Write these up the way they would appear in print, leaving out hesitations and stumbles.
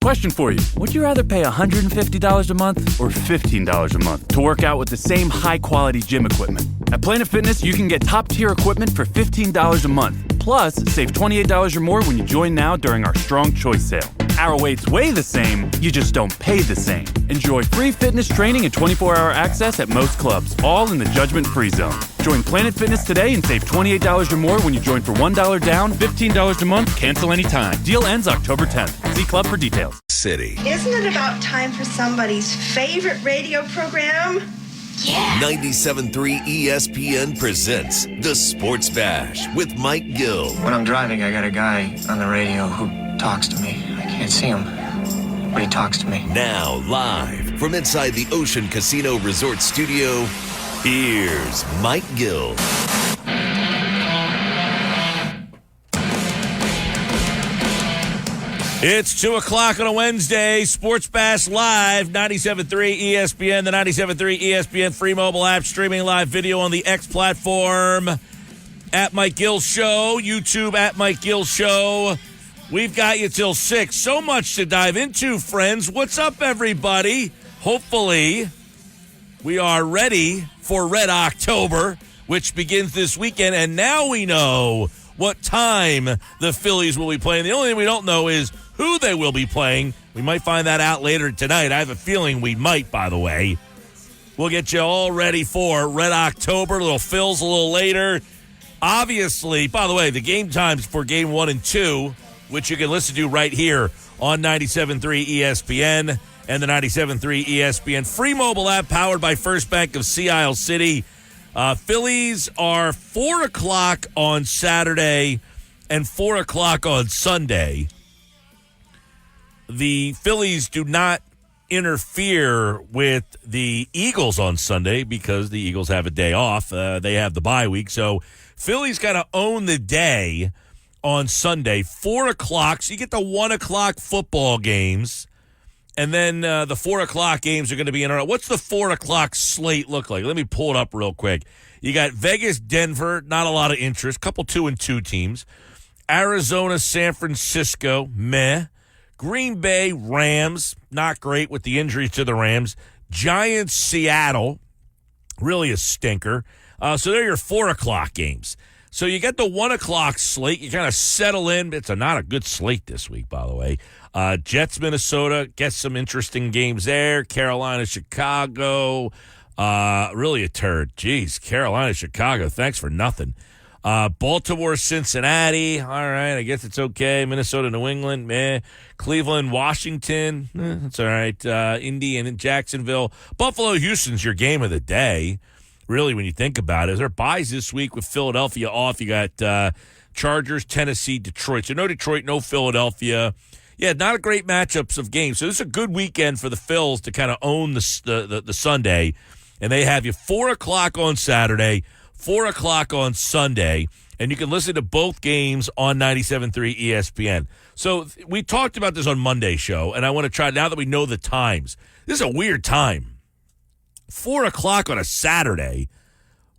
Question for you. Would you rather pay $150 a month or $15 a month to work out with the same high-quality gym equipment? At Planet Fitness, you can get top-tier equipment for $15 a month. Plus, save $28 or more when you join now during our Strong Choice sale. Our weights weigh the same, you just don't pay the same. Enjoy free fitness training and 24-hour access at most clubs, all in the judgment-free zone. Join Planet Fitness today and save $28 or more when you join for $1 down, $15 a month, cancel anytime. Deal ends October 10th. See club for details. City. Isn't it about time for somebody's favorite radio program? Yeah. 97.3 ESPN presents The Sports Bash with Mike Gill. When I'm driving, I got a guy on the radio who talks to me. I can't see him, but he talks to me. Now, live from inside the Ocean Casino Resort Studio, here's Mike Gill. It's 2 o'clock on a Wednesday. Sports Bash Live, 97.3 ESPN, the 97.3 ESPN free mobile app, streaming live video on the X platform. At Mike Gill Show, YouTube at Mike Gill Show. We've got you till 6. So much to dive into, friends. What's up, everybody? Hopefully, we are ready for Red October, which begins this weekend. And now we know what time the Phillies will be playing. The only thing we don't know is who they will be playing. We might find that out later tonight. I have a feeling we might, by the way. We'll get you all ready for Red October. Little Phils a little later. Obviously, by the way, the game times for Game 1 and 2, which you can listen to right here on 97.3 ESPN and the 97.3 ESPN free mobile app powered by First Bank of Sea Isle City. Phillies are 4 o'clock on Saturday and 4 o'clock on Sunday. The Phillies do not interfere with the Eagles on Sunday because the Eagles have a day off. They have the bye week. So Phillies got to own the day on Sunday, 4 o'clock. So you get the 1 o'clock football games. And then the 4 o'clock games are going to be in. What's the 4 o'clock slate look like? Let me pull it up real quick. You got Vegas, Denver, not a lot of interest. Couple 2-2 teams. Arizona, San Francisco, meh. Green Bay, Rams, not great with the injuries to the Rams. Giants, Seattle, really a stinker. So they're your 4 o'clock games. So you get the 1 o'clock slate. You kind of settle in. It's not a good slate this week, by the way. Jets, Minnesota, get some interesting games there. Carolina, Chicago, really a turd. Jeez, Carolina, Chicago, thanks for nothing. Baltimore, Cincinnati, all right, I guess it's okay. Minnesota, New England, meh. Cleveland, Washington, that's all right. Indy and Jacksonville. Buffalo, Houston's your game of the day, really, when you think about it. There are buys this week with Philadelphia off. You got Chargers, Tennessee, Detroit. So no Detroit, no Philadelphia. Yeah, not a great matchups of games. So this is a good weekend for the Phils to kind of own the Sunday. And they have you 4 o'clock on Saturday, 4 o'clock on Sunday, and you can listen to both games on 97.3 ESPN. So we talked about this on Monday's show, and I want to try, now that we know the times, this is a weird time. 4 o'clock on a Saturday.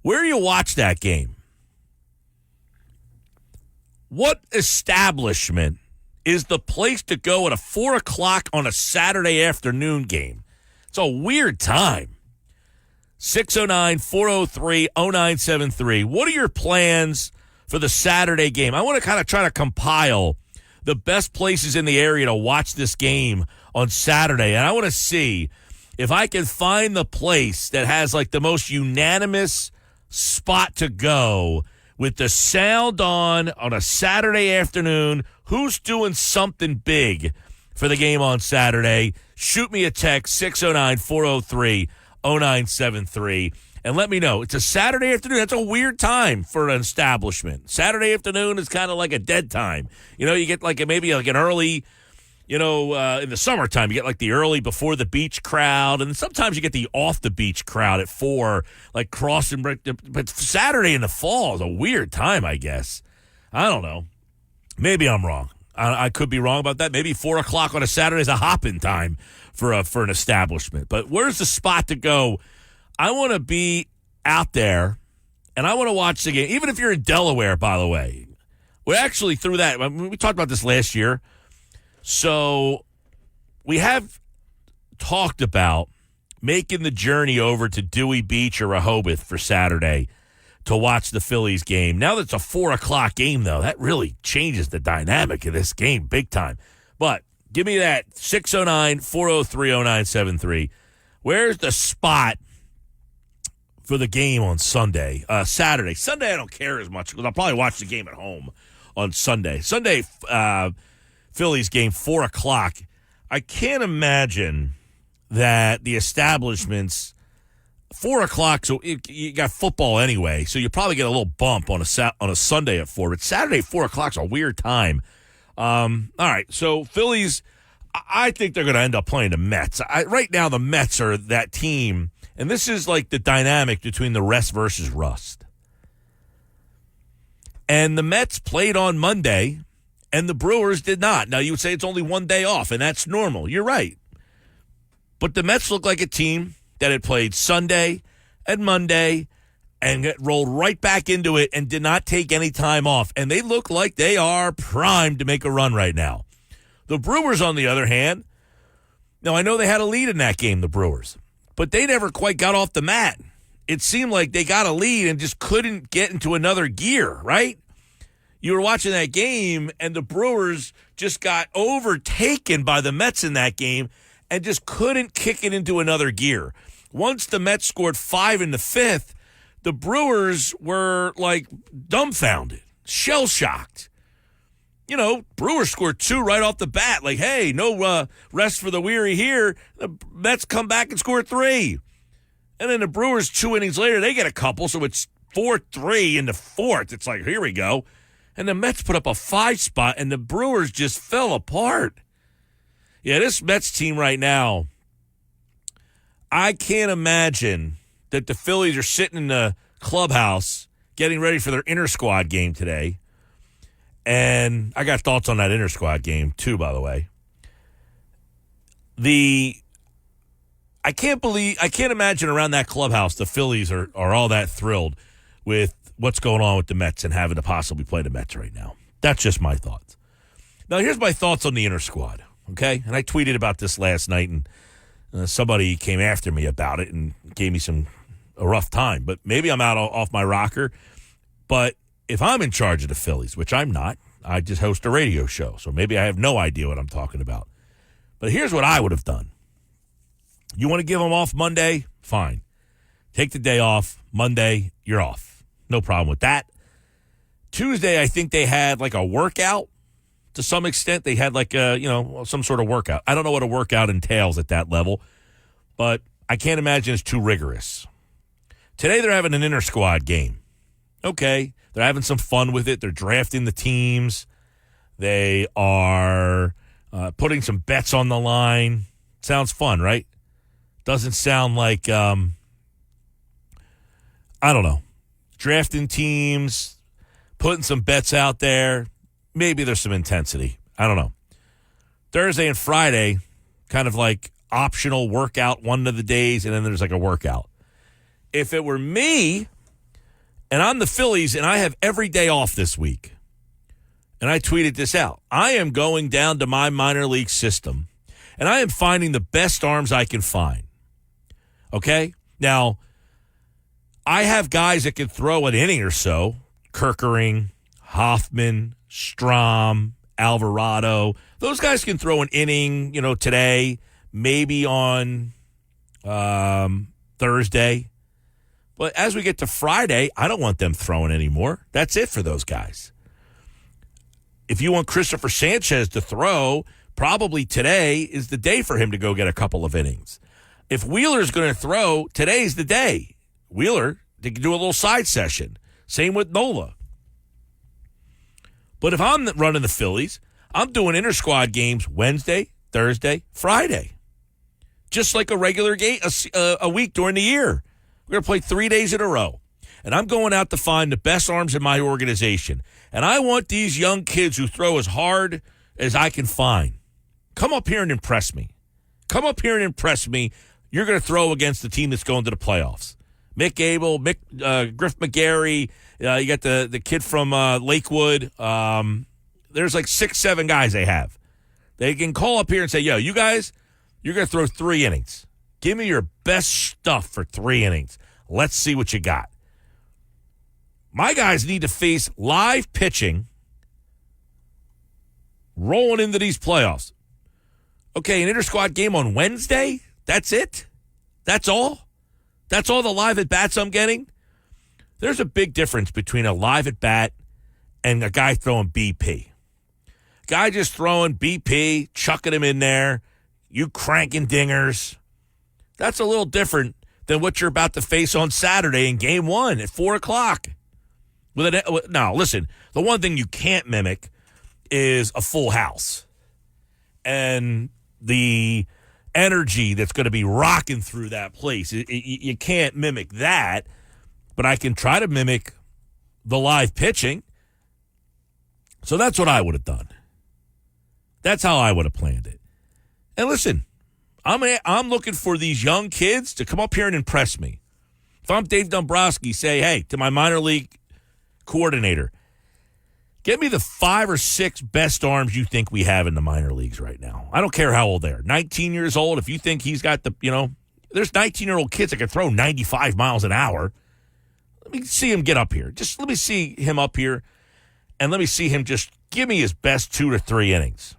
Where do you watch that game? What establishment is the place to go at a 4 o'clock on a Saturday afternoon game? It's a weird time. 609-403-0973. What are your plans for the Saturday game? I want to kind of try to compile the best places in the area to watch this game on Saturday. And I want to see if I can find the place that has like the most unanimous spot to go with the sound on a Saturday afternoon. Who's doing something big for the game on Saturday? Shoot me a text, 609-403-0973, and let me know. It's a Saturday afternoon. That's a weird time for an establishment. Saturday afternoon is kind of like a dead time. You know, you get like maybe like an early, in the summertime, you get like the early before the beach crowd, and sometimes you get the off the beach crowd at 4, like crossing. But Saturday in the fall is a weird time, I guess. I don't know. Maybe I'm wrong. I could be wrong about that. Maybe 4 o'clock on a Saturday is a hopping time for an establishment. But where's the spot to go? I want to be out there, and I want to watch the game. Even if you're in Delaware, by the way. We actually threw that. We talked about this last year. So we have talked about making the journey over to Dewey Beach or Rehoboth for Saturday to watch the Phillies game. Now that it's a 4 o'clock game, though, that really changes the dynamic of this game big time. But give me that 609-403-0973. Where's the spot for the game on Sunday? Saturday. Sunday, I don't care as much because I'll probably watch the game at home on Sunday. Sunday, Phillies game, 4 o'clock. I can't imagine that the establishments, 4 o'clock, so you got football anyway, so you probably get a little bump on a Sunday at 4. But Saturday, 4 o'clock is a weird time. All right, so Phillies, I think they're going to end up playing the Mets. Right now, the Mets are that team, and this is like the dynamic between the rest versus rust. And the Mets played on Monday, and the Brewers did not. Now, you would say it's only one day off, and that's normal. You're right. But the Mets look like a team that had played Sunday and Monday and got rolled right back into it and did not take any time off. And they look like they are primed to make a run right now. The Brewers, on the other hand, now I know they had a lead in that game, the Brewers, but they never quite got off the mat. It seemed like they got a lead and just couldn't get into another gear, right? You were watching that game, and the Brewers just got overtaken by the Mets in that game and just couldn't kick it into another gear. Once the Mets scored 5 in the 5th, the Brewers were like dumbfounded, shell-shocked. You know, Brewers scored 2 right off the bat. Like, hey, no rest for the weary here. The Mets come back and score 3. And then the Brewers 2 innings later, they get a couple, so it's 4-3 in the 4th. It's like, here we go. And the Mets put up a 5 spot, and the Brewers just fell apart. Yeah, this Mets team right now, I can't imagine that the Phillies are sitting in the clubhouse getting ready for their inter-squad game today. And I got thoughts on that inter-squad game, too, by the way. I can't imagine around that clubhouse the Phillies are all that thrilled with what's going on with the Mets and having to possibly play the Mets right now. That's just my thoughts. Now, here's my thoughts on the inter-squad, okay? And I tweeted about this last night, and somebody came after me about it and gave me a rough time. But maybe I'm out off my rocker. But if I'm in charge of the Phillies, which I'm not, I just host a radio show, so maybe I have no idea what I'm talking about. But here's what I would have done. You want to give them off Monday? Fine. Take the day off. Monday, you're off. No problem with that. Tuesday, I think they had like a workout to some extent. They had like some sort of workout. I don't know what a workout entails at that level, but I can't imagine it's too rigorous. Today, they're having an inter-squad game. Okay. They're having some fun with it. They're drafting the teams. They are putting some bets on the line. Sounds fun, right? Doesn't sound like, I don't know, drafting teams, putting some bets out there. Maybe there's some intensity. I don't know. Thursday and Friday, kind of like optional workout one of the days, and then there's like a workout. If it were me, and I'm the Phillies, and I have every day off this week, and I tweeted this out, I am going down to my minor league system, and I am finding the best arms I can find. Okay? Now, I have guys that can throw an inning or so. Kerkering, Hoffman, Strahm, Alvarado. Those guys can throw an inning, today, maybe on Thursday. But as we get to Friday, I don't want them throwing anymore. That's it for those guys. If you want Christopher Sanchez to throw, probably today is the day for him to go get a couple of innings. If Wheeler's going to throw, today's the day. Wheeler, they can do a little side session. Same with Nola. But if I'm running the Phillies, I'm doing inter-squad games Wednesday, Thursday, Friday. Just like a regular game, a week during the year. We're going to play 3 days in a row. And I'm going out to find the best arms in my organization. And I want these young kids who throw as hard as I can find. Come up here and impress me. Come up here and impress me. You're going to throw against the team that's going to the playoffs. Mick Abel, Griff McGarry, you got the kid from Lakewood. There's like 6-7 guys they have They can call up here and say, yo, you guys, you're going to throw 3 innings. Give me your best stuff for 3 innings. Let's see what you got. My guys need to face live pitching rolling into these playoffs. Okay, an inter-squad game on Wednesday? That's it? That's all? That's all the live at-bats I'm getting? There's a big difference between a live at-bat and a guy throwing BP. Guy just throwing BP, chucking him in there, you cranking dingers. That's a little different than what you're about to face on Saturday in Game 1 at 4 o'clock. Now, listen, the one thing you can't mimic is a full house. And the energy that's going to be rocking through that place. You can't mimic that, but I can try to mimic the live pitching. So that's what I would have done. That's how I would have planned it. And listen, I'm looking for these young kids to come up here and impress me. If I'm Dave Dombrowski, say, hey, to my minor league coordinator, get me the 5 or 6 best arms you think we have in the minor leagues right now. I don't care how old they are. 19 years old, if you think he's got there's 19-year-old kids that can throw 95 miles an hour. Let me see him get up here. Just let me see him up here, and let me see him just give me his best 2 to 3 innings.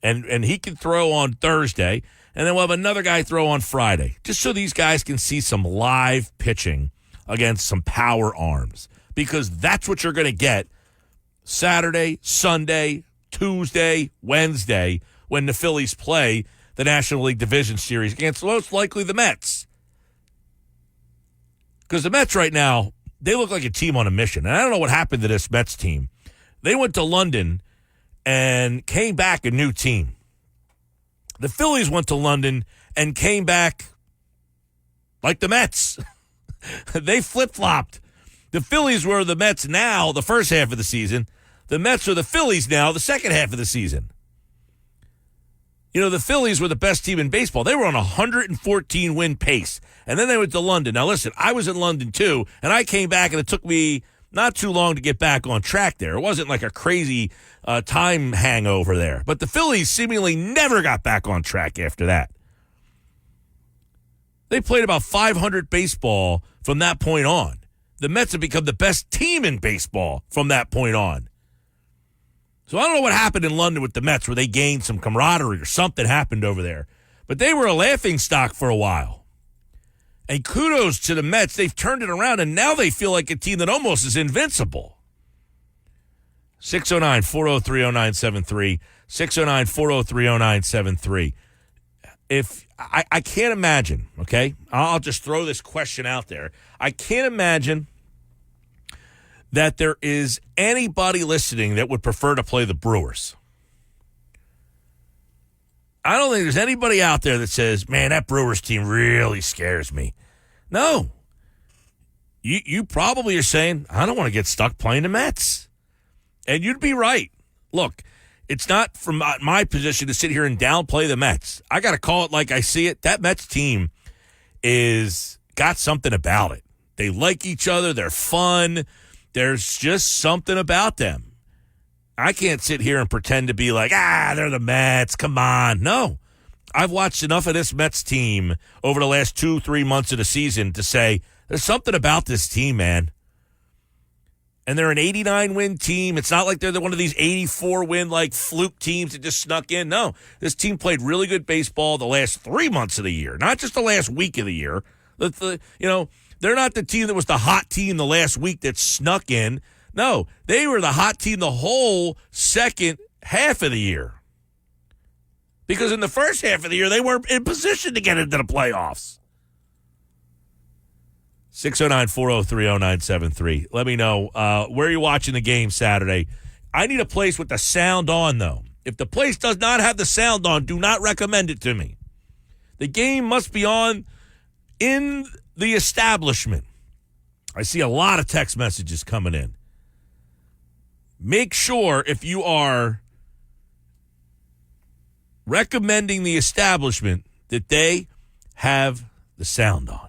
And he can throw on Thursday, and then we'll have another guy throw on Friday, just so these guys can see some live pitching against some power arms, because that's what you're going to get Saturday, Sunday, Tuesday, Wednesday, when the Phillies play the National League Division Series against most likely the Mets. Because the Mets right now, they look like a team on a mission. And I don't know what happened to this Mets team. They went to London and came back a new team. The Phillies went to London and came back like the Mets. They flip-flopped. The Phillies were the Mets now, the first half of the season. The Mets are the Phillies now, the second half of the season. You know, the Phillies were the best team in baseball. They were on a 114-win pace. And then they went to London. Now, listen, I was in London, too, and I came back, and it took me not too long to get back on track there. It wasn't like a crazy time hangover there. But the Phillies seemingly never got back on track after that. They played about 500 baseball from that point on. The Mets have become the best team in baseball from that point on. So I don't know what happened in London with the Mets where they gained some camaraderie or something happened over there. But they were a laughingstock for a while. And kudos to the Mets. They've turned it around, and now they feel like a team that almost is invincible. 609-403-0973. 609-403-0973. If I can't imagine, okay? I'll just throw this question out there. I can't imagine that there is anybody listening that would prefer to play the Brewers. I don't think there's anybody out there that says, man, that Brewers team really scares me. No. You probably are saying, I don't want to get stuck playing the Mets. And you'd be right. Look, it's not from my position to sit here and downplay the Mets. I got to call it like I see it. That Mets team is got something about it. They like each other. They're fun. There's just something about them. I can't sit here and pretend to be like, they're the Mets. Come on. No. I've watched enough of this Mets team over the last 2-3 months of the season to say there's something about this team, man. And they're an 89-win team. It's not like they're one of these 84-win like fluke teams that just snuck in. No, this team played really good baseball the last 3 months of the year, not just the last week of the year. They're not the team that was the hot team the last week that snuck in. No, they were the hot team the whole second half of the year. Because in the first half of the year, they weren't in position to get into the playoffs. 609-403-0973. Let me know where you're watching the game Saturday. I need a place with the sound on, though. If the place does not have the sound on, do not recommend it to me. The game must be on in the establishment. I see a lot of text messages coming in. Make sure if you are recommending the establishment that they have the sound on.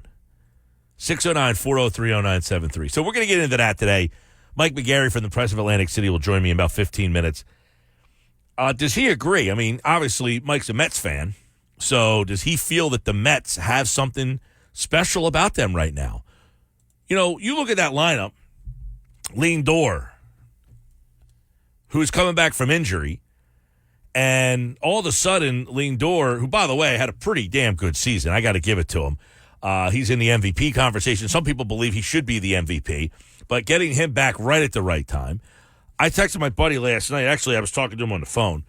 609-403-0973. So we're going to get into that today. Mike McGarry from the Press of Atlantic City will join me in about 15 minutes. Does he agree? I mean, obviously, Mike's a Mets fan. So does he feel that the Mets have something special about them right now? You know, you look at that lineup, Lindor, who's coming back from injury, and all of a sudden, Lindor, who, by the way, had a pretty damn good season. I got to give it to him. He's in the MVP conversation. Some people believe he should be the MVP, but getting him back right at the right time. I texted my buddy last night. Actually, I was talking to him on the phone.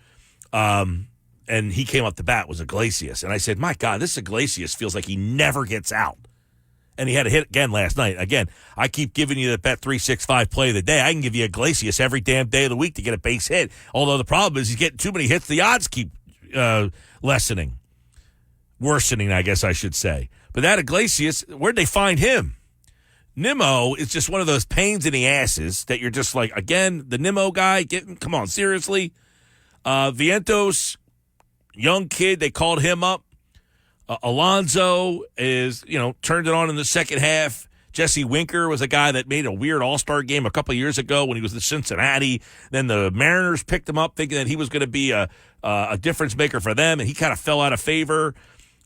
And he came up to bat, was Iglesias. And I said, my God, this Iglesias feels like he never gets out. And he had a hit again last night. Again, I keep giving you the Bet365 play of the day. I can give you Iglesias every damn day of the week to get a base hit. Although the problem is he's getting too many hits. The odds keep worsening, I guess I should say. But that Iglesias, where'd they find him? Nimmo is just one of those pains in the asses that you're just like, again, the Nimmo guy, come on, seriously? Vientos, young kid, they called him up. Alonso is, turned it on in the second half. Jesse Winker was a guy that made a weird all-star game a couple of years ago when he was in Cincinnati. Then the Mariners picked him up thinking that he was going to be a difference maker for them, and he kind of fell out of favor.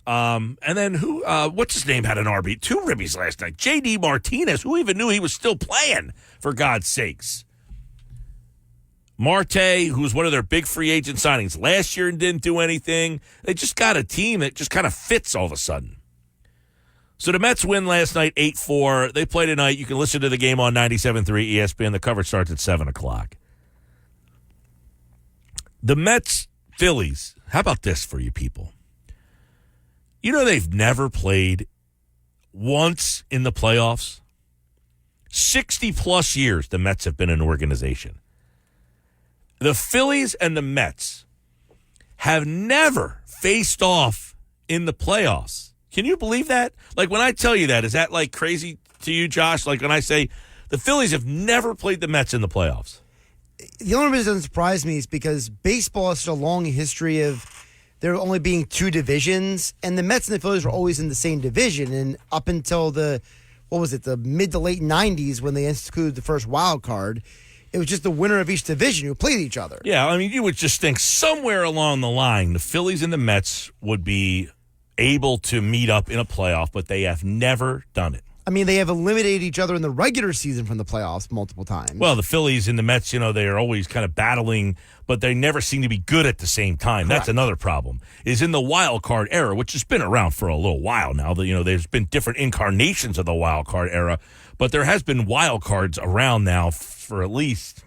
And then what's his name had an RB? 2 ribbies last night. J.D. Martinez, who even knew he was still playing, for God's sakes. Marte, who was one of their big free agent signings last year and didn't do anything. They just got a team that just kind of fits all of a sudden. So the Mets win last night 8-4. They play tonight. You can listen to the game on 97.3 ESPN. The coverage starts at 7 o'clock. The Mets, Phillies, how about this for you people? You know they've never played once in the playoffs? 60-plus years the Mets have been an organization. The Phillies and the Mets have never faced off in the playoffs. Can you believe that? Like, when I tell you that, is that, like, crazy to you, Josh? Like, when I say the Phillies have never played the Mets in the playoffs. The only reason it doesn't surprise me is because baseball has such a long history of there only being 2 divisions, and the Mets and the Phillies were always in the same division. And up until the mid to late 90s when they instituted the first wild card, it was just the winner of each division who played each other. Yeah, I mean, you would just think somewhere along the line, the Phillies and the Mets would be able to meet up in a playoff, but they have never done it. I mean, they have eliminated each other in the regular season from the playoffs multiple times. Well, the Phillies and the Mets, they are always kind of battling, but they never seem to be good at the same time. Correct. That's another problem. Is in the wild card era, which has been around for a little while now. There's been different incarnations of the wild card era, but there has been wild cards around now for at least,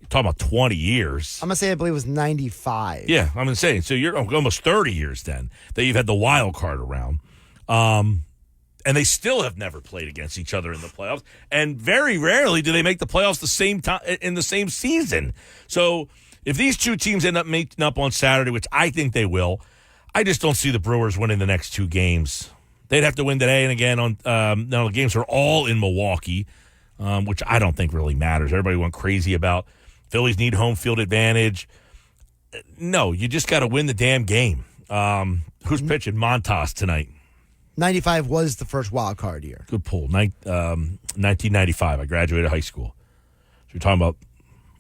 you're talking about 20 years. I'm going to say I believe it was 95. Yeah, I'm going to say. So you're almost 30 years then that you've had the wild card around. And they still have never played against each other in the playoffs. And very rarely do they make the playoffs the same time in the same season. So if these 2 teams end up meeting up on Saturday, which I think they will, I just don't see the Brewers winning the next 2 games. They'd have to win today and again on the games are all in Milwaukee, which I don't think really matters. Everybody went crazy about Phillies need home field advantage. No, you just got to win the damn game. Who's pitching? Montas tonight. 95 was the first wild card year. Good pull. 1995. I graduated high school. So you're talking about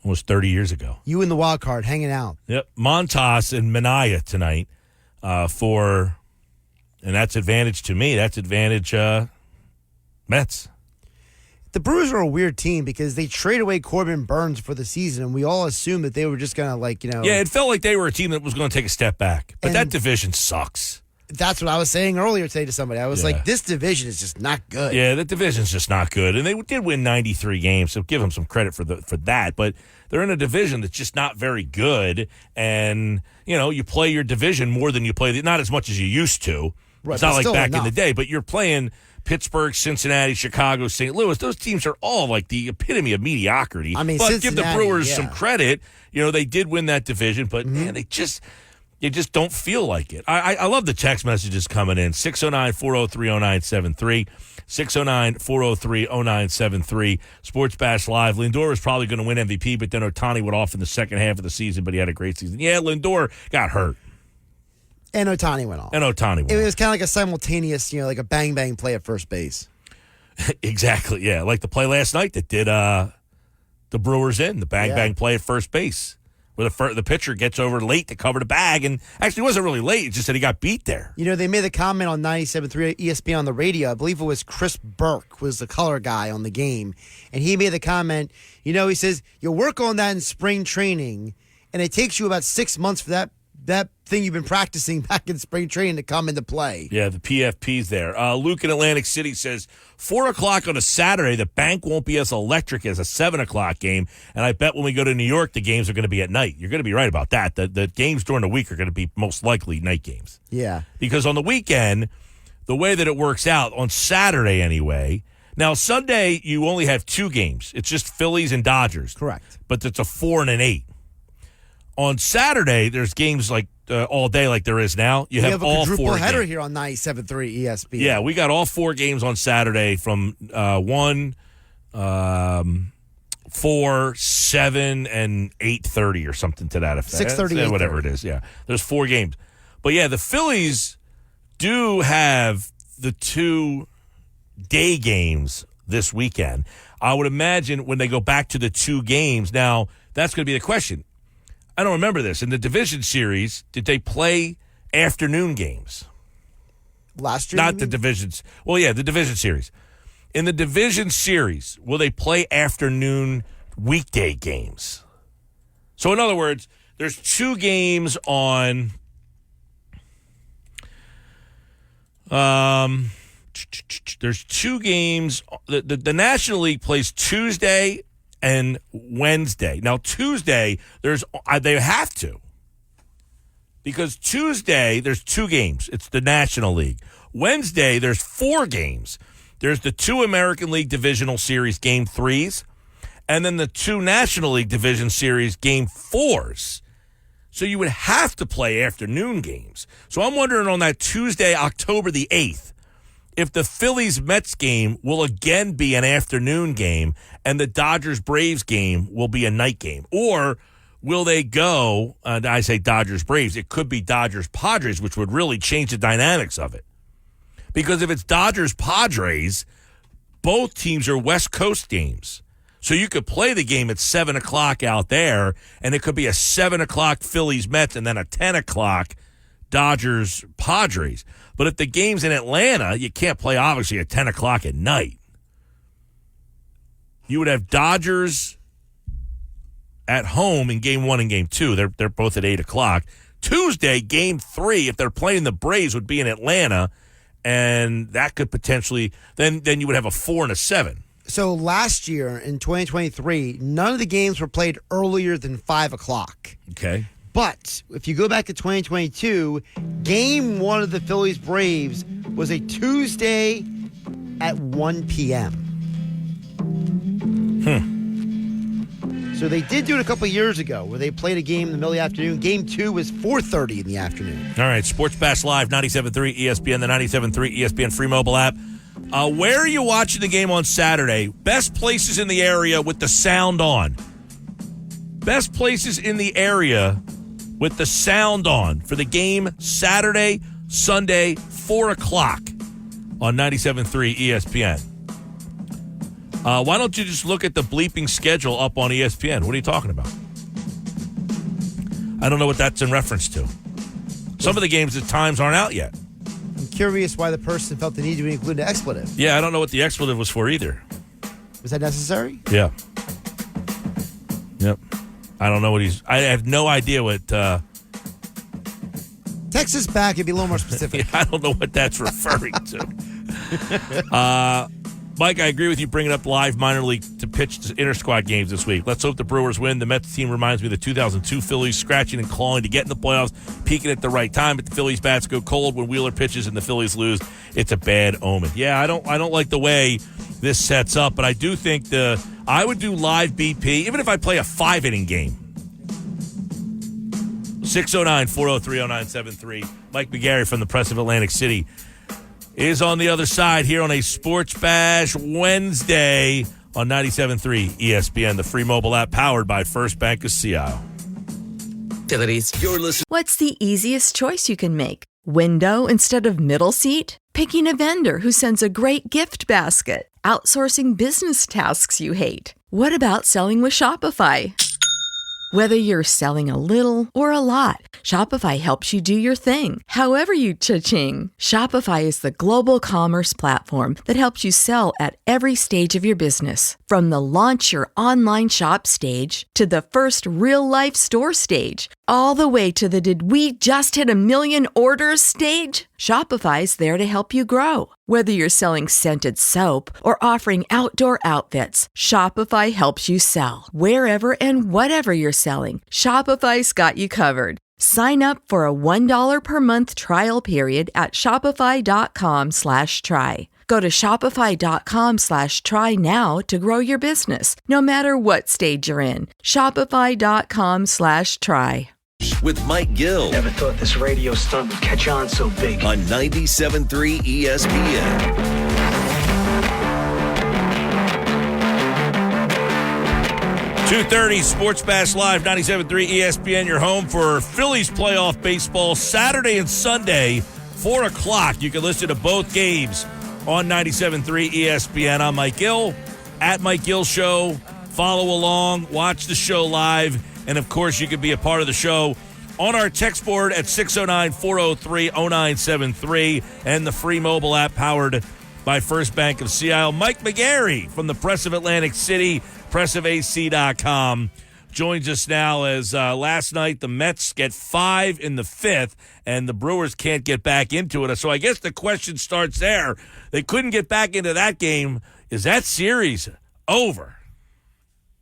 almost 30 years ago. You and the wild card hanging out. Yep. Montas and Minaya tonight and that's advantage to me. That's advantage Mets. The Brewers are a weird team because they trade away Corbin Burns for the season, and we all assumed that they were just going to, Yeah, it felt like they were a team that was going to take a step back. But that division sucks. That's what I was saying earlier today to somebody. I was like, this division is just not good. Yeah, that division's just not good. And they did win 93 games, so give them some credit for that. But they're in a division that's just not very good. And, you play your division more than you play, not as much as you used to. Right, it's not like back in the day, but you're playing Pittsburgh, Cincinnati, Chicago, St. Louis. Those teams are all like the epitome of mediocrity. I mean, but give the Brewers some credit. They did win that division, but man, they just don't feel like it. I love the text messages coming in. 609-403-0973. 609-403-0973. Sports Bash Live. Lindor was probably going to win MVP, but then Ohtani went off in the second half of the season, but he had a great season. Yeah, Lindor got hurt. And Ohtani went off. It was kind of like a simultaneous, like a bang-bang play at first base. Exactly, yeah. Like the play last night that did the Brewers in, the bang-bang play at first base. where the pitcher gets over late to cover the bag, and actually it wasn't really late. It just that he got beat there. You know, they made the comment on 97.3 ESPN on the radio. I believe it was Chris Burke was the color guy on the game, and he made the comment, he says, you'll work on that in spring training, and it takes you about 6 months for that thing you've been practicing back in spring training to come into play. Yeah, the PFP's there. Luke in Atlantic City says, 4 o'clock on a Saturday, the bank won't be as electric as a 7 o'clock game, and I bet when we go to New York, the games are going to be at night. You're going to be right about that. The games during the week are going to be most likely night games. Yeah. Because on the weekend, the way that it works out, on Saturday anyway, now Sunday you only have 2 games. It's just Phillies and Dodgers. Correct. But it's a 4 and an 8. On Saturday, there's games like all day like there is now. You have a all quadruple 4 header games. here on 97.3 ESPN. Yeah, we got all 4 games on Saturday from 1, 4, 7, and 8:30 or something to that effect. 6:30, whatever it is. Yeah, there's 4 games. But yeah, the Phillies do have the 2 day games this weekend. I would imagine when they go back to the 2 games, now that's going to be the question. I don't remember this. In the division series, did they play afternoon games? Last year? Not the divisions. Well, yeah, the division series. In the division series, will they play afternoon weekday games? So, in other words, there's 2 games on. There's 2 games. The National League plays Tuesday and Wednesday. Now, Tuesday, they have to. Because Tuesday, there's 2 games. It's the National League. Wednesday, there's 4 games. There's the 2 American League Divisional Series Game 3s, and then the 2 National League Division Series Game 4s. So you would have to play afternoon games. So I'm wondering on that Tuesday, October the 8th, if the Phillies-Mets game will again be an afternoon game and the Dodgers-Braves game will be a night game. Or will they go, I say Dodgers-Braves, it could be Dodgers-Padres, which would really change the dynamics of it. Because if it's Dodgers-Padres, both teams are West Coast games. So you could play the game at 7 o'clock out there, and it could be a 7 o'clock Phillies-Mets and then a 10 o'clock Dodgers-Padres. But if the game's in Atlanta, you can't play, obviously, at 10 o'clock at night. You would have Dodgers at home in Game 1 and Game 2. They're both at 8 o'clock. Tuesday, Game 3, if they're playing the Braves, would be in Atlanta, and that could potentially – then you would have a 4 and a 7. So last year in 2023, none of the games were played earlier than 5 o'clock. Okay. But if you go back to 2022, Game 1 of the Phillies-Braves was a Tuesday at 1 p.m. So they did do it a couple of years ago where they played a game in the middle of the afternoon. Game 2 was 4:30 in the afternoon. All right, Sports Bash Live, 97.3 ESPN, the 97.3 ESPN free mobile app. Where are you watching the game on Saturday? Best places in the area with the sound on. Best places in the area with the sound on for the game Saturday, Sunday, 4 o'clock on 97.3 ESPN. Why don't you just look at the bleeping schedule up on ESPN? What are you talking about? I don't know what that's in reference to. Some of the games, the times aren't out yet. I'm curious why the person felt the need to include an expletive. Yeah, I don't know what the expletive was for either. Was that necessary? Yeah. Yep. I don't know what I have no idea what. Text us back and be a little more specific. I don't know what that's referring to. Mike, I agree with you bringing up live minor league to pitch inter-squad games this week. Let's hope the Brewers win. The Mets team reminds me of the 2002 Phillies, scratching and clawing to get in the playoffs, peaking at the right time, but the Phillies bats go cold when Wheeler pitches and the Phillies lose. It's a bad omen. Yeah, I don't like the way this sets up, but I do think I would do live BP, even if I play a 5-inning game. 609-403-0973. Mike McGarry from the Press of Atlantic City is on the other side here on a Sports Bash Wednesday on 97.3 ESPN, the free mobile app powered by First Bank of Sea Isle. You're listening. What's the easiest choice you can make? Window instead of middle seat? Picking a vendor who sends a great gift basket? Outsourcing business tasks you hate? What about selling with Shopify? Whether you're selling a little or a lot, Shopify helps you do your thing, however you cha-ching. Shopify is the global commerce platform that helps you sell at every stage of your business. From the launch your online shop stage to the first real-life store stage, all the way to the did we just hit 1 million orders stage. Shopify's there to help you grow. Whether you're selling scented soap or offering outdoor outfits, Shopify helps you sell. Wherever and whatever you're selling, Shopify's got you covered. Sign up for a $1 per month trial period at shopify.com/try. Go to shopify.com/try now to grow your business, no matter what stage you're in. Shopify.com/try. With Mike Gill Never thought this radio stunt would catch on so big. on 97.3 ESPN. 2:30 Sports Bash Live, 97.3 ESPN, your home for Phillies playoff baseball, Saturday and Sunday, 4 o'clock. You can listen to both games on 97.3 ESPN. I'm Mike Gill, at Mike Gill Show. Follow along, watch the show live, and, of course, you can be a part of the show on our text board at 609-403-0973 and the free mobile app powered by First Bank of Sea Isle. Mike McGarry from the Press of Atlantic City, pressofac.com, joins us now as last night the Mets get 5 in the 5th and the Brewers can't get back into it. So I guess the question starts there. They couldn't get back into that game. Is that series over?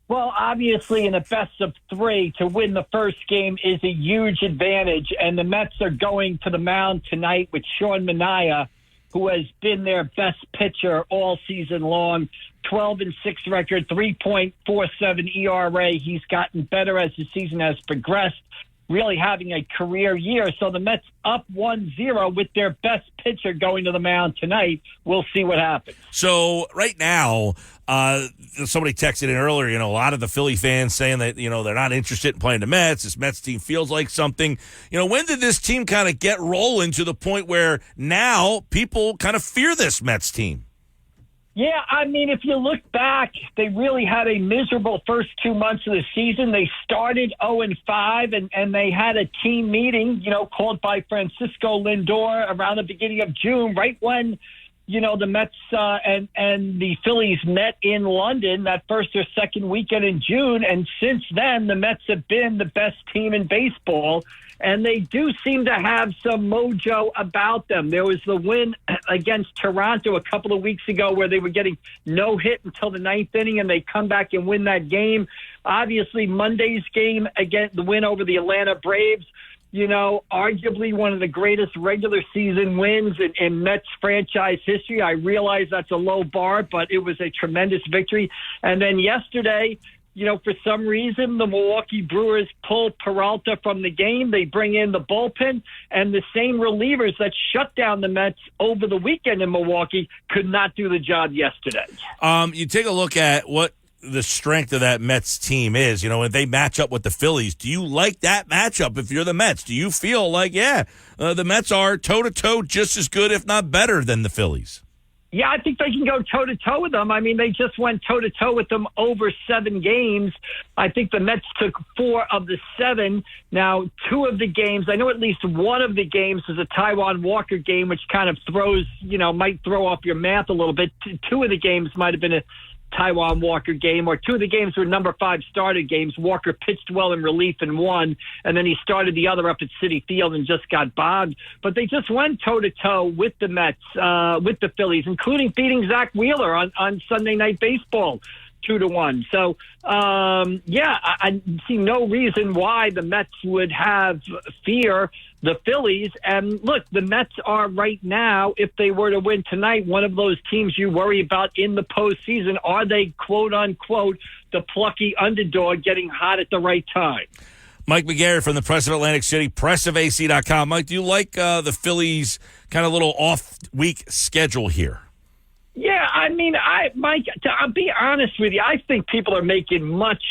Well, obviously, in the best of 3, to win the first game is a huge advantage, and the Mets are going to the mound tonight with Sean Manaea, who has been their best pitcher all season long. 12-6 record, 3.47 ERA. He's gotten better as the season has progressed, really having a career year. So the Mets up 1-0 with their best pitcher going to the mound tonight. We'll see what happens. So right now, somebody texted in earlier, a lot of the Philly fans saying that, they're not interested in playing the Mets. This Mets team feels like something. When did this team kind of get rolling to the point where now people kind of fear this Mets team? Yeah, I mean, if you look back, they really had a miserable first 2 months of the season. They started 0-5, and they had a team meeting, called by Francisco Lindor around the beginning of June, right when, the Mets and the Phillies met in London that first or second weekend in June. And since then, the Mets have been the best team in baseball. And they do seem to have some mojo about them. There was the win against Toronto a couple of weeks ago where they were getting no hit until the 9th inning, and they come back and win that game. Obviously, Monday's game, again, the win over the Atlanta Braves, arguably one of the greatest regular season wins in Mets franchise history. I realize that's a low bar, but it was a tremendous victory. And then yesterday, for some reason, the Milwaukee Brewers pull Peralta from the game. They bring in the bullpen, and the same relievers that shut down the Mets over the weekend in Milwaukee could not do the job yesterday. You take a look at what the strength of that Mets team is, when they match up with the Phillies. Do you like that matchup if you're the Mets? Do you feel like, the Mets are toe-to-toe just as good, if not better, than the Phillies? Yeah, I think they can go toe-to-toe with them. I mean, they just went toe-to-toe with them over 7 games. I think the Mets took 4 of the 7. Now, 2 of the games, I know at least one of the games is a Taijuan Walker game, which kind of might throw off your math a little bit. 2 of the games might have been a Taijuan Walker game, or 2 of the games were number 5 started games. Walker pitched well in relief and won, and then he started the other up at Citi Field and just got bombed. But they just went toe-to-toe with the Mets, with the Phillies, including beating Zach Wheeler on Sunday Night Baseball 2-1. So, I see no reason why the Mets would have fear the Phillies. And look, the Mets are right now, if they were to win tonight, one of those teams you worry about in the postseason. Are they, quote unquote, the plucky underdog getting hot at the right time? Mike McGarry from the Press of Atlantic City, pressofac.com. Mike, do you like the Phillies' kind of little off-week schedule here? Yeah, I mean, Mike, I'll be honest with you, I think people are making much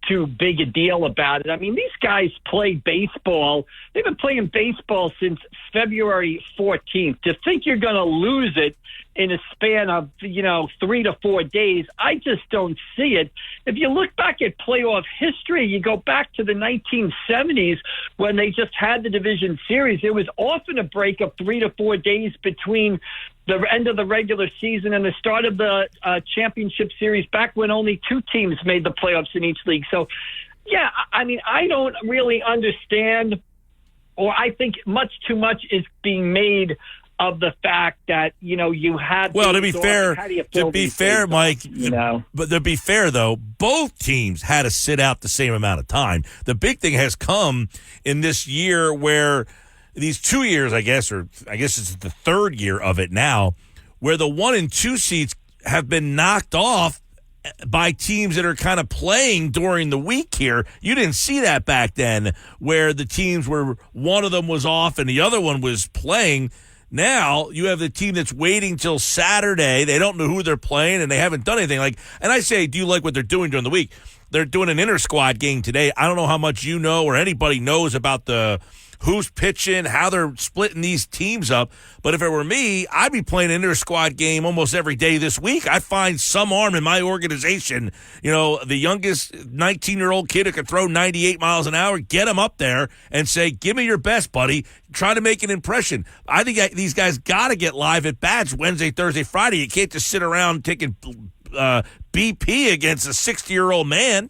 too big a deal about it. I mean, these guys play baseball. They've been playing baseball since February 14th. To think you're going to lose it in a span of, 3 to 4 days, I just don't see it. If you look back at playoff history, you go back to the 1970s when they just had the division series, there was often a break of 3 to 4 days between the end of the regular season and the start of the championship series, back when only 2 teams made the playoffs in each league. So, yeah, I mean, I don't really understand, or I think too much is being made of the fact that, you had. Well, to be fair, Mike, but to be fair, though, both teams had to sit out the same amount of time. The big thing has come in this year where these 2 years, I guess it's the third year of it now, where the 1 and 2 seeds have been knocked off by teams that are kind of playing during the week here. You didn't see that back then, where the teams were, one of them was off and the other one was playing. Now you have the team that's waiting till Saturday. They don't know who they're playing and they haven't done anything. And I say, do you like what they're doing during the week? They're doing an inter-squad game today. I don't know how much you know or anybody knows about who's pitching, how they're splitting these teams up. But if it were me, I'd be playing an inter-squad game almost every day this week. I find some arm in my organization, the youngest 19-year-old kid who can throw 98 miles an hour, get him up there and say, give me your best, buddy. Try to make an impression. I think these guys got to get live at bats Wednesday, Thursday, Friday. You can't just sit around taking BP against a 60-year-old man.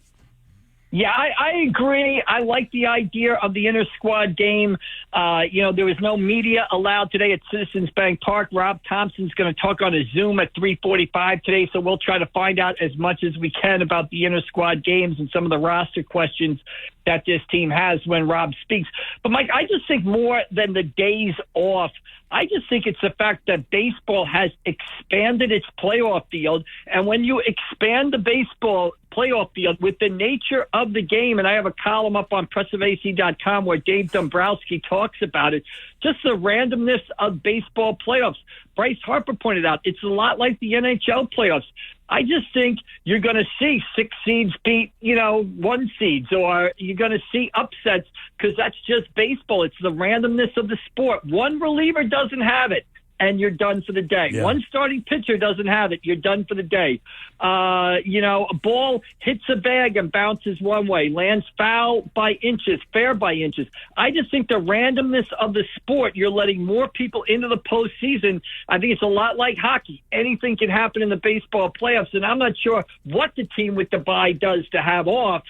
Yeah, I agree. I like the idea of the inter-squad game. There was no media allowed today at Citizens Bank Park. Rob Thompson's going to talk on a Zoom at 3:45 today, so we'll try to find out as much as we can about the inter-squad games and some of the roster questions that this team has when Rob speaks. But, Mike, I just think more than the days off, I just think it's the fact that baseball has expanded its playoff field. And when you expand the baseball playoff field with the nature of the game, and I have a column up on pressofac.com where Dave Dombrowski talks about it, just the randomness of baseball playoffs. Bryce Harper pointed out it's a lot like the NHL playoffs. I just think you're going to see 6 seeds beat, 1 seeds, or you're going to see upsets because that's just baseball. It's the randomness of the sport. One reliever doesn't have it, and you're done for the day. Yeah. One starting pitcher doesn't have it, you're done for the day. A ball hits a bag and bounces one way, lands foul by inches, fair by inches. I just think the randomness of the sport, you're letting more people into the postseason. I think it's a lot like hockey. Anything can happen in the baseball playoffs, and I'm not sure what the team with the bye does to have off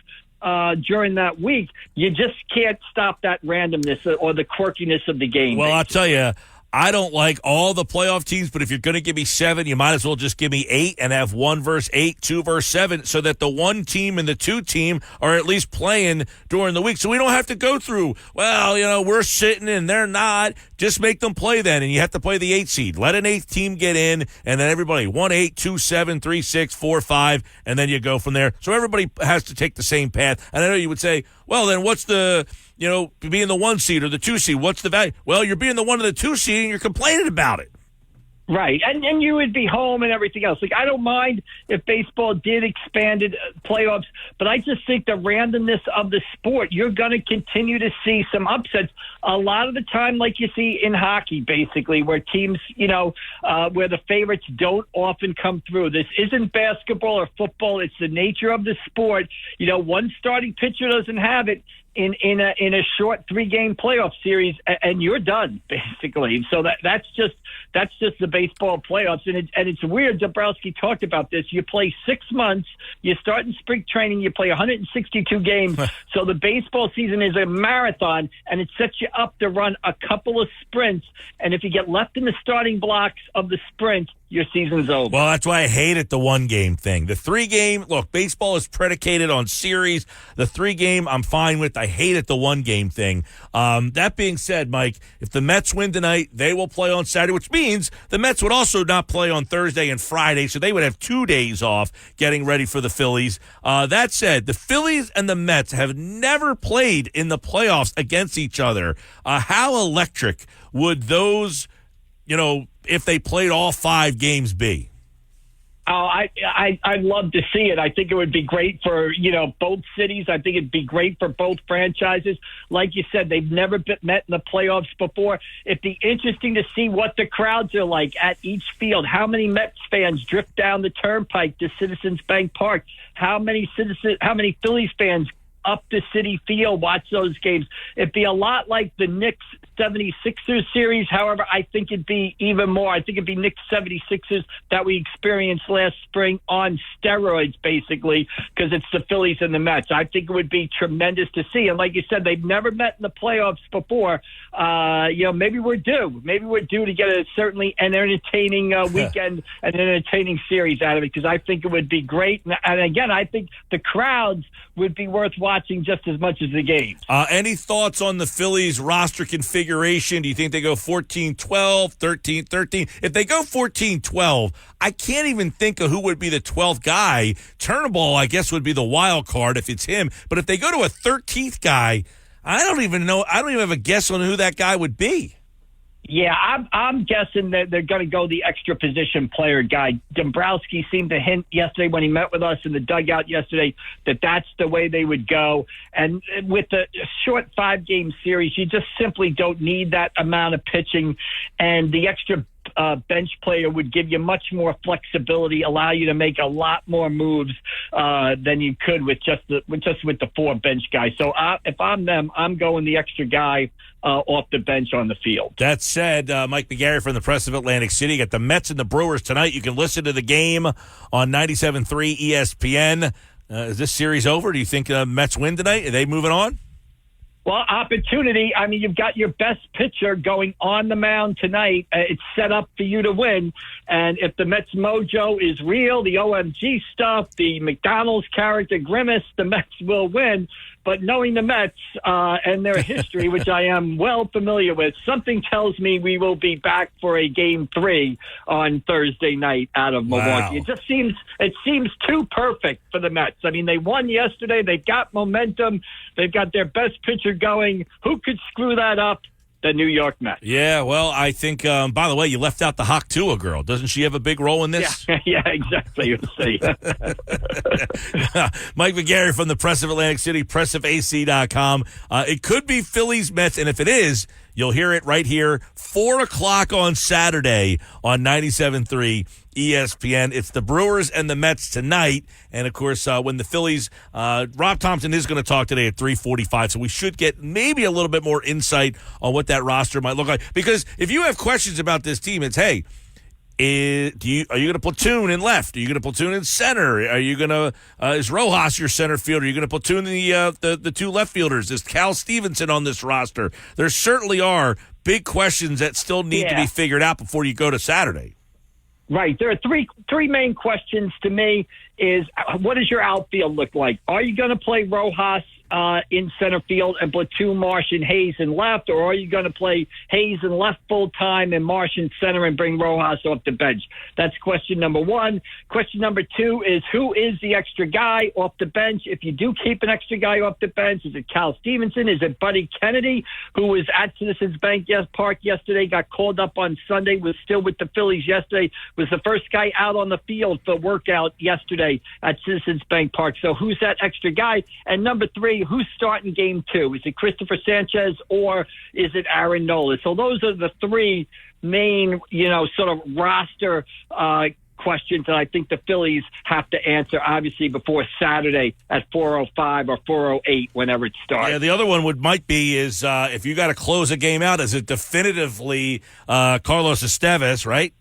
during that week. You just can't stop that randomness or the quirkiness of the game. Well, I'll tell you, I don't like all the playoff teams, but if you're going to give me 7, you might as well just give me 8 and have 1 versus 8, 2 versus 7, so that the 1 team and the 2 team are at least playing during the week. So we don't have to go through, we're sitting and they're not. Just make them play then, and you have to play the 8 seed. Let an 8th team get in, and then everybody 1-8, 2-7, 3-6, 4-5, and then you go from there. So everybody has to take the same path. And I know you would say, well, then what's the being the 1 seed or the 2 seed, what's the value? Well, you're being the 1 or the 2 seed and you're complaining about it. Right, and you would be home and everything else. Like, I don't mind if baseball did expanded playoffs, but I just think the randomness of the sport, you're going to continue to see some upsets a lot of the time, like you see in hockey, basically, where teams, where the favorites don't often come through. This isn't basketball or football. It's the nature of the sport. One starting pitcher doesn't have it in a short 3-game playoff series, and you're done, basically. So that's just the baseball playoffs, and it's weird. Dombrowski talked about this. You play 6 months, you start in spring training, you play 162 games. So the baseball season is a marathon, and it sets you up to run a couple of sprints. And if you get left in the starting blocks of the sprint, your season's over. Well, that's why I hated the 1-game thing. The 3-game, look, baseball is predicated on series. The 3-game, I'm fine with. I hated the 1-game thing. That being said, Mike, if the Mets win tonight, they will play on Saturday, which means the Mets would also not play on Thursday and Friday, so they would have 2 days off getting ready for the Phillies. That said, the Phillies and the Mets have never played in the playoffs against each other. How electric would those, if they played all 5 games be? I'd love to see it. I think it would be great for, both cities. I think it'd be great for both franchises. Like you said, they've never been met in the playoffs before. It'd be interesting to see what the crowds are like at each field. How many Mets fans drift down the turnpike to Citizens Bank Park? How many Phillies fans up to Citi Field watch those games? It'd be a lot like the Knicks 76ers series. However, I think it'd be even more. I think it'd be Knicks 76ers that we experienced last spring on steroids, basically, because it's the Phillies and the Mets. I think it would be tremendous to see. And like you said, they've never met in the playoffs before. Maybe we're due. Maybe we're due to get certainly an entertaining weekend, an entertaining series out of it, because I think it would be great. And again, I think the crowds would be worth watching just as much as the games. Any thoughts on the Phillies roster configuration? Do you think they go 14-12, 13-13? If they go 14-12, I can't even think of who would be the 12th guy. Turnbull, I guess, would be the wild card if it's him. But if they go to a 13th guy, I don't even know. I don't even have a guess on who that guy would be. Yeah, I'm guessing that they're going to go the extra position player guy. Dombrowski seemed to hint yesterday when he met with us in the dugout yesterday that that's the way they would go. And with a short 5-game series, you just simply don't need that amount of pitching. And the extra bench player would give you much more flexibility, allow you to make a lot more moves than you could with the 4 bench guys. So if I'm them, I'm going the extra guy off the bench on the field. That said, Mike McGarry from the Press of Atlantic City. Got the Mets and the Brewers tonight. You can listen to the game on 97.3 ESPN. Is this series over? Do you think Mets win tonight? Are they moving on? Well, opportunity. I mean, you've got your best pitcher going on the mound tonight. It's set up for you to win. And if the Mets mojo is real, the OMG stuff, the McDonald's character grimace, the Mets will win. But knowing the Mets and their history, which I am well familiar with, something tells me we will be back for a Game 3 on Thursday night out of Milwaukee. Wow. It seems too perfect for the Mets. I mean, they won yesterday. They've got momentum. They've got their best pitcher going. Who could screw that up? The New York Mets. Yeah, well, I think, by the way, you left out the Hawk-Tua girl. Doesn't she have a big role in this? Yeah, exactly. We'll see. Mike McGarry from the Press of Atlantic City, pressofac.com. It could be Phillies Mets, and if it is, you'll hear it right here, 4 o'clock on Saturday on 97.3 ESPN. It's the Brewers and the Mets tonight. And, of course, when the Phillies, Rob Thompson is going to talk today at 3:45, so we should get maybe a little bit more insight on what that roster might look like. Because if you have questions about this team, it's, hey, are you going to platoon in left? Are you going to platoon in center? Are you going to is Rojas your center fielder? Are you going to platoon the 2 left fielders? Is Cal Stevenson on this roster? There certainly are big questions that still need to be figured out before you go to Saturday. Right. There are three main questions to me is what does your outfield look like? Are you going to play Rojas in center field and platoon Marsh and Hayes in left, or are you going to play Hayes in left full time and Marsh in center and bring Rojas off the bench? That's question number 1. Question number 2 is who is the extra guy off the bench? If you do keep an extra guy off the bench, is it Cal Stevenson? Is it Buddy Kennedy, who was at Citizens Bank Park yesterday, got called up on Sunday, was still with the Phillies yesterday, was the first guy out on the field for workout yesterday at Citizens Bank Park. So who's that extra guy? And number 3, who's starting Game 2? Is it Christopher Sanchez or is it Aaron Nola? So those are the 3 main, sort of roster questions that I think the Phillies have to answer, obviously, before Saturday at 4:05 or 4:08, whenever it starts. Yeah, the other one might be is if you got to close a game out, is it definitively Carlos Estevez, right?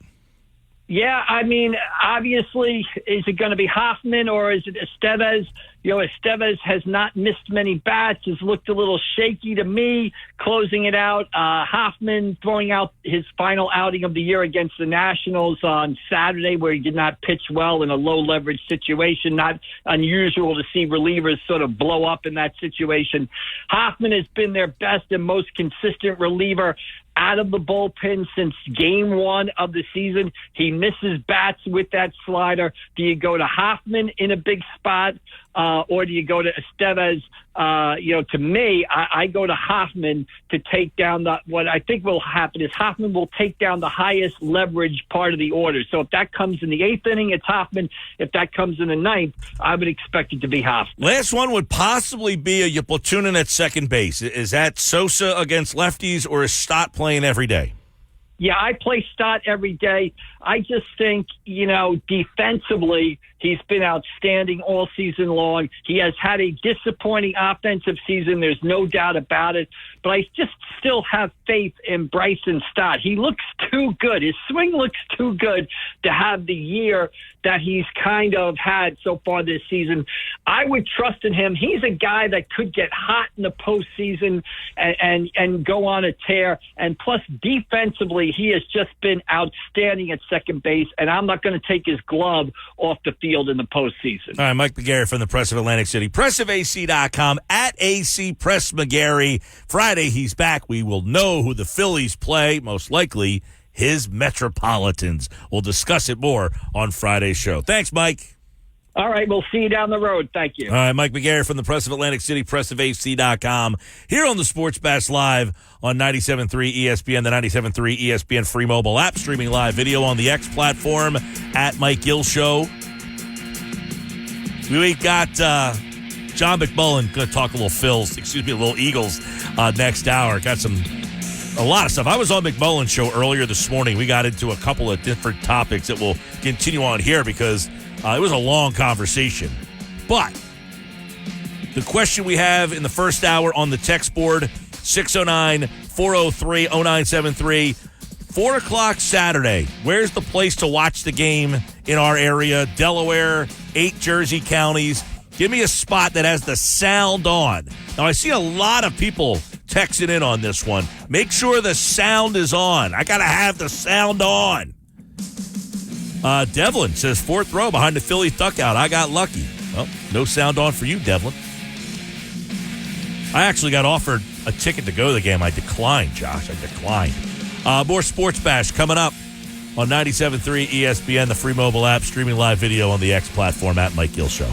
Yeah, I mean, obviously, is it going to be Hoffman or is it Estevez? Estevez has not missed many bats, has looked a little shaky to me, closing it out. Hoffman throwing out his final outing of the year against the Nationals on Saturday, where he did not pitch well in a low-leverage situation. Not unusual to see relievers sort of blow up in that situation. Hoffman has been their best and most consistent reliever out of the bullpen since Game 1 of the season. He misses bats with that slider. Do you go to Hoffman in a big spot, or do you go to Estevez? To me, I go to Hoffman to take down what I think will happen is Hoffman will take down the highest leverage part of the order. So if that comes in the 8th inning, it's Hoffman. If that comes in the 9th, I would expect it to be Hoffman. Last one would possibly be a Platunin at second base. Is that Sosa against lefties, or is Stott playing every day? Yeah, I play Stott every day. I just think, defensively, he's been outstanding all season long. He has had a disappointing offensive season. There's no doubt about it. But I just still have faith in Bryson Stott. He looks too good. His swing looks too good to have the year that he's kind of had so far this season. I would trust in him. He's a guy that could get hot in the postseason and go on a tear. And plus, defensively, he has just been outstanding at second base, and I'm not going to take his glove off the field in the postseason. All right, Mike McGarry from the Press of Atlantic City. PressOfAC.com, at AC Press McGarry. Friday, he's back. We will know who the Phillies play, most likely his Metropolitans. We'll discuss it more on Friday's show. Thanks, Mike. All right, we'll see you down the road. Thank you. All right, Mike McGarry from the Press of Atlantic City, PressOfAC.com, here on the Sports Bash Live on 97.3 ESPN, the 97.3 ESPN free mobile app, streaming live video on the X platform, at Mike Gill Show. We got John McMullen going to talk a little Eagles next hour. Got a lot of stuff. I was on McMullen's show earlier this morning. We got into a couple of different topics that we'll continue on here because it was a long conversation. But the question we have in the first hour on the text board, 609-403-0973, 4 o'clock Saturday. Where's the place to watch the game in our area? Delaware, 8 Jersey counties. Give me a spot that has the sound on. Now, I see a lot of people texting in on this one. Make sure the sound is on. I got to have the sound on. Devlin says 4th row behind the Philly dugout. I got lucky. Well, no sound on for you, Devlin. I actually got offered a ticket to go to the game. I declined, Josh. I declined. More Sports Bash coming up on 97.3 ESPN, the free mobile app, streaming live video on the X platform, at Mike Gill Show.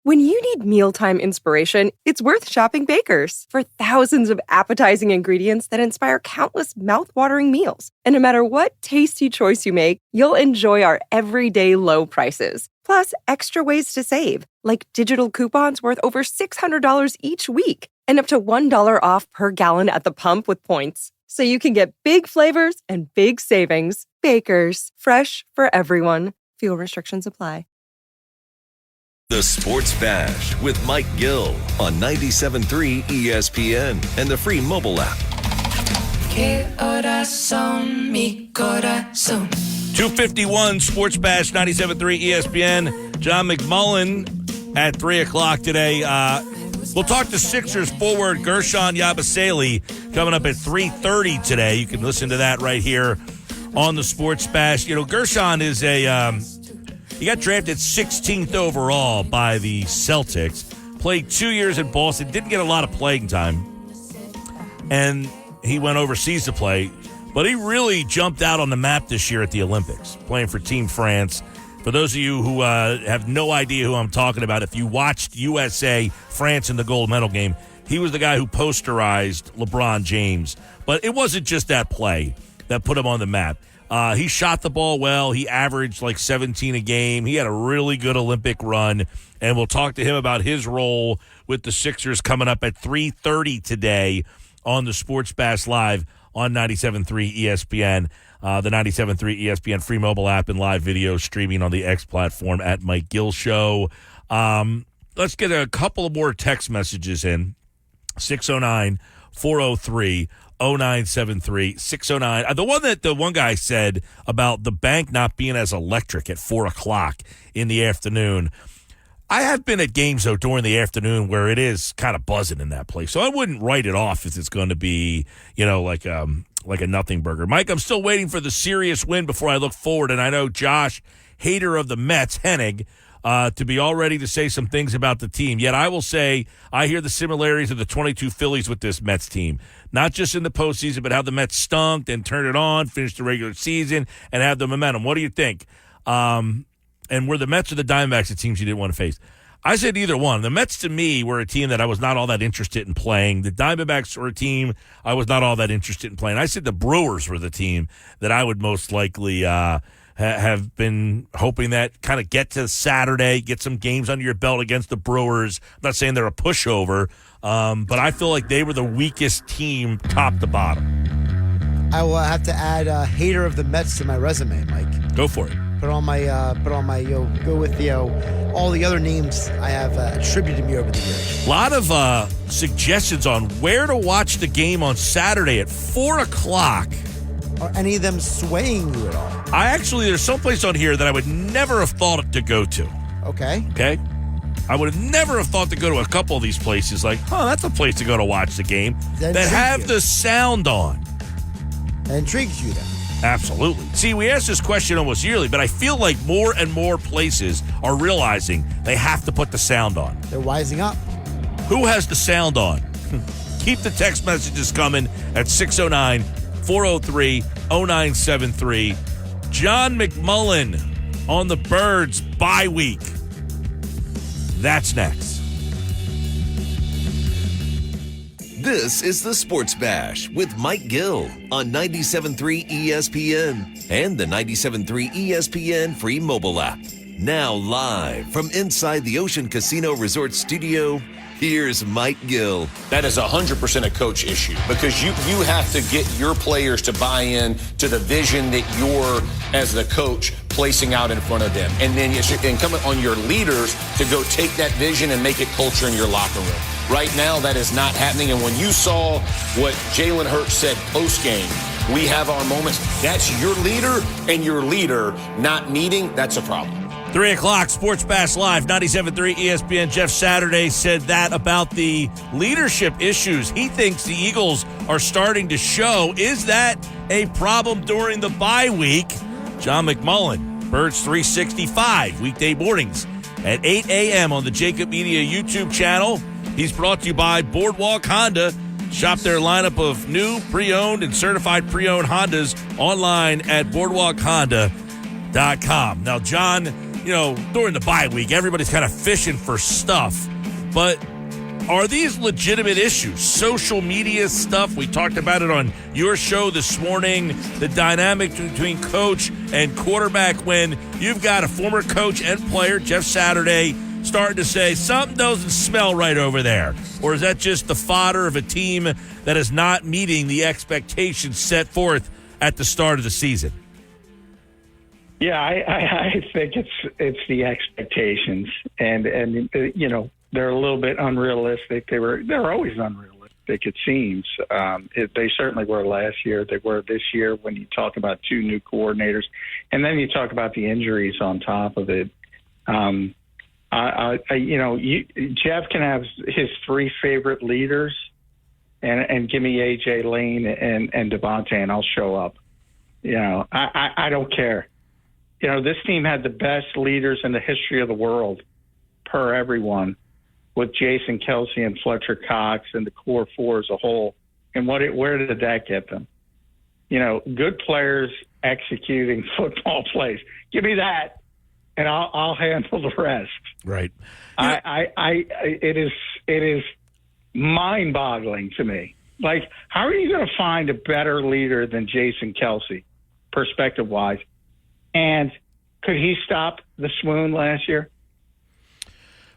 When you need mealtime inspiration, it's worth shopping Baker's. For thousands of appetizing ingredients that inspire countless mouth-watering meals. And no matter what tasty choice you make, you'll enjoy our everyday low prices. Plus, extra ways to save, like digital coupons worth over $600 each week and up to $1 off per gallon at the pump with points. So you can get big flavors and big savings. Baker's, fresh for everyone. Fuel restrictions apply. The Sports Bash with Mike Gill on 97.3 ESPN and the free mobile app. 2:51 Sports Bash, 97.3 ESPN. John McMullen at 3 o'clock today. We'll talk to Sixers forward Gershon Yabusele coming up at 3:30 today. You can listen to that right here on the Sports Bash. Gershon is he got drafted 16th overall by the Celtics. Played 2 years in Boston. Didn't get a lot of playing time. And he went overseas to play. But he really jumped out on the map this year at the Olympics, playing for Team France. For those of you who have no idea who I'm talking about, if you watched USA France in the gold medal game, he was the guy who posterized LeBron James. But it wasn't just that play that put him on the map. He shot the ball well. He averaged like 17 a game. He had a really good Olympic run. And we'll talk to him about his role with the Sixers coming up at 3:30 today on the Sports Bash Live on 97.3 ESPN, the 97.3 ESPN free mobile app and live video streaming on the X platform at Mike Gill Show. Let's get a couple of more text messages in. 609-403-0973, 609. The one guy said about the bank not being as electric at 4 o'clock in the afternoon. I have been at games, though, during the afternoon where it is kind of buzzing in that place. So I wouldn't write it off if it's going to be, like a nothing burger. Mike, I'm still waiting for the serious win before I look forward. And I know Josh, hater of the Mets, Hennig, to be all ready to say some things about the team. Yet I will say I hear the similarities of the 22 Phillies with this Mets team. Not just in the postseason, but how the Mets stunk, then turned it on, finished the regular season, and had the momentum. What do you think? And were the Mets or the Diamondbacks the teams you didn't want to face? I said either one. The Mets, to me, were a team that I was not all that interested in playing. The Diamondbacks were a team I was not all that interested in playing. I said the Brewers were the team that I would most likely have been hoping that kind of get to Saturday, get some games under your belt against the Brewers. I'm not saying they're a pushover, but I feel like they were the weakest team top to bottom. I will have to add a hater of the Mets to my resume, Mike. Go for it. Put on my, go with the, all the other names I have attributed to me over the years. A lot of suggestions on where to watch the game on Saturday at 4 o'clock. Are any of them swaying you at all? There's some place on here that I would never have thought to go to. Okay. I would have never have thought to go to a couple of these places like, that's a place to go to watch the game that have the sound on. That intrigues you then. Absolutely. See, we ask this question almost yearly, but I feel like more and more places are realizing they have to put the sound on. They're wising up. Who has the sound on? Keep the text messages coming at 609-403-0973. John McMullen on the Birds bye week. That's next. This is the Sports Bash with Mike Gill on 97.3 ESPN and the 97.3 ESPN free mobile app. Now live from inside the Ocean Casino Resort Studio, here's Mike Gill. That is 100% a coach issue because you have to get your players to buy in to the vision that you're, as the coach, placing out in front of them. And then it's incumbent on your leaders to go take that vision and make it culture in your locker room. Right now, that is not happening. And when you saw what Jalen Hurts said post-game, we have our moments, that's your leader and your leader not meeting, that's a problem. 3 o'clock, Sports Bash Live, 97.3 ESPN. Jeff Saturday said that about the leadership issues he thinks the Eagles are starting to show. Is that a problem during the bye week? John McMullen, Birds 365, weekday mornings at 8 a.m. on the Jacob Media YouTube channel. He's brought to you by Boardwalk Honda. Shop their lineup of new, pre-owned, and certified pre-owned Hondas online at boardwalkhonda.com. Now, John, during the bye week, everybody's kind of fishing for stuff. But are these legitimate issues? Social media stuff, we talked about it on your show this morning, the dynamic between coach and quarterback when you've got a former coach and player, Jeff Saturday, starting to say something doesn't smell right over there? Or is that just the fodder of a team that is not meeting the expectations set forth at the start of the season? Yeah, I think it's the expectations, and they're a little bit unrealistic. They're always unrealistic, it seems. They certainly were last year. They were this year when you talk about two new coordinators, and then you talk about the injuries on top of it. Jeff can have his three favorite leaders, and give me AJ Lane and Devontae, and I'll show up. I don't care. This team had the best leaders in the history of the world, per everyone, with Jason Kelsey and Fletcher Cox and the core four as a whole. And where did that get them? Good players executing football plays. Give me that, and I'll handle the rest. Right. It is mind-boggling to me. Like, how are you going to find a better leader than Jason Kelsey, perspective-wise? And could he stop the swoon last year?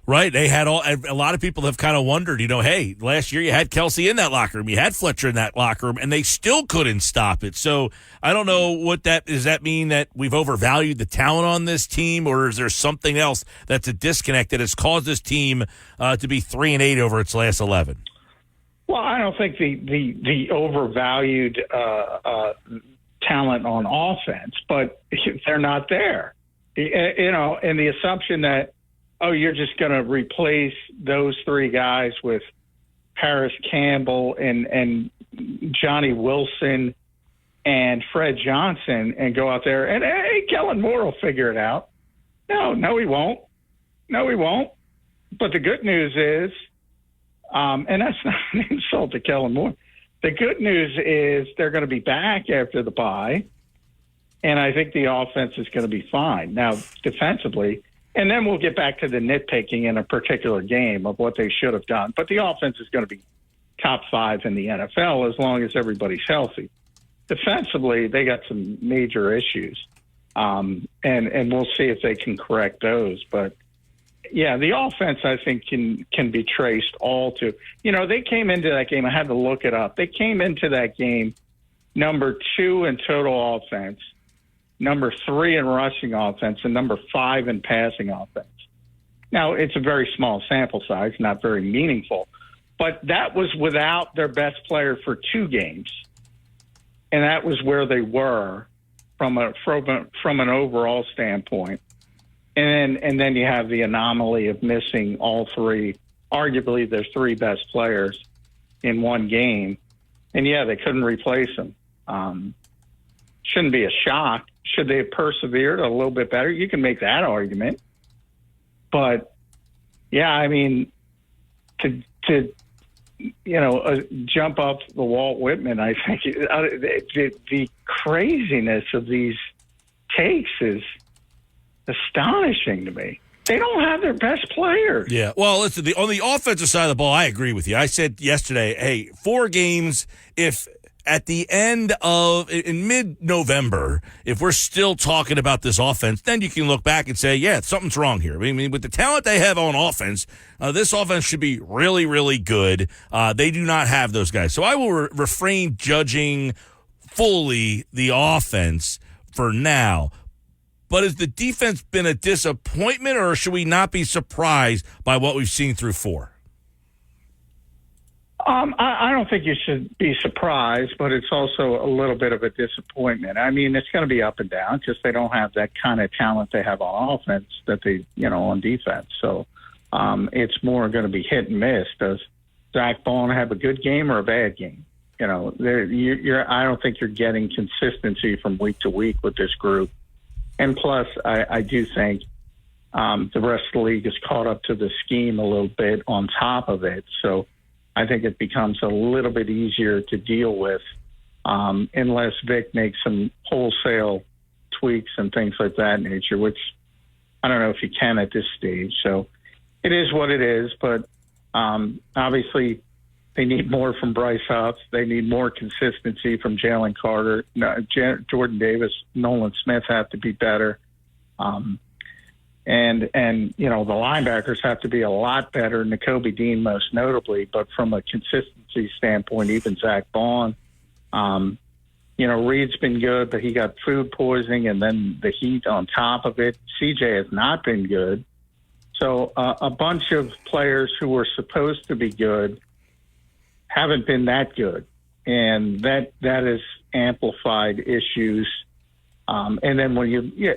Right. They had a lot of people have kind of wondered, hey, last year you had Kelsey in that locker room. You had Fletcher in that locker room, and they still couldn't stop it. So I don't know does that mean that we've overvalued the talent on this team, or is there something else that's a disconnect that has caused this team to be 3-8 over its last 11? Well, I don't think the overvalued talent on offense, but they're not there. And the assumption that, you're just going to replace those three guys with Paris Campbell and Johnny Wilson and Fred Johnson and go out there and, hey, Kellen Moore will figure it out. No, he won't. No, he won't. But the good news is, and that's not an insult to Kellen Moore, the good news is they're going to be back after the bye, and I think the offense is going to be fine. Now, defensively, And then we'll get back to the nitpicking in a particular game of what they should have done. But the offense is going to be top 5 in the NFL as long as everybody's healthy. Defensively, they got some major issues. And we'll see if they can correct those. But, yeah, the offense, I think, can be traced all to – they came into that game. I had to look it up. They came into that game number 2 in total offense, number 3 in rushing offense, and number 5 in passing offense. Now, it's a very small sample size, not very meaningful, but that was without their best player for 2 games, and that was where they were from an overall standpoint. And then you have the anomaly of missing all 3, arguably their 3 best players in one game, and yeah, they couldn't replace them. Shouldn't be a shock. Should they have persevered a little bit better? You can make that argument. But, yeah, I mean, to jump off the Walt Whitman, I think the craziness of these takes is astonishing to me. They don't have their best players. Yeah. Well, listen, on the offensive side of the ball, I agree with you. I said yesterday, hey, 4 games, if at the end of in mid-November, if we're still talking about this offense, then you can look back and say, yeah, something's wrong here. I mean, with the talent they have on offense, this offense should be really, really good. They do not have those guys. So I will refrain judging fully the offense for now. But has the defense been a disappointment, or should we not be surprised by what we've seen through 4? I don't think you should be surprised, but it's also a little bit of a disappointment. I mean, it's going to be up and down because they don't have that kind of talent they have on offense that they, on defense. So it's more going to be hit and miss. Does Zach Bond have a good game or a bad game? I don't think you're getting consistency from week to week with this group. And plus, I do think the rest of the league is caught up to the scheme a little bit on top of it. So I think it becomes a little bit easier to deal with unless Vic makes some wholesale tweaks and things like that nature, which I don't know if he can at this stage. So it is what it is. But obviously they need more from Bryce Huff. They need more consistency from Jalen Carter. Jordan Davis, Nolan Smith have to be better. And the linebackers have to be a lot better, Nakobe Dean most notably. But from a consistency standpoint, even Zach Bond, Reed's been good, but he got food poisoning and then the heat on top of it. CJ has not been good. So a bunch of players who were supposed to be good haven't been that good. And that has amplified issues. And then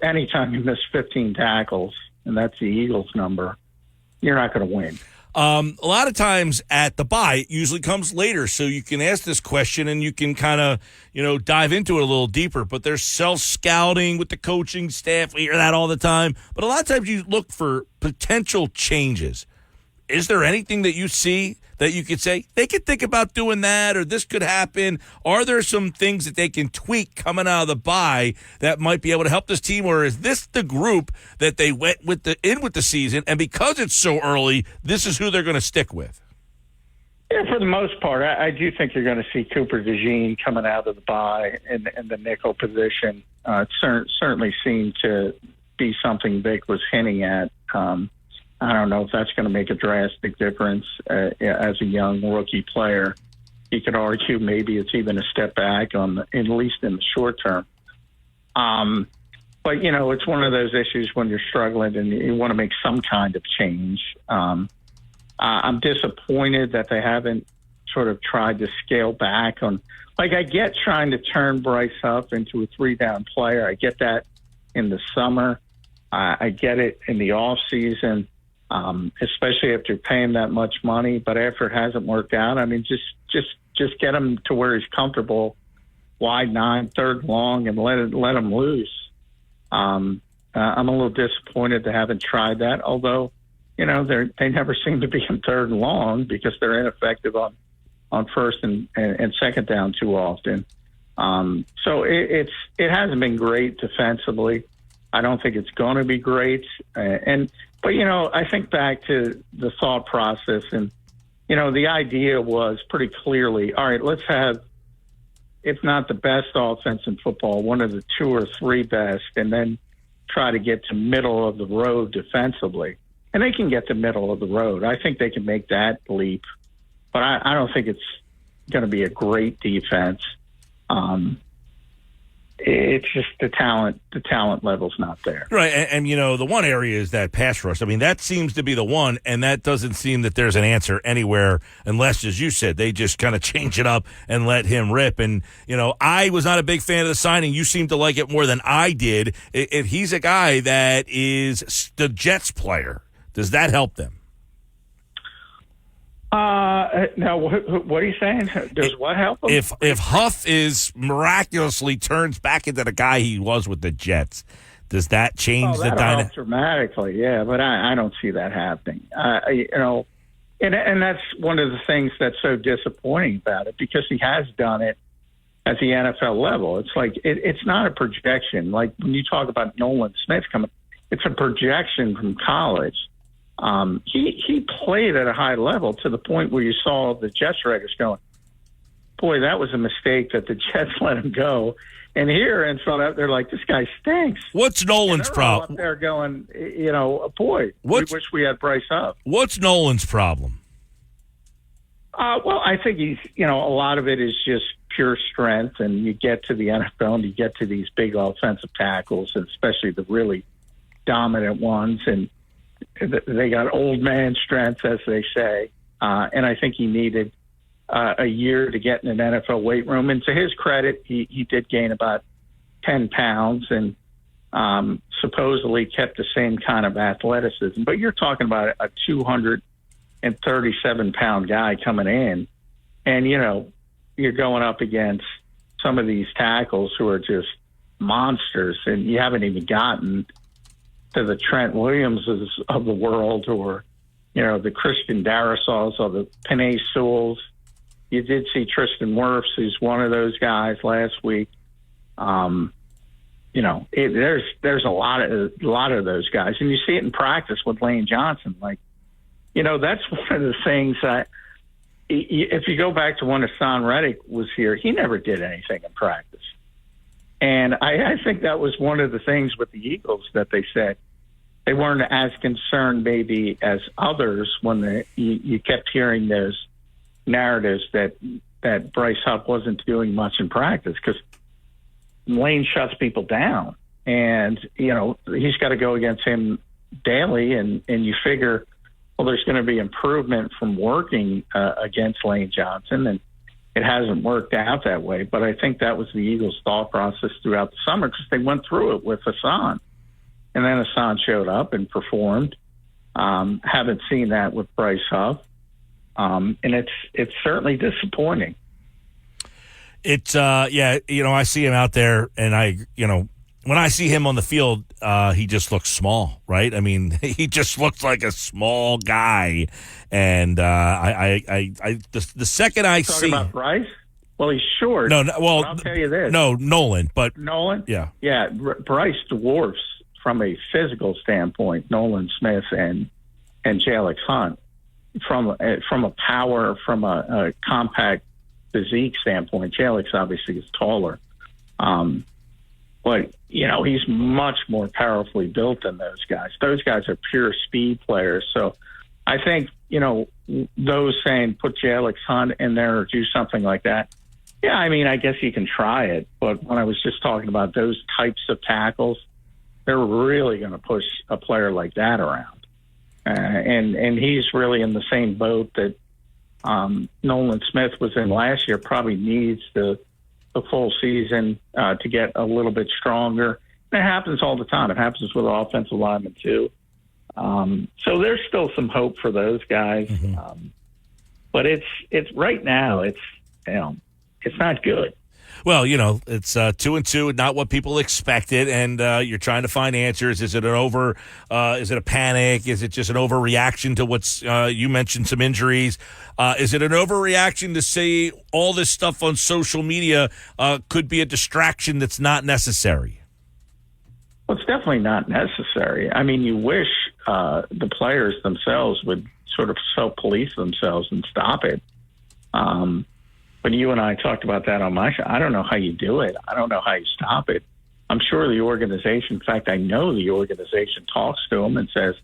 anytime you miss 15 tackles, and that's the Eagles number, you're not going to win. A lot of times at the bye, it usually comes later, so you can ask this question and you can kind of, dive into it a little deeper. But there's self-scouting with the coaching staff. We hear that all the time. But a lot of times you look for potential changes. Is there anything that you see that you could say, they could think about doing that, or this could happen? Are there some things that they can tweak coming out of the bye that might be able to help this team, or is this the group that they went with the season, and because it's so early, this is who they're going to stick with? Yeah, for the most part, I do think you're going to see Cooper DeJean coming out of the bye in the nickel position. It certainly seemed to be something Vic was hinting at. I don't know if that's going to make a drastic difference as a young rookie player. You could argue maybe it's even a step back at least in the short term. But, it's one of those issues when you're struggling and you want to make some kind of change. I'm disappointed that they haven't sort of tried to scale back on. I get trying to turn Bryce Huff into a 3-down player. I get that in the summer. I get it in the off season. Especially if you're paying that much money, but after it hasn't worked out, I mean, just get him to where he's comfortable, wide 9, third long, and let him loose. I'm a little disappointed they haven't tried that, although, they never seem to be in third and long because they're ineffective on first and second down too often. So it hasn't been great defensively. I don't think it's going to be great. But I think back to the thought process, and the idea was pretty clearly, all right, let's have, if not the best offense in football, one of the 2 or 3 best, and then try to get to middle of the road defensively. And they can get to middle of the road. I think they can make that leap, but I don't think it's going to be a great defense. It's just the talent level's not there. Right. And the one area is that pass rush. I mean, that seems to be the one, and that doesn't seem that there's an answer anywhere unless, as you said, they just kind of change it up and let him rip. And, I was not a big fan of the signing. You seem to like it more than I did. If he's a guy that is the Jets player, does that help them? Now, what are you saying? Does what help him? If Huff is miraculously turns back into the guy he was with the Jets, does that change the dynamic? Dramatically, yeah, but I don't see that happening. And that's one of the things that's so disappointing about it, because he has done it at the NFL level. It's like it's not a projection. Like when you talk about Nolan Smith coming, it's a projection from college. He played at a high level to the point where you saw the Jets writers going, boy, that was a mistake that the Jets let him go. And here in front they're like, this guy stinks. What's Nolan's problem? They're going, boy, we wish we had Bryce Huff. What's Nolan's problem? Well, I think he's, a lot of it is just pure strength, and you get to the NFL and you get to these big offensive tackles, and especially the really dominant ones, and they got old man strength, as they say. And I think he needed a year to get in an NFL weight room. And to his credit, he did gain about 10 pounds and supposedly kept the same kind of athleticism. But you're talking about a 237-pound guy coming in. And, you're going up against some of these tackles who are just monsters, and you haven't even gotten to the Trent Williamses of the world, or, the Christian Darrisaw's or the Penei Sewells. You did see Tristan Wirfs, who's one of those guys last week. There's a lot of those guys, and you see it in practice with Lane Johnson. Like, that's one of the things that, if you go back to when Hassan Reddick was here, he never did anything in practice. And I think that was one of the things with the Eagles that they said they weren't as concerned maybe as others when you kept hearing those narratives that Bryce Huff wasn't doing much in practice, because Lane shuts people down, and he's got to go against him daily, and you figure, well, there's going to be improvement from working against Lane Johnson, and it hasn't worked out that way. But I think that was the Eagles' thought process throughout the summer, because they went through it with Hassan. And then Hassan showed up and performed. Haven't seen that with Bryce Huff. And it's certainly disappointing. It's, I see him out there, and when I see him on the field, he just looks small, right? I mean, he just looks like a small guy. And the second I see about Bryce, well, he's short. No, well, I'll tell you this. No, Nolan, but Nolan, yeah, Bryce dwarfs from a physical standpoint Nolan Smith and Jalix Hunt from a power, from a compact physique standpoint. Jalix obviously is taller. But, he's much more powerfully built than those guys. Those guys are pure speed players. So I think, those saying put Jalix Hunt in there or do something like that, yeah, I mean, I guess you can try it. But when I was just talking about those types of tackles, they're really going to push a player like that around. And he's really in the same boat that Nolan Smith was in last year, probably needs the full season to get a little bit stronger. And it happens all the time. It happens with offensive linemen too. So there's still some hope for those guys. Mm-hmm. But it's right now, it's not good. Well, it's 2-2, not what people expected, and you're trying to find answers. Is it is it a panic? Is it just an overreaction to what's, you mentioned some injuries? Is it an overreaction to say all this stuff on social media could be a distraction that's not necessary? Well, it's definitely not necessary. I mean, you wish the players themselves would sort of self-police themselves and stop it. But you and I talked about that on my show. I don't know how you do it. I don't know how you stop it. I'm sure the organization, in fact, I know the organization talks to them and says,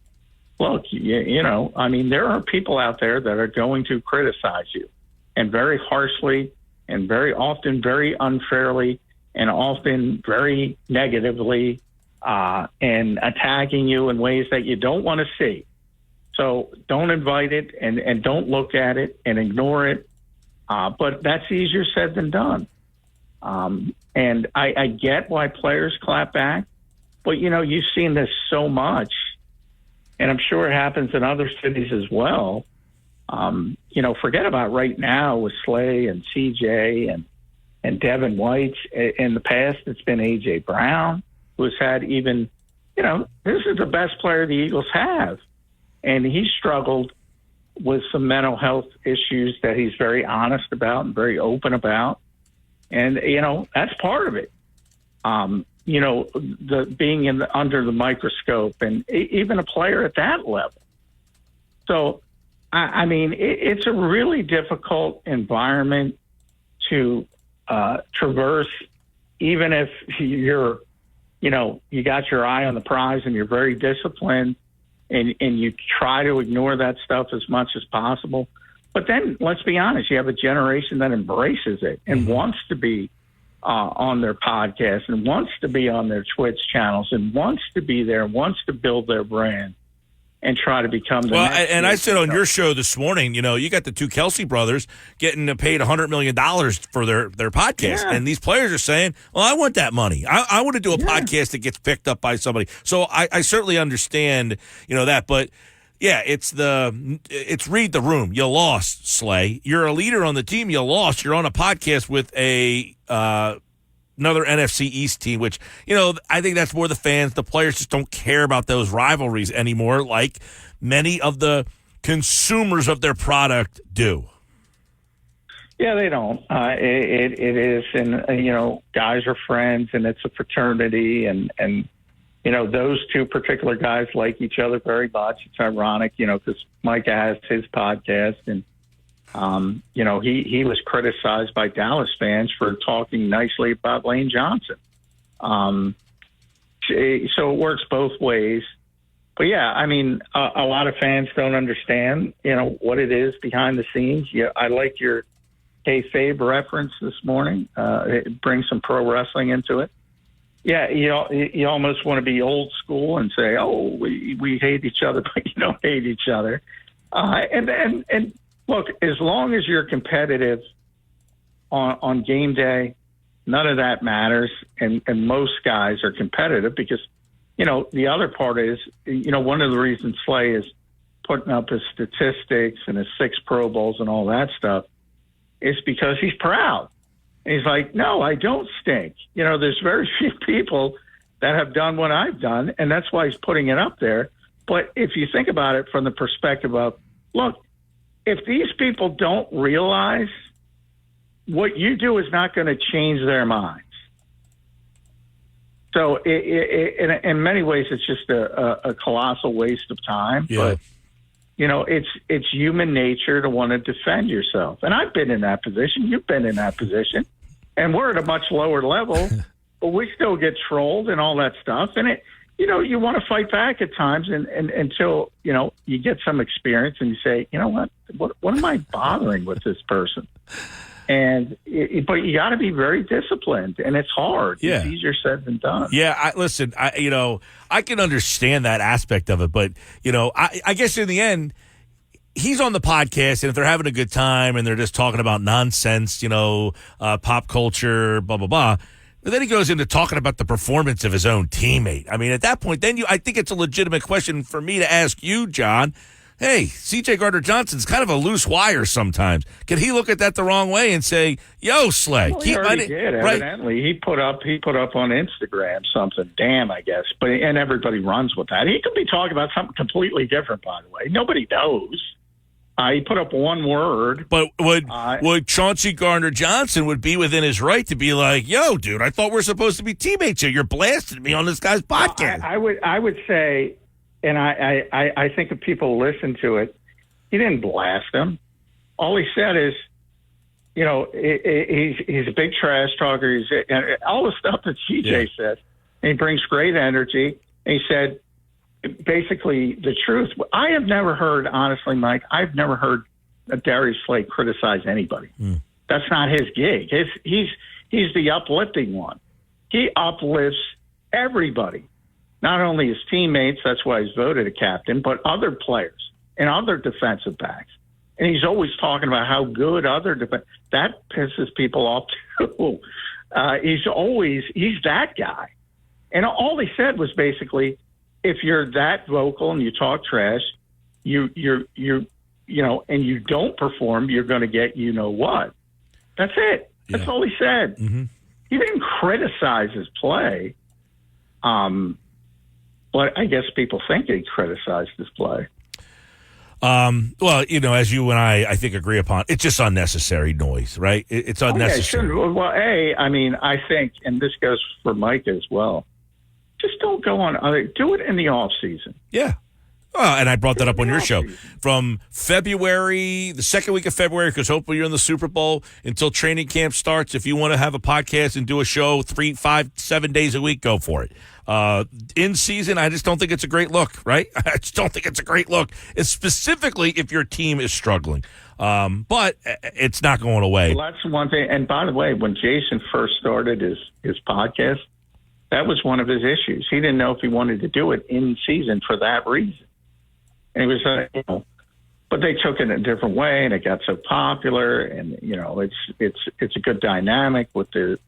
look, I mean, there are people out there that are going to criticize you, and very harshly and very often very unfairly and often very negatively and attacking you in ways that you don't want to see. So don't invite it and don't look at it and ignore it. But that's easier said than done. And I get why players clap back, but, you've seen this so much, and I'm sure it happens in other cities as well. Forget about right now with Slay and CJ and Devin White. In the past, it's been A.J. Brown, who has had even, this is the best player the Eagles have. And he struggled with some mental health issues that he's very honest about and very open about. And, that's part of it. The being under the microscope and even a player at that level. So, I mean, it's a really difficult environment to traverse, even if you're, you got your eye on the prize and you're very disciplined and you try to ignore that stuff as much as possible. But then, let's be honest, you have a generation that embraces it and wants to be on their podcast and wants to be on their Twitch channels and wants to be there, wants to build their brand and try to become the next. And I said on your show this morning, you got the two Kelsey brothers getting paid $100 million for their podcast. Yeah. And these players are saying, well, I want that money. I want to do a podcast that gets picked up by somebody. So I certainly understand, that. But, yeah, it's read the room. You lost, Slay. You're a leader on the team. You lost. You're on a podcast with another NFC East team, which, I think that's more the fans. The players just don't care about those rivalries anymore like many of the consumers of their product do. Yeah, they don't. It is, and, guys are friends, and it's a fraternity, and those two particular guys like each other very much. It's ironic, because Micah has his podcast, and he was criticized by Dallas fans for talking nicely about Lane Johnson. So it works both ways. But, yeah, I mean, a lot of fans don't understand, what it is behind the scenes. Yeah, I like your kayfabe reference this morning. It brings some pro wrestling into it. Yeah, you almost want to be old school and say, oh, we hate each other, but you don't hate each other. And look, as long as you're competitive on game day, none of that matters. And most guys are competitive because, the other part is, one of the reasons Slay is putting up his statistics and his 6 Pro Bowls and all that stuff is because he's proud. And he's like, no, I don't stink. There's very few people that have done what I've done, and that's why he's putting it up there. But if you think about it from the perspective of, look, if these people don't realize what you do is not going to change their minds. So in many ways, it's just a colossal waste of time. Yeah. But, it's human nature to want to defend yourself. And I've been in that position. You've been in that position. And we're at a much lower level, but we still get trolled and all that stuff. And you want to fight back at times and until, you get some experience and you say, what am I bothering with this person? But you got to be very disciplined, and it's hard. Yeah. It's easier said than done. Yeah, I can understand that aspect of it, but I guess in the end, he's on the podcast, and if they're having a good time and they're just talking about nonsense, pop culture, blah blah blah. But then he goes into talking about the performance of his own teammate. I mean, at that point, I think it's a legitimate question for me to ask you, John. Hey, C.J. Gardner-Johnson's kind of a loose wire sometimes. Can he look at that the wrong way and say, yo, Slay? Well, he already did, evidently. Right? He put up on Instagram something, damn, I guess. And everybody runs with that. He could be talking about something completely different, by the way. Nobody knows. He put up one word. But would Chauncey Gardner-Johnson would be within his right to be like, yo, dude, I thought we're supposed to be teammates here. You're blasting me on this guy's podcast. I would say, and I think if people listen to it, he didn't blast him. All he said is, he's a big trash talker. And all the stuff that CJ says, and he brings great energy. And he said, basically, the truth. I have never heard, honestly, Mike, I've never heard Darius Slay criticize anybody. That's not his gig. He's the uplifting one. He uplifts everybody, not only his teammates, that's why he's voted a captain, but other players and other defensive backs. And he's always talking about how good other that pisses people off too. He's that guy. And all he said was basically, if you're that vocal and you talk trash, and you don't perform, you're going to get what. That's it. That's all he said. Mm-hmm. He didn't criticize his play. But I guess people think he criticized his play. Well, as you and I think agree upon, it's just unnecessary noise, right? It's unnecessary. Well, I think, and this goes for Mike as well, just don't go on do it in the off season. Yeah. And I brought that up on your show. From February, the second week of February, because hopefully you're in the Super Bowl, until training camp starts. If you want to have a podcast and do a show 3, 5, 7 days a week, go for it. In season, I just don't think it's a great look, right? I just don't think it's a great look, specifically if your team is struggling. But it's not going away. Well, that's one thing. And by the way, when Jason first started his podcast, that was one of his issues. He didn't know if he wanted to do it in season for that reason. And he was, but they took it in a different way, and it got so popular. And it's a good dynamic with the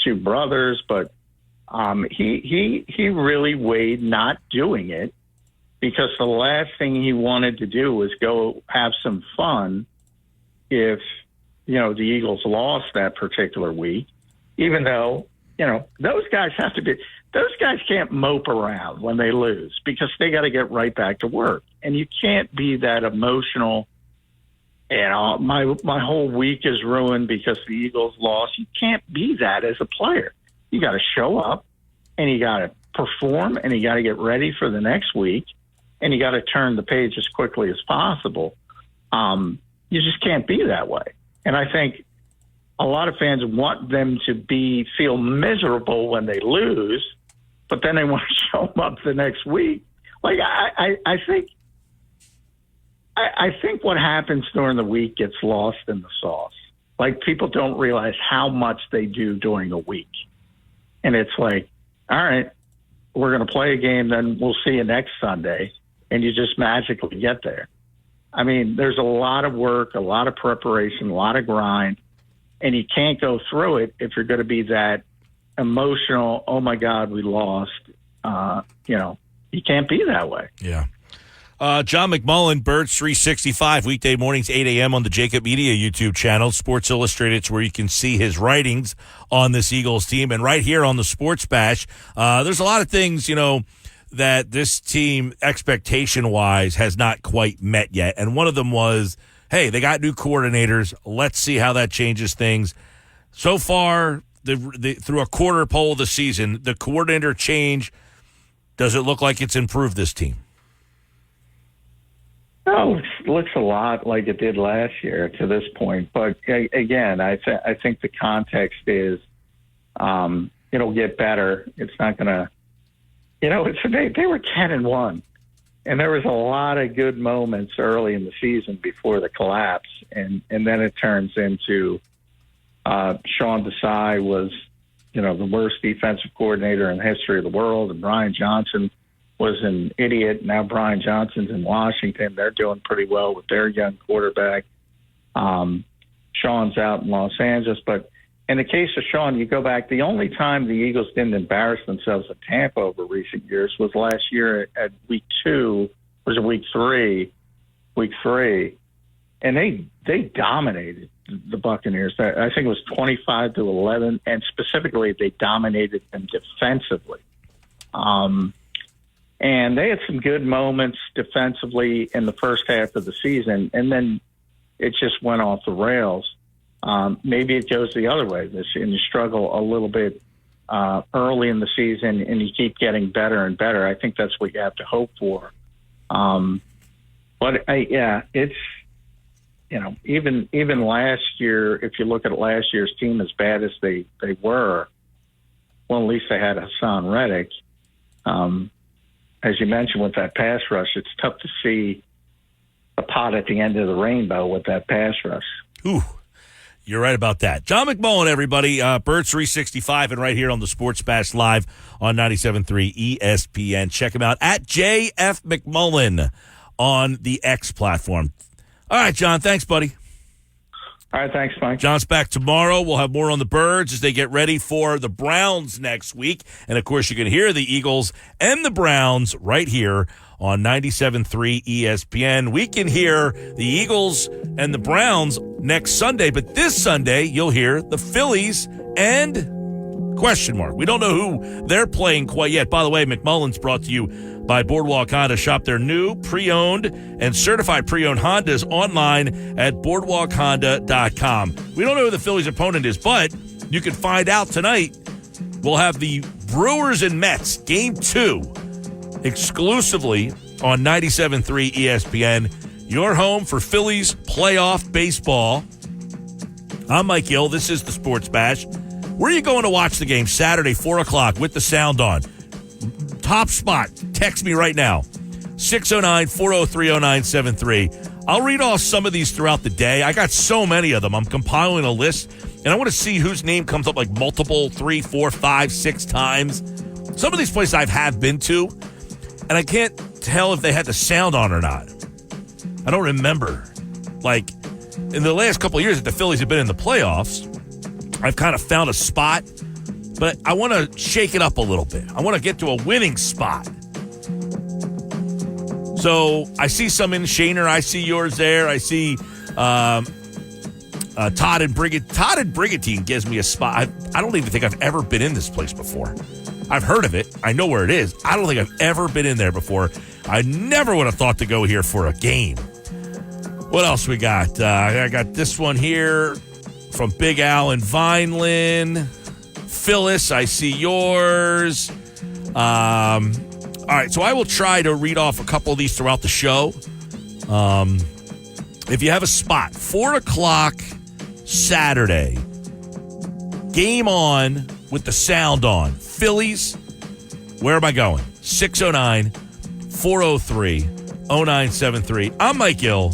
two brothers. But he really weighed not doing it, because the last thing he wanted to do was go have some fun if the Eagles lost that particular week, even though. Those guys can't mope around when they lose, because they got to get right back to work. And you can't be that emotional. My whole week is ruined because the Eagles lost. You can't be that as a player. You got to show up, and you got to perform, and you got to get ready for the next week, and you got to turn the page as quickly as possible. You just can't be that way. And I think a lot of fans want them to feel miserable when they lose, but then they want to show them up the next week. Like I think what happens during the week gets lost in the sauce. Like, people don't realize how much they do during the week, and it's like, all right, we're going to play a game, then we'll see you next Sunday, and you just magically get there. I mean, there's a lot of work, a lot of preparation, a lot of grind. And you can't go through it if you're going to be that emotional, oh, my God, we lost. You can't be that way. Yeah. John McMullen, Birds 365, weekday mornings, 8 a.m. on the Jacob Media YouTube channel. Sports Illustrated's where you can see his writings on this Eagles team. And right here on the Sports Bash, there's a lot of things, that this team, expectation-wise, has not quite met yet. And one of them was, hey, they got new coordinators. Let's see how that changes things. So far, through a quarter poll of the season, the coordinator change, does it look like it's improved this team? No, it looks a lot like it did last year to this point. But, again, I think the context is it'll get better. It's not going to – they were 10-1. And there was a lot of good moments early in the season before the collapse. And then it turns into Sean Desai was, the worst defensive coordinator in the history of the world. And Brian Johnson was an idiot. Now Brian Johnson's in Washington. They're doing pretty well with their young quarterback. Sean's out in Los Angeles. But in the case of Sean, you go back, the only time the Eagles didn't embarrass themselves in Tampa over recent years was last year at week 2, was it week 3? Week 3. And they dominated the Buccaneers. I think it was 25-11, and specifically they dominated them defensively. And they had some good moments defensively in the first half of the season, and then it just went off the rails. Maybe it goes the other way this year, and you struggle a little bit early in the season, and you keep getting better and better. I think that's what you have to hope for. It's, even last year, if you look at last year's team, as bad as they were, well, at least they had Hassan Reddick. As you mentioned, with that pass rush, it's tough to see a pot at the end of the rainbow with that pass rush. Ooh, you're right about that. John McMullen, everybody. Birds 365 and right here on the Sports Bash Live on 97.3 ESPN. Check him out at JF McMullen on the X platform. All right, John. Thanks, buddy. All right, thanks, Mike. John's back tomorrow. We'll have more on the Birds as they get ready for the Browns next week. And, of course, you can hear the Eagles and the Browns right here on 97.3 ESPN. We can hear the Eagles and the Browns next Sunday, but this Sunday you'll hear the Phillies and question mark. We don't know who they're playing quite yet. By the way, McMullen's brought to you by Boardwalk Honda. Shop their new, pre-owned, and certified pre-owned Hondas online at boardwalkhonda.com. We don't know who the Phillies' opponent is, but you can find out tonight. We'll have the Brewers and Mets, Game 2, exclusively on 97.3 ESPN. Your home for Phillies playoff baseball. I'm Mike Gill. This is the Sports Bash. Where are you going to watch the game? Saturday, 4 o'clock with the sound on. Top spot. Text me right now. 609-403-0973. I'll read off some of these throughout the day. I got so many of them. I'm compiling a list, and I want to see whose name comes up like multiple 3, 4, 5, 6 times. Some of these places I have been to, and I can't tell if they had the sound on or not. I don't remember. Like, in the last couple of years that the Phillies have been in the playoffs, I've kind of found a spot, but I want to shake it up a little bit. I want to get to a winning spot. So I see some in Shaner. I see yours there. I see Todd and Brigantine gives me a spot. I don't even think I've ever been in this place before. I've heard of it. I know where it is. I don't think I've ever been in there before. I never would have thought to go here for a game. What else we got? I got this one here from Big Al in Vineland. Phyllis, I see yours. All right, so I will try to read off a couple of these throughout the show. If you have a spot, 4 o'clock Saturday, game on with the sound on. Phillies, where am I going? 609-403-0973. I'm Mike Gill.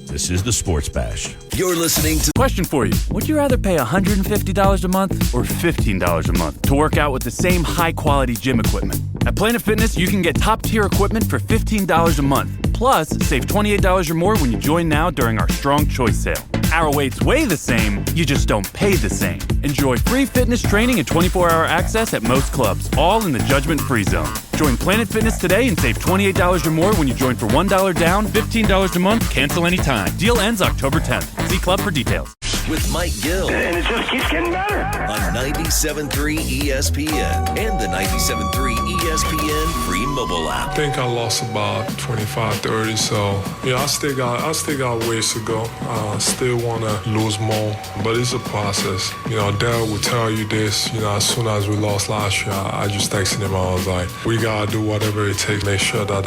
This is the Sports Bash. You're listening to... Question for you. Would you rather pay $150 a month or $15 a month to work out with the same high-quality gym equipment? At Planet Fitness, you can get top-tier equipment for $15 a month. Plus, save $28 or more when you join now during our Strong Choice sale. Our weights weigh the same, you just don't pay the same. Enjoy free fitness training and 24-hour access at most clubs, all in the judgment-free zone. Join Planet Fitness today and save $28 or more when you join for $1 down, $15 a month, cancel anytime. Deal ends October 10th. See club for details. With Mike Gill. And it just keeps getting better. On 97.3 ESPN and the 97.3 ESPN free mobile app. I think I lost about 25, 30, so yeah, I still got ways to go. Still want to lose more, but it's a process. Darryl will tell you this, as soon as we lost last year, I just texted him. I was like, we got to do whatever it takes, make sure that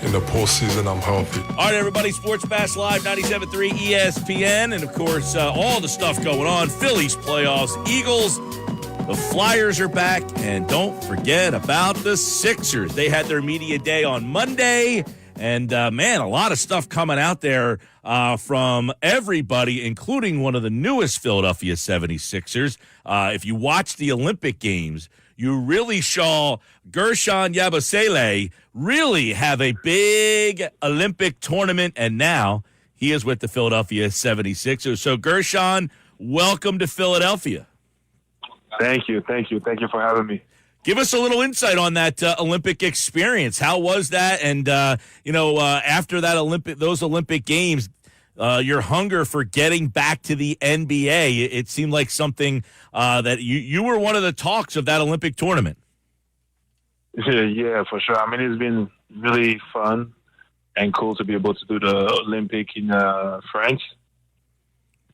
in the postseason I'm healthy. All right, everybody, Sports Bash Live, 97.3 ESPN, and of course, all the stuff going on. Phillies playoffs, Eagles, the Flyers are back, and don't forget about the Sixers. They had their media day on Monday, and man, a lot of stuff coming out there from everybody, including one of the newest Philadelphia 76ers. If you watch the Olympic Games, you really saw Gershon Yabusele really have a big Olympic tournament, and now he is with the Philadelphia 76ers. So, Gershon, welcome to Philadelphia. Thank you for having me. Give us a little insight on that Olympic experience. How was that? And after that those Olympic Games, your hunger for getting back to the NBA. It seemed like something that you were one of the talks of that Olympic tournament. Yeah, for sure. I mean, it's been really fun and cool to be able to do the Olympic in France.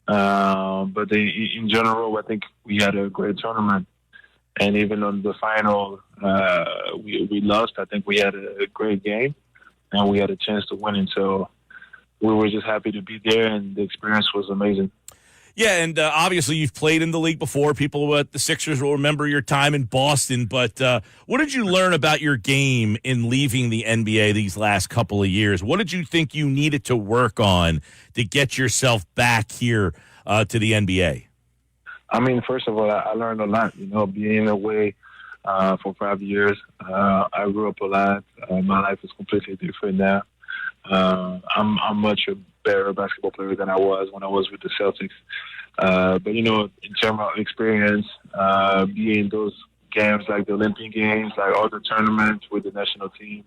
But in general, I think we had a great tournament. And even on the final, we lost. I think we had a great game, and we had a chance to win it. So we were just happy to be there, and the experience was amazing. Yeah, and obviously you've played in the league before. People at the Sixers will remember your time in Boston. But what did you learn about your game in leaving the NBA these last couple of years? What did you think you needed to work on to get yourself back here to the NBA? I mean, first of all, I learned a lot. Being away for 5 years, I grew up a lot. My life is completely different now. I'm much a better basketball player than I was when I was with the Celtics. But in terms of experience, being in those games like the Olympic Games, like all the tournaments with the national team,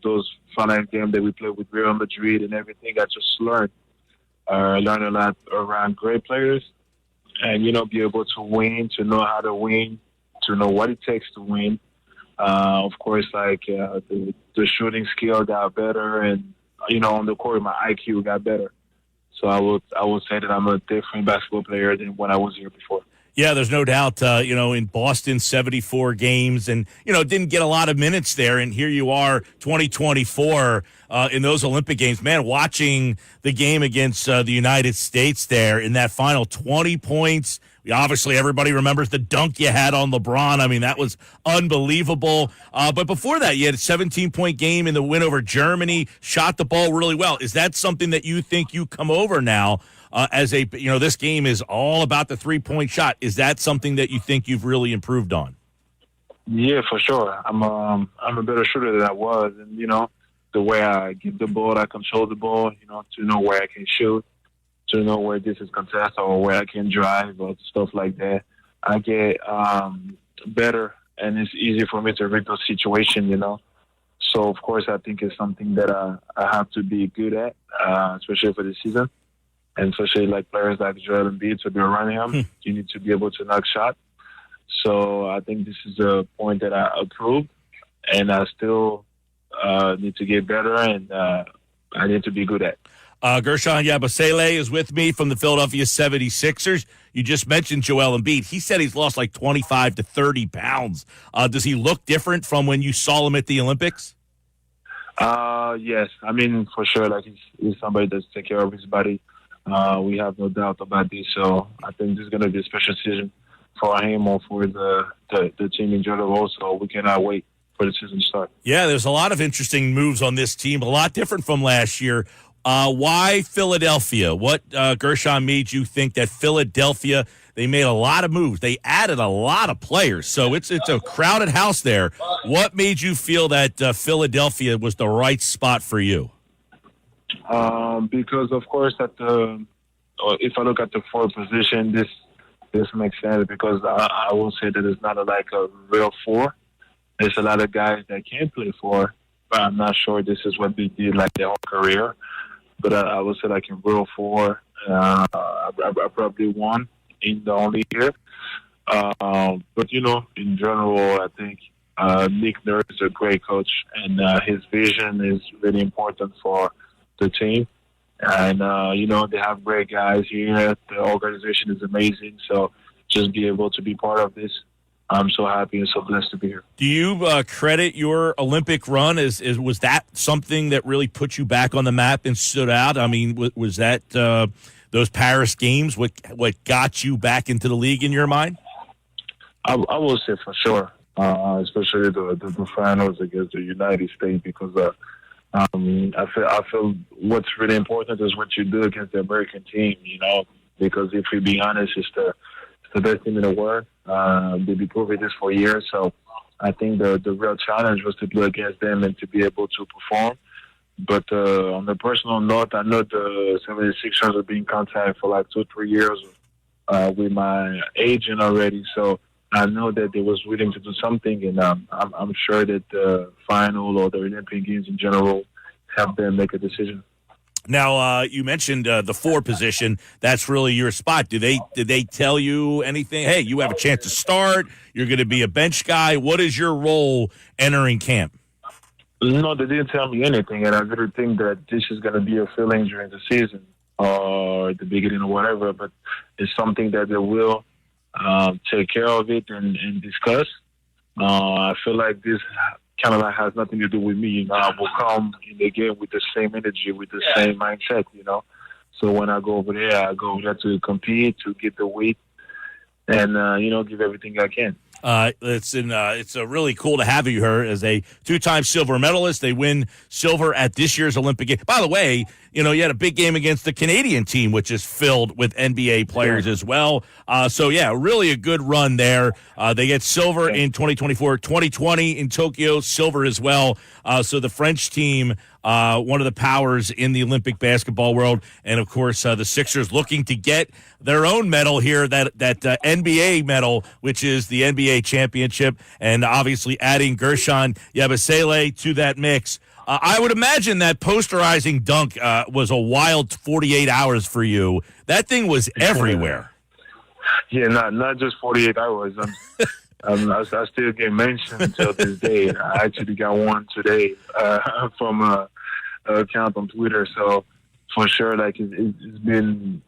those final games that we played with Real Madrid and everything, I just learned. I learned a lot around great players. And, be able to win, to know how to win, to know what it takes to win. Of course, the shooting skill got better, and, on the court, my IQ got better. So I would say that I'm a different basketball player than when I was here before. Yeah, there's no doubt, in Boston, 74 games and, didn't get a lot of minutes there. And here you are, 2024 in those Olympic Games. Man, watching the game against the United States there in that final 20 points. Obviously, everybody remembers the dunk you had on LeBron. I mean, that was unbelievable. But before that, you had a 17-point game in the win over Germany, shot the ball really well. Is that something that you think you come over now? This game is all about the three-point shot. Is that something that you think you've really improved on? Yeah, for sure. I'm a better shooter than I was, and the way I give the ball, I control the ball. To know where I can shoot, to know where this is contested or where I can drive or stuff like that. I get better, and it's easy for me to read those situations. So of course, I think it's something that I have to be good at, especially for this season. And especially like players like Joel Embiid, to be around him, you need to be able to knock shots. So I think this is a point that I approved, and I still need to get better, and I need to be good at. Guerschon Yabusele is with me from the Philadelphia 76ers. You just mentioned Joel Embiid. He said he's lost like 25 to 30 pounds. Does he look different from when you saw him at the Olympics? Yes. I mean, for sure, like he's somebody that's take care of his body. We have no doubt about this. So I think this is going to be a special season for him or for the team in general. So we cannot wait for the season to start. Yeah, there's a lot of interesting moves on this team, a lot different from last year. Why Philadelphia? What, Guerschon, made you think that Philadelphia, they made a lot of moves. They added a lot of players. So it's a crowded house there. What made you feel that Philadelphia was the right spot for you? Because, of course, if I look at the forward position, this makes sense because I will say that it's not like a real four. There's a lot of guys that can play four, but I'm not sure this is what they did like their whole career. But I would say like in real four, I probably won in the only year. But, in general, I think Nick Nurse is a great coach, and his vision is really important for the team. And, they have great guys here. The organization is amazing. So just be able to be part of this, I'm so happy and so blessed to be here. Do you credit your Olympic run was that something that really put you back on the map and stood out? I mean, was that those Paris games what got you back into the league in your mind? I will say for sure, especially the finals against the United States, because I feel what's really important is what you do against the American team, because if we be honest, it's the best team in the world. They've been proving this for years. So I think the real challenge was to play against them and to be able to perform. But on the personal note, I know the 76ers have been in contact for like 2-3 years with my agent already. So I know that they was willing to do something, and I'm sure that the final or the Olympic Games in general helped them make a decision. Now, you mentioned the 4 position. That's really your spot. Did they tell you anything? Hey, you have a chance to start. You're going to be a bench guy. What is your role entering camp? No, they didn't tell me anything, and I really think that this is going to be a feeling during the season or at the beginning or whatever, but it's something that they will take care of it and discuss. I feel like this kind of has nothing to do with me. I will come in the game with the same energy, with the same mindset, So when I go over there, I go over there to compete, to get the weight, and, give everything I can. It's really cool to have you here as a 2-time silver medalist. They win silver at this year's Olympic Games. By the way, you had a big game against the Canadian team, which is filled with NBA players as well. Really a good run there. They get silver in 2024, 2020 in Tokyo, silver as well. So the French team, one of the powers in the Olympic basketball world, and of course the Sixers looking to get their own medal here, that NBA medal, which is the NBA championship, and obviously adding Gershon Yabusele to that mix. I would imagine that posterizing dunk was a wild 48 hours for you. That thing was everywhere. Yeah, not just 48 hours. I still get mentioned until this day. I actually got one today from an account on Twitter. So for sure, it's been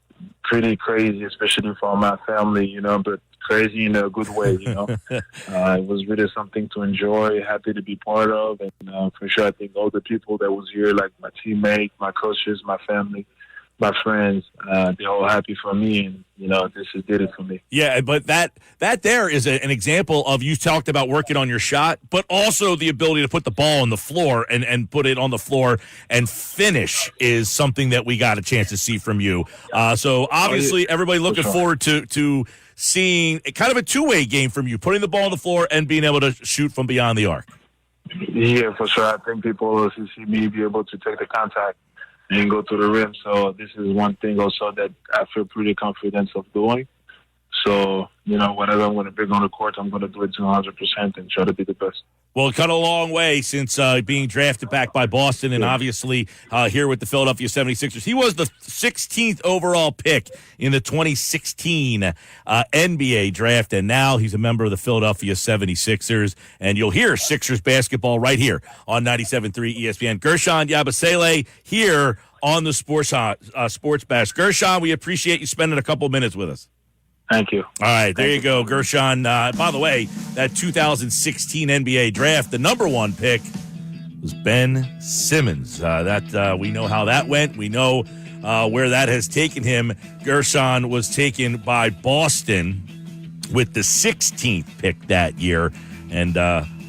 pretty crazy, especially for my family, but crazy in a good way, It was really something to enjoy, happy to be part of. And for sure, I think all the people that was here, like my teammates, my coaches, my family, my friends, they're all happy for me, and this did it for me. Yeah, but that there is an example of, you talked about working on your shot, but also the ability to put the ball on the floor and put it on the floor and finish is something that we got a chance to see from you. So obviously, everybody looking forward to seeing kind of a two-way game from you, putting the ball on the floor and being able to shoot from beyond the arc. Yeah, for sure. I think people will see me be able to take the contact and go to the rim. So this is one thing also that I feel pretty confident of doing. So, whatever I'm going to bring on the court, I'm going to do it to 100% and try to be the best. Well, cut a long way since being drafted back by Boston and obviously here with the Philadelphia 76ers. He was the 16th overall pick in the 2016 NBA draft, and now he's a member of the Philadelphia 76ers. And you'll hear Sixers basketball right here on 97.3 ESPN. Gershon Yabusele here on the Sports Bash. Gershon, we appreciate you spending a couple minutes with us. Thank you. All right, there you go, Gershon. By the way, that 2016 NBA draft, the number 1 pick was Ben Simmons. We know how that went. We know where that has taken him. Gershon was taken by Boston with the 16th pick that year. And,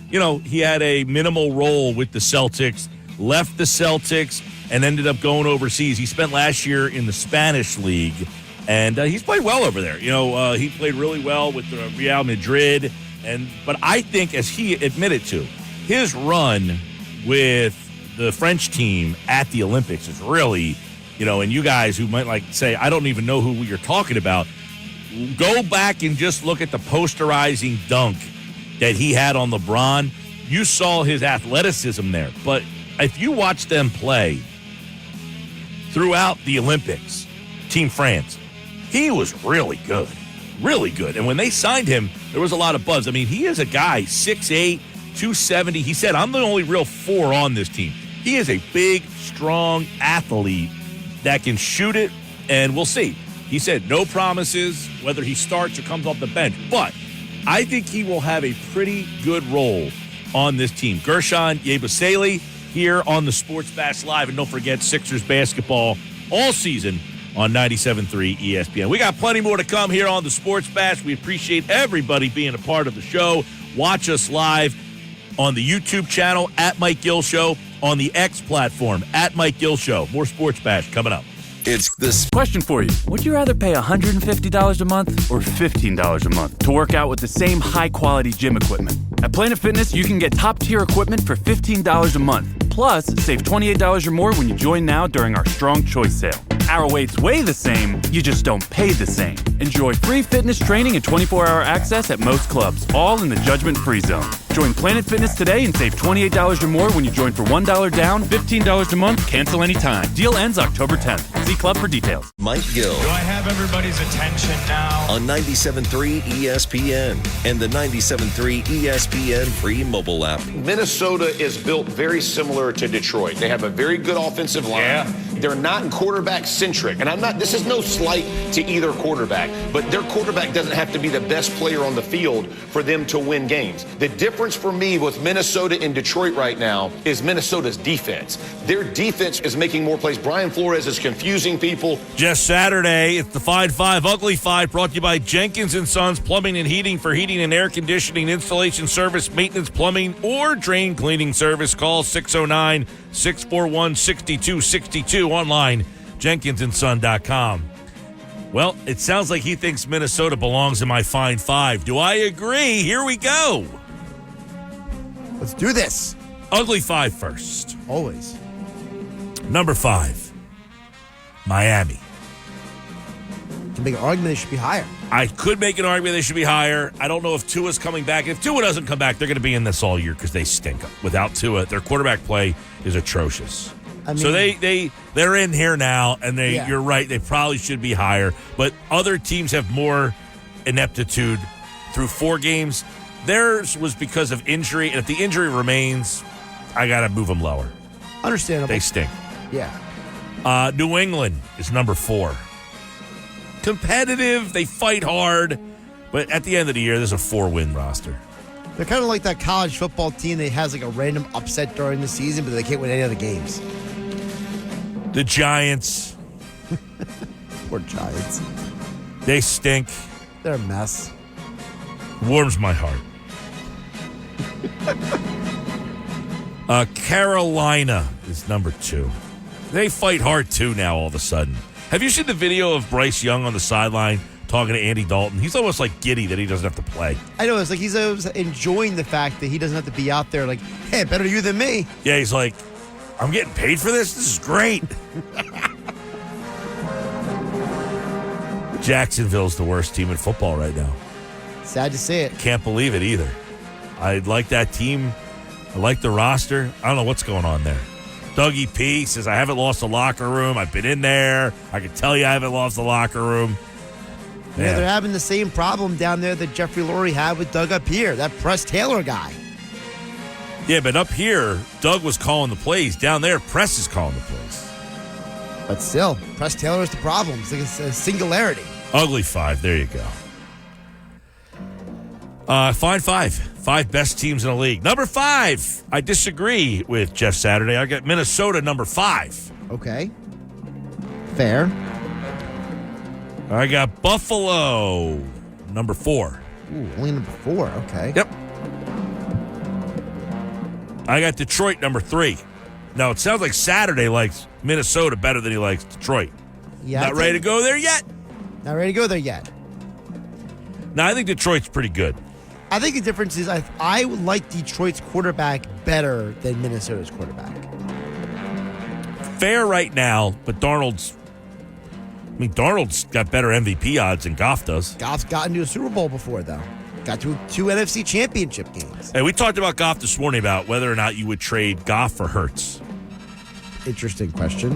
he had a minimal role with the Celtics, left the Celtics, and ended up going overseas. He spent last year in the Spanish League. And he's played well over there. He played really well with Real Madrid. But I think, as he admitted to, his run with the French team at the Olympics is really, and you guys who might say, I don't even know who you're talking about, go back and just look at the posterizing dunk that he had on LeBron. You saw his athleticism there. But if you watch them play throughout the Olympics, Team France, he was really good, really good. And when they signed him, there was a lot of buzz. I mean, he is a guy, 6'8", 270. He said, I'm the only real 4 on this team. He is a big, strong athlete that can shoot it, and we'll see. He said no promises whether he starts or comes off the bench, but I think he will have a pretty good role on this team. Gershon Yabusele here on the Sports Bash Live, and don't forget Sixers basketball all season on 97.3 ESPN. We got plenty more to come here on the Sports Bash. We appreciate everybody being a part of the show. Watch us live on the YouTube channel at Mike Gill Show, on the X platform at Mike Gill Show. More Sports Bash coming up. It's this question for you. Would you rather pay $150 a month or $15 a month to work out with the same high-quality gym equipment? At Planet Fitness, you can get top-tier equipment for $15 a month. Plus, save $28 or more when you join now during our Strong Choice sale. Our weights weigh the same, you just don't pay the same. Enjoy free fitness training and 24-hour access at most clubs, all in the judgment-free zone. Join Planet Fitness today and save $28 or more when you join for $1 down, $15 a month, cancel anytime. Deal ends October 10th. See Club for details. Mike Gill. Do I have everybody's attention now? On 97.3 ESPN and the 97.3 ESPN free mobile app. Minnesota is built very similar to Detroit. They have a very good offensive line. Yeah. They're not quarterback centric. And this is no slight to either quarterback, but their quarterback doesn't have to be the best player on the field for them to win games. The difference for me with Minnesota and Detroit right now is Minnesota's defense. Their defense is making more plays. Brian Flores is confusing people. Just Saturday, it's the Fine Five, Ugly Five, brought to you by Jenkins & Sons Plumbing and Heating for heating and air conditioning, installation service, maintenance, plumbing, or drain cleaning service. Call 609-641-6262. Online, jenkinsandson.com. Well, it sounds like he thinks Minnesota belongs in my Fine Five. Do I agree? Here we go. Let's do this. Ugly Five first. Always. Number 5, Miami. You can make an argument they should be higher. I could make an argument they should be higher. I don't know if Tua's coming back. If Tua doesn't come back, they're going to be in this all year because they stink. Without Tua, their quarterback play is atrocious. So they're in here now, and you're right, they probably should be higher. But other teams have more ineptitude through 4 games. Theirs was because of injury, and if the injury remains, I got to move them lower. Understandable. They stink. Yeah. New England is number 4. Competitive, they fight hard, but at the end of the year, there's a 4-win roster. They're kind of like that college football team that has like a random upset during the season, but they can't win any other games. The Giants. Poor Giants. They stink. They're a mess. Warms my heart. Carolina is number 2. They fight hard too now all of a sudden. Have you seen the video of Bryce Young on the sideline talking to Andy Dalton? He's almost like giddy that he doesn't have to play. I know. It's like he's enjoying the fact that he doesn't have to be out there like, hey, better you than me. Yeah, he's like, I'm getting paid for this? This is great. Jacksonville's the worst team in football right now. Sad to say it. Can't believe it either. I like that team. I like the roster. I don't know what's going on there. Dougie P says, I haven't lost the locker room. I've been in there. I can tell you I haven't lost the locker room. Yeah, they're having the same problem down there that Jeffrey Lurie had with Doug up here, that Press Taylor guy. Yeah, but up here, Doug was calling the plays. Down there, Press is calling the plays. But still, Press Taylor is the problem. It's like a singularity. Ugly 5. There you go. Fine 5. 5 best teams in the league. Number 5. I disagree with Jeff Saturday. I got Minnesota number 5. Okay. Fair. I got Buffalo number 4. Ooh, only number 4. Okay. Yep. I got Detroit number 3. Now, it sounds like Saturday likes Minnesota better than he likes Detroit. Yeah. Not ready to go there yet? Not ready to go there yet. No, I think Detroit's pretty good. I think the difference is I like Detroit's quarterback better than Minnesota's quarterback. Fair right now, but Darnold's got better MVP odds than Goff does. Goff's gotten to a Super Bowl before, though. Got to 2 NFC championship games. Hey, we talked about Goff this morning about whether or not you would trade Goff for Hurts. Interesting question.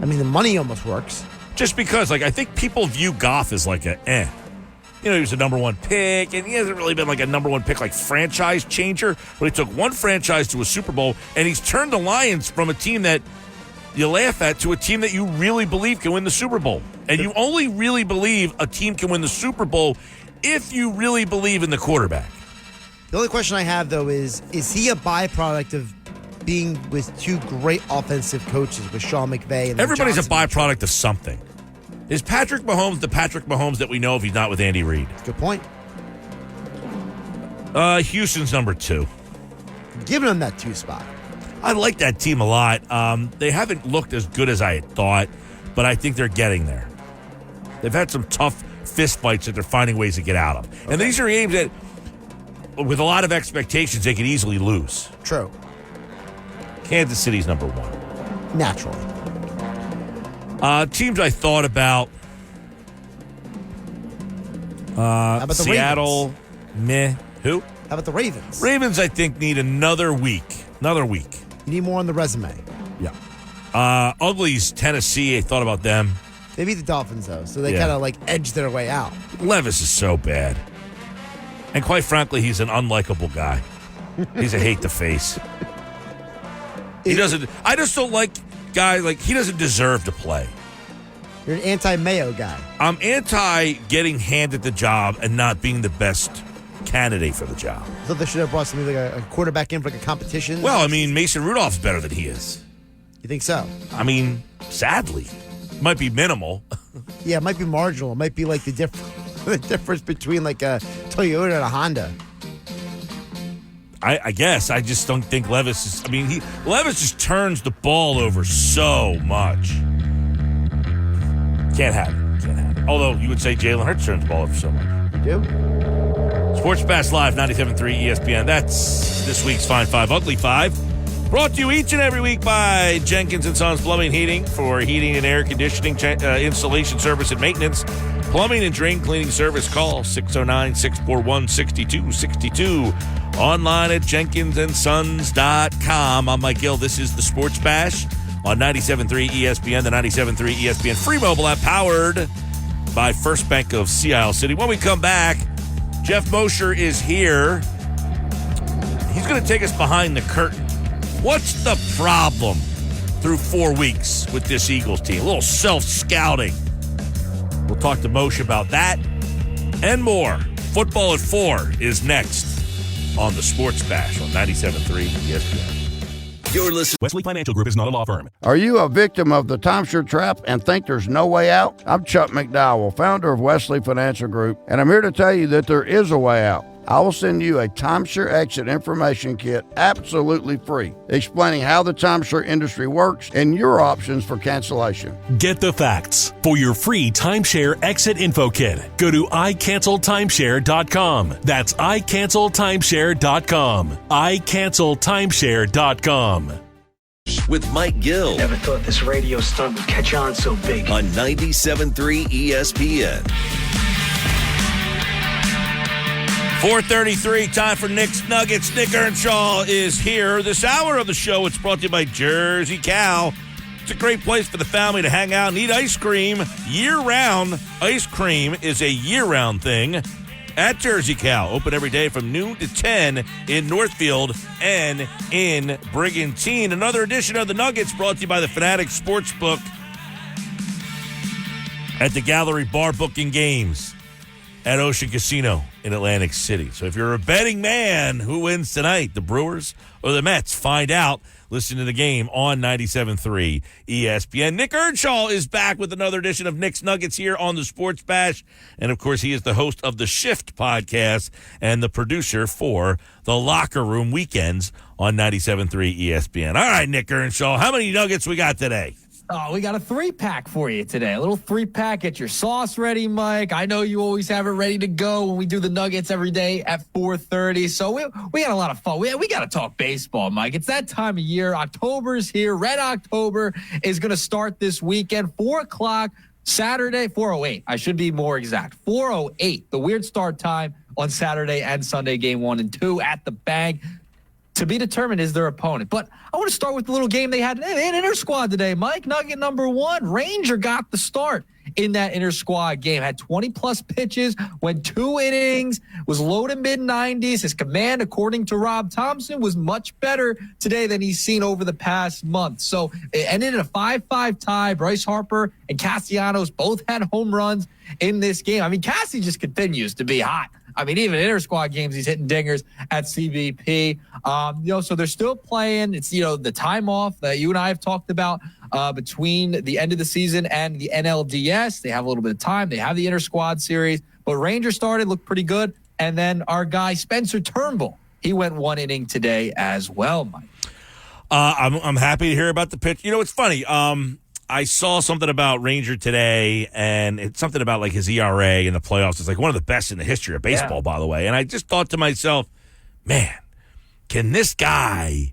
I mean, the money almost works. Just because, I think people view Goff as like he was a number 1 pick, and he hasn't really been like a number 1 pick, like franchise changer. But he took one franchise to a Super Bowl, and he's turned the Lions from a team that you laugh at to a team that you really believe can win the Super Bowl. And you only really believe a team can win the Super Bowl if you really believe in the quarterback. The only question I have, though, is he a byproduct of being with 2 great offensive coaches with Sean McVay? And everybody's a byproduct of something. Is Patrick Mahomes the Patrick Mahomes that we know if he's not with Andy Reid? Good point. Houston's number 2. Giving him that 2 spot. I like that team a lot. They haven't looked as good as I had thought, but I think they're getting there. They've had some tough fist fights that they're finding ways to get out of. Okay. And these are games that, with a lot of expectations, they could easily lose. True. Kansas City's number 1. Naturally. Teams I thought about. How about Seattle. the Ravens? Who? How about the Ravens? Ravens, I think, need another week. You need more on the resume. Yeah. Ugly's Tennessee. I thought about them. They beat the Dolphins, though, so they kind of edge their way out. Levis is so bad. And quite frankly, he's an unlikable guy. He's a hate to face. I just don't like guys, he doesn't deserve to play. You're an anti-Mayo guy. I'm anti getting handed the job and not being the best candidate for the job. I thought they should have brought somebody like a quarterback in for a competition. Well, I mean, Mason Rudolph's better than he is. You think so? I mean, sadly. Might be minimal. Yeah, it might be marginal. It might be like the difference between like a Toyota and a Honda. I guess. I just don't think Levis is... I mean, Levis just turns the ball over so much. Can't have it. Although you would say Jalen Hurts turns the ball over so much. You do? Sports Bash Live, 97.3 ESPN. That's this week's Fine Five, Ugly Five. Brought to you each and every week by Jenkins & Sons Plumbing Heating for heating and air conditioning, installation service and maintenance. Plumbing and drain cleaning service. Call 609-641-6262. Online at jenkinsandsons.com. I'm Mike Gill. This is the Sports Bash on 97.3 ESPN, the 97.3 ESPN free mobile app powered by First Bank of Sea Isle City. When we come back, Jeff Mosher is here. He's going to take us behind the curtain. What's the problem through 4 weeks with this Eagles team? A little self-scouting. We'll talk to Moshe about that and more. Football at 4 is next on the Sports Bash on 97.3 ESPN. You're listening. Wesley Financial Group is not a law firm. Are you a victim of the timeshare trap and think there's no way out? I'm Chuck McDowell, founder of Wesley Financial Group, and I'm here to tell you that there is a way out. I will send you a timeshare exit information kit absolutely free, explaining how the timeshare industry works and your options for cancellation. Get the facts. For your free timeshare exit info kit, go to iCancelTimeshare.com. That's iCancelTimeshare.com. iCancelTimeshare.com. With Mike Gill. Never thought this radio stunt would catch on so big. On 97.3 ESPN. 4:33, time for Nick's Nuggets. Nick Earnshaw is here. This hour of the show, it's brought to you by Jersey Cow. It's a great place for the family to hang out and eat ice cream year-round. Ice cream is a year-round thing at Jersey Cow. Open every day from noon to 10 in Northfield and in Brigantine. Another edition of the Nuggets brought to you by the Fanatics Sportsbook at the Gallery Bar Booking Games at Ocean Casino in Atlantic City. So if you're a betting man, who wins tonight, the Brewers or the Mets? Find out. Listen to the game on 97.3 ESPN. Nick Earnshaw is back with another edition of Nick's Nuggets here on the Sports Bash. And, of course, he is the host of the Shift podcast and the producer for the Locker Room Weekends on 97.3 ESPN. All right, Nick Earnshaw, how many Nuggets we got today? Oh, we got a 3-pack for you today. A little 3-pack. Get your sauce ready, Mike. I know you always have it ready to go when we do the Nuggets every day at 4:30. So we got a lot of fun. We got to talk baseball, Mike. It's that time of year. October's here. Red October is going to start this weekend. 4 o'clock Saturday, 4:08. I should be more exact. 4:08, the weird start time on Saturday and Sunday, game 1 and 2 at the Bank. To be determined is their opponent. But I want to start with the little game they had in inter-squad today, Mike. Nugget number 1, Ranger got the start in that inter-squad game. Had 20-plus pitches, went 2 innings, was low to mid-90s. His command, according to Rob Thompson, was much better today than he's seen over the past month. So it ended in a 5-5 tie. Bryce Harper and Castellanos both had home runs in this game. I mean, Cassie just continues to be hot. I mean, even inter-squad games, he's hitting dingers at CBP. So they're still playing. It's, the time off that you and I have talked about between the end of the season and the NLDS. They have a little bit of time. They have the inter-squad series. But Rangers started, looked pretty good. And then our guy, Spencer Turnbull, he went 1 inning today as well, Mike. I'm happy to hear about the pitch. It's funny. I saw something about Ranger today, and it's something about like his ERA in the playoffs. It's like one of the best in the history of baseball, by the way. And I just thought to myself, man, can this guy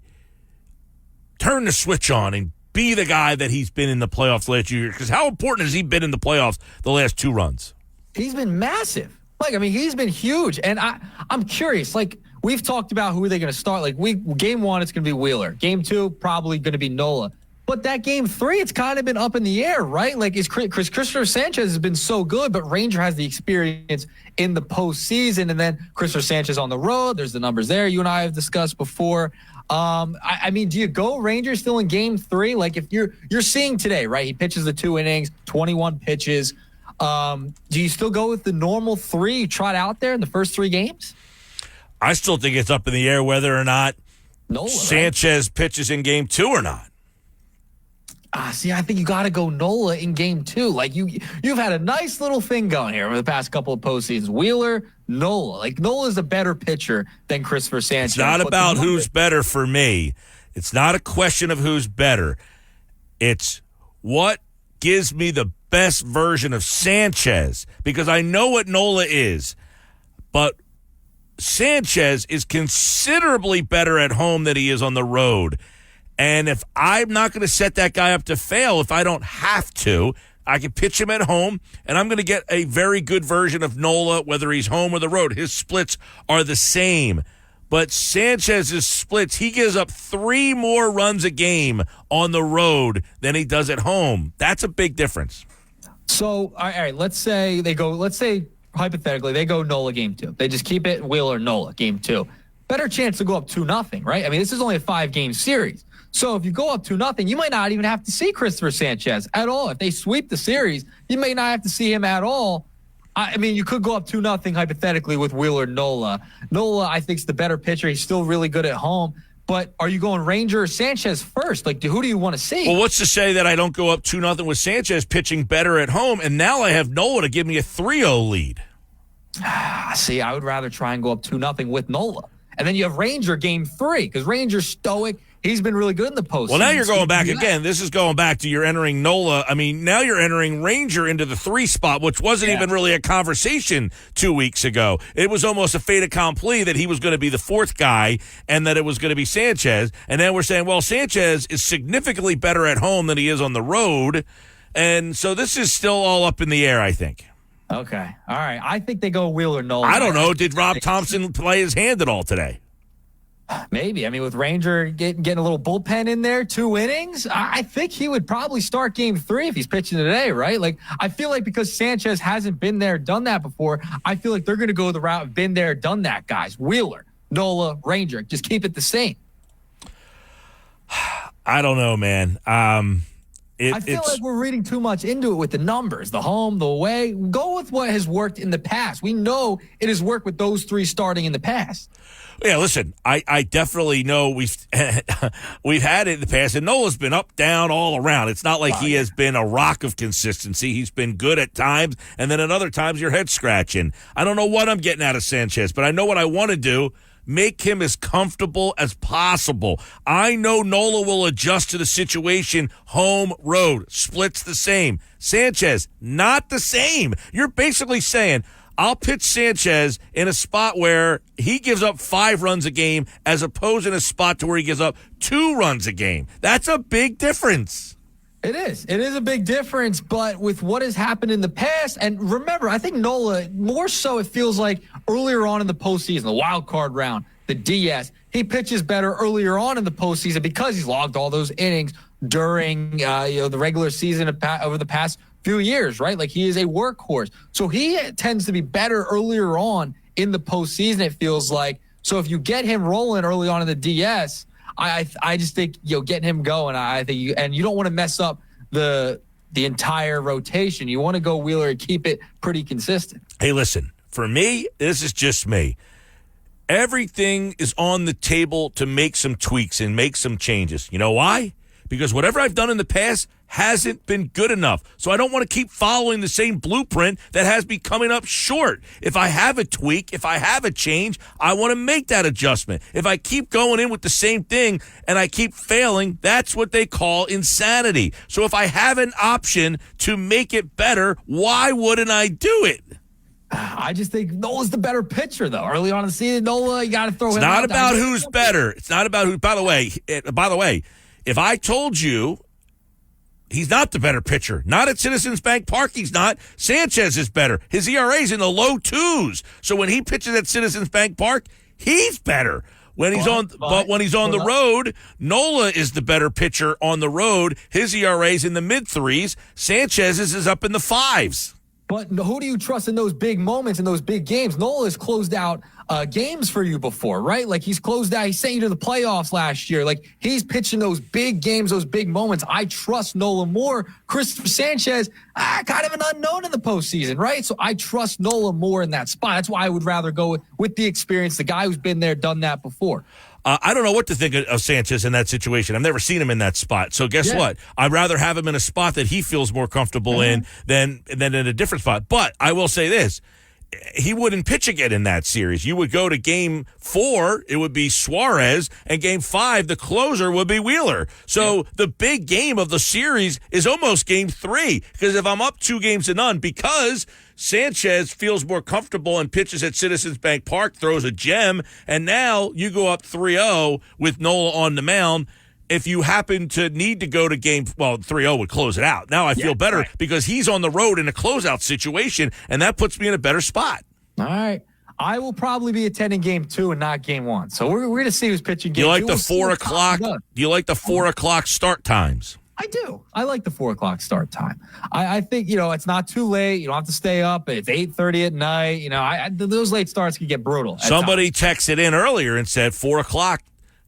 turn the switch on and be the guy that he's been in the playoffs last year? Because how important has he been in the playoffs the last 2 runs? He's been massive. Like, I mean, he's been huge. And I'm curious, like, we've talked about who are they going to start. Like game 1, it's going to be Wheeler. Game 2, probably going to be Nola. But that game 3, it's kind of been up in the air, right? Like Christopher Sanchez has been so good, but Ranger has the experience in the postseason, and then Christopher Sanchez on the road. There's the numbers there you and I have discussed before. I mean, do you go Rangers still in game 3? Like if you're seeing today, right? He pitches the 2 innings, 21 pitches. Do you still go with the normal 3 you trot out there in the first 3 games? I still think it's up in the air whether or not Nola, Sanchez pitches in game 2 or not. See, I think you got to go Nola in game 2. Like you've had a nice little thing going here over the past couple of postseasons. Wheeler, Nola. Like Nola's a better pitcher than Christopher Sanchez. It's not about who's better for me. It's not a question of who's better. It's what gives me the best version of Sanchez, because I know what Nola is, but Sanchez is considerably better at home than he is on the road. And if I'm not going to set that guy up to fail, if I don't have to, I can pitch him at home, and I'm going to get a very good version of Nola, whether he's home or the road. His splits are the same. But Sanchez's splits, he gives up 3 more runs a game on the road than he does at home. That's a big difference. So, all right, let's say hypothetically, they go Nola game 2. They just keep it Wheeler Nola game 2. Better chance to go up 2-0, right? I mean, this is only a 5-game series. So if you go up 2-0, you might not even have to see Christopher Sanchez at all. If they sweep the series, you may not have to see him at all. I mean, you could go up 2-0 hypothetically with Wheeler Nola. Nola, I think, is the better pitcher. He's still really good at home. But are you going Ranger or Sanchez first? Like, who do you want to see? Well, what's to say that I don't go up 2-0 with Sanchez pitching better at home, and now I have Nola to give me a 3-0 lead? See, I would rather try and go up 2-0 with Nola. And then you have Ranger game 3, because Ranger's stoic. He's been really good in the postseason. Well, now you're going back again. This is going back to you're entering Nola. I mean, now you're entering Ranger into the 3 spot, which wasn't even really a conversation 2 weeks ago. It was almost a fait accompli that he was going to be the 4th guy and that it was going to be Sanchez. And then we're saying, well, Sanchez is significantly better at home than he is on the road. And so this is still all up in the air, I think. Okay. All right. I think they go Wheeler Nola. I don't know. Did Rob Thompson play his hand at all today? Maybe. I mean, with Ranger getting a little bullpen in there, 2 innings, I think he would probably start game 3 if he's pitching today, right? Like, I feel like because Sanchez hasn't been there, done that before, I feel like they're going to go the route of been there, done that, guys. Wheeler, Nola, Ranger. Just keep it the same. I don't know, man. I feel like we're reading too much into it with the numbers, the home, the away. Go with what has worked in the past. We know it has worked with those 3 starting in the past. Yeah, listen, I definitely know we've had it in the past, and Nola's been up, down, all around. It's not like he has been a rock of consistency. He's been good at times, and then at other times your head scratching. I don't know what I'm getting out of Sanchez, but I know what I want to do. Make him as comfortable as possible. I know Nola will adjust to the situation. Home, road, splits the same. Sanchez, not the same. You're basically saying, I'll pitch Sanchez in a spot where he gives up 5 runs a game as opposed in a spot to where he gives up 2 runs a game. That's a big difference. It is. It is a big difference, but with what has happened in the past, and remember, I think Nola, more so it feels like earlier on in the postseason, the wild card round, the DS, he pitches better earlier on in the postseason because he's logged all those innings during the regular season over the past few years, right? Like he is a workhorse. So he tends to be better earlier on in the postseason, it feels like. So if you get him rolling early on in the DS, I just think getting him going. I think you don't want to mess up the entire rotation. You want to go Wheeler and keep it pretty consistent. Hey, listen, for me, this is just me. Everything is on the table to make some tweaks and make some changes. You know why? Because whatever I've done in the past hasn't been good enough. So I don't want to keep following the same blueprint that has me coming up short. If I have a tweak, if I have a change, I want to make that adjustment. If I keep going in with the same thing and I keep failing, that's what they call insanity. So if I have an option to make it better, why wouldn't I do it? I just think Nola's the better pitcher, though. Early on in the season, Nola, you got to throw him out. It's not about who's better. It's not about who. By the way, if I told you he's not the better pitcher, not at Citizens Bank Park, he's not. Sanchez is better. His ERA is in the low 2s. So when he pitches at Citizens Bank Park, he's better. When he's but when he's on the road, Nola is the better pitcher on the road. His ERA's in the mid-3s. Sanchez's is up in the 5s. But who do you trust in those big moments, in those big games? Nola has closed out games for you before, right? Like, he's closed out. He sent you to the playoffs last year. Like, he's pitching those big games, those big moments. I trust Nola more. Christopher Sanchez, kind of an unknown in the postseason, right? So I trust Nola more in that spot. That's why I would rather go with the experience, the guy who's been there, done that before. I don't know what to think of Sanchez in that situation. I've never seen him in that spot. So guess what? I'd rather have him in a spot that he feels more comfortable in than in a different spot. But I will say this. He wouldn't pitch again in that series. You would go to game 4, it would be Suarez, and game 5, the closer would be Wheeler. So the big game of the series is almost game 3, because if I'm up 2-0, because Sanchez feels more comfortable and pitches at Citizens Bank Park, throws a gem, and now you go up 3-0 with Nola on the mound. If you happen to need to go to 3-0 would close it out. Now I feel better because he's on the road in a closeout situation, and that puts me in a better spot. All right. I will probably be attending game 2 and not game 1. So we're going to see who's pitching game 2. Do you like the 4 o'clock? Do you like the 4 o'clock start times? I do. I like the 4 o'clock start time. I think, it's not too late. You don't have to stay up. It's 8:30 at night. Those late starts can get brutal. Somebody texted in earlier and said 4 o'clock.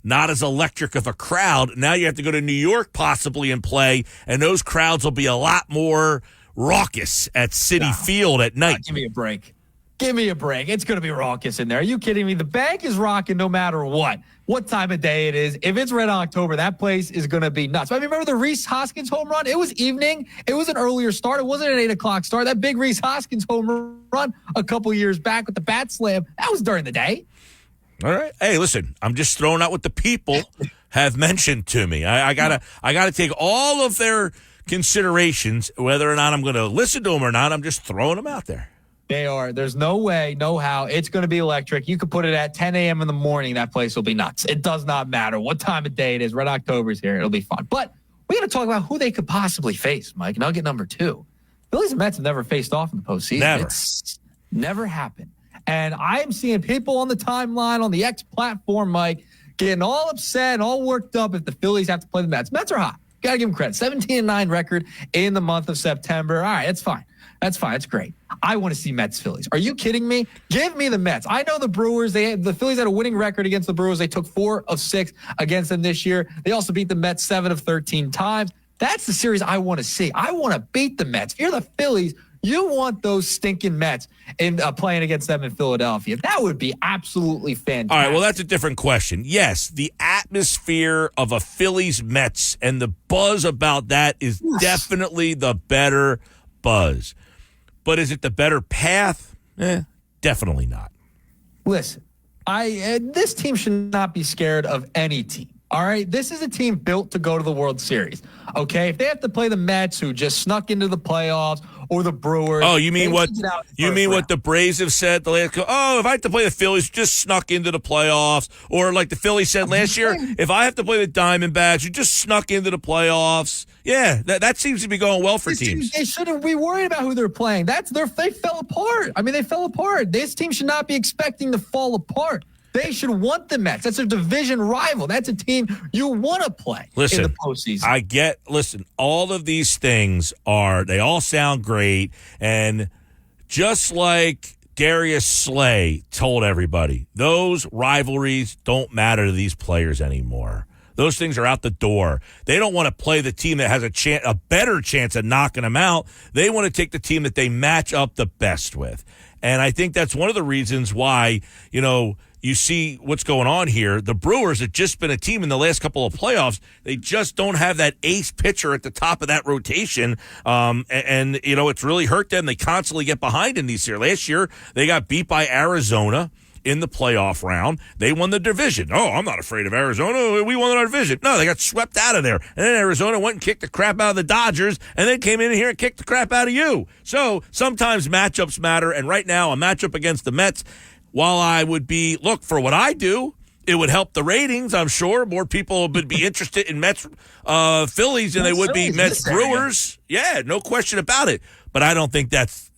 Not as electric of a crowd. Now you have to go to New York possibly and play, and those crowds will be a lot more raucous at Citi Field at night. Give me a break. Give me a break. It's going to be raucous in there. Are you kidding me? The bank is rocking no matter what time of day it is. If it's Red October, that place is going to be nuts. I remember the Rhys Hoskins home run? It was evening. It was an earlier start. It wasn't an 8 o'clock start. That big Rhys Hoskins home run a couple years back with the bat slam, that was during the day. All right. Hey, listen, I'm just throwing out what the people have mentioned to me. I gotta take all of their considerations, whether or not I'm going to listen to them or not. I'm just throwing them out there. They are. There's no way, no how. It's going to be electric. You could put it at 10 a.m. in the morning. That place will be nuts. It does not matter what time of day it is. Red October's here. It'll be fun. But we got to talk about who they could possibly face, Mike. Nugget number 2. Phillies and Mets have never faced off in the postseason. Never. It's never happened. And I'm seeing people on the timeline, on the X platform, Mike, getting all upset and all worked up if the Phillies have to play the Mets. Mets are hot. Got to give them credit. 17-9 record in the month of September. All right, that's fine. That's fine. That's great. I want to see Mets-Phillies. Are you kidding me? Give me the Mets. I know the Brewers. The Phillies had a winning record against the Brewers. They took 4 of 6 against them this year. They also beat the Mets 7 of 13 times. That's the series I want to see. I want to beat the Mets. If you're the Phillies, you want those stinking Mets in playing against them in Philadelphia. That would be absolutely fantastic. All right, well, that's a different question. Yes, the atmosphere of a Phillies-Mets and the buzz about that is definitely the better buzz. But is it the better path? Definitely not. Listen, this team should not be scared of any team. All right, this is a team built to go to the World Series. Okay, if they have to play the Mets, who just snuck into the playoffs, or the Brewers. Oh, you mean what the Braves have said the last? Oh, if I have to play the Phillies, just snuck into the playoffs, or like the Phillies said last year, if I have to play the Diamondbacks, you just snuck into the playoffs. Yeah, that seems to be going well for teams. They shouldn't be worried about who they're playing. They fell apart. I mean, they fell apart. This team should not be expecting to fall apart. They should want the Mets. That's a division rival. That's a team you want to play in the postseason. All of these things they all sound great. And just like Darius Slay told everybody, those rivalries don't matter to these players anymore. Those things are out the door. They don't want to play the team that has a better chance of knocking them out. They want to take the team that they match up the best with. And I think that's one of the reasons why, you see what's going on here. The Brewers have just been a team in the last couple of playoffs. They just don't have that ace pitcher at the top of that rotation. And it's really hurt them. They constantly get behind in these years. Last year, they got beat by Arizona in the playoff round. They won the division. Oh, I'm not afraid of Arizona. We won our division. No, they got swept out of there. And then Arizona went and kicked the crap out of the Dodgers and then came in here and kicked the crap out of you. So sometimes matchups matter. And right now, a matchup against the Mets, while I would for what I do, it would help the ratings, I'm sure. More people would be interested in Mets Phillies than they would be Mets Brewers. Yeah, no question about it. But I don't think that's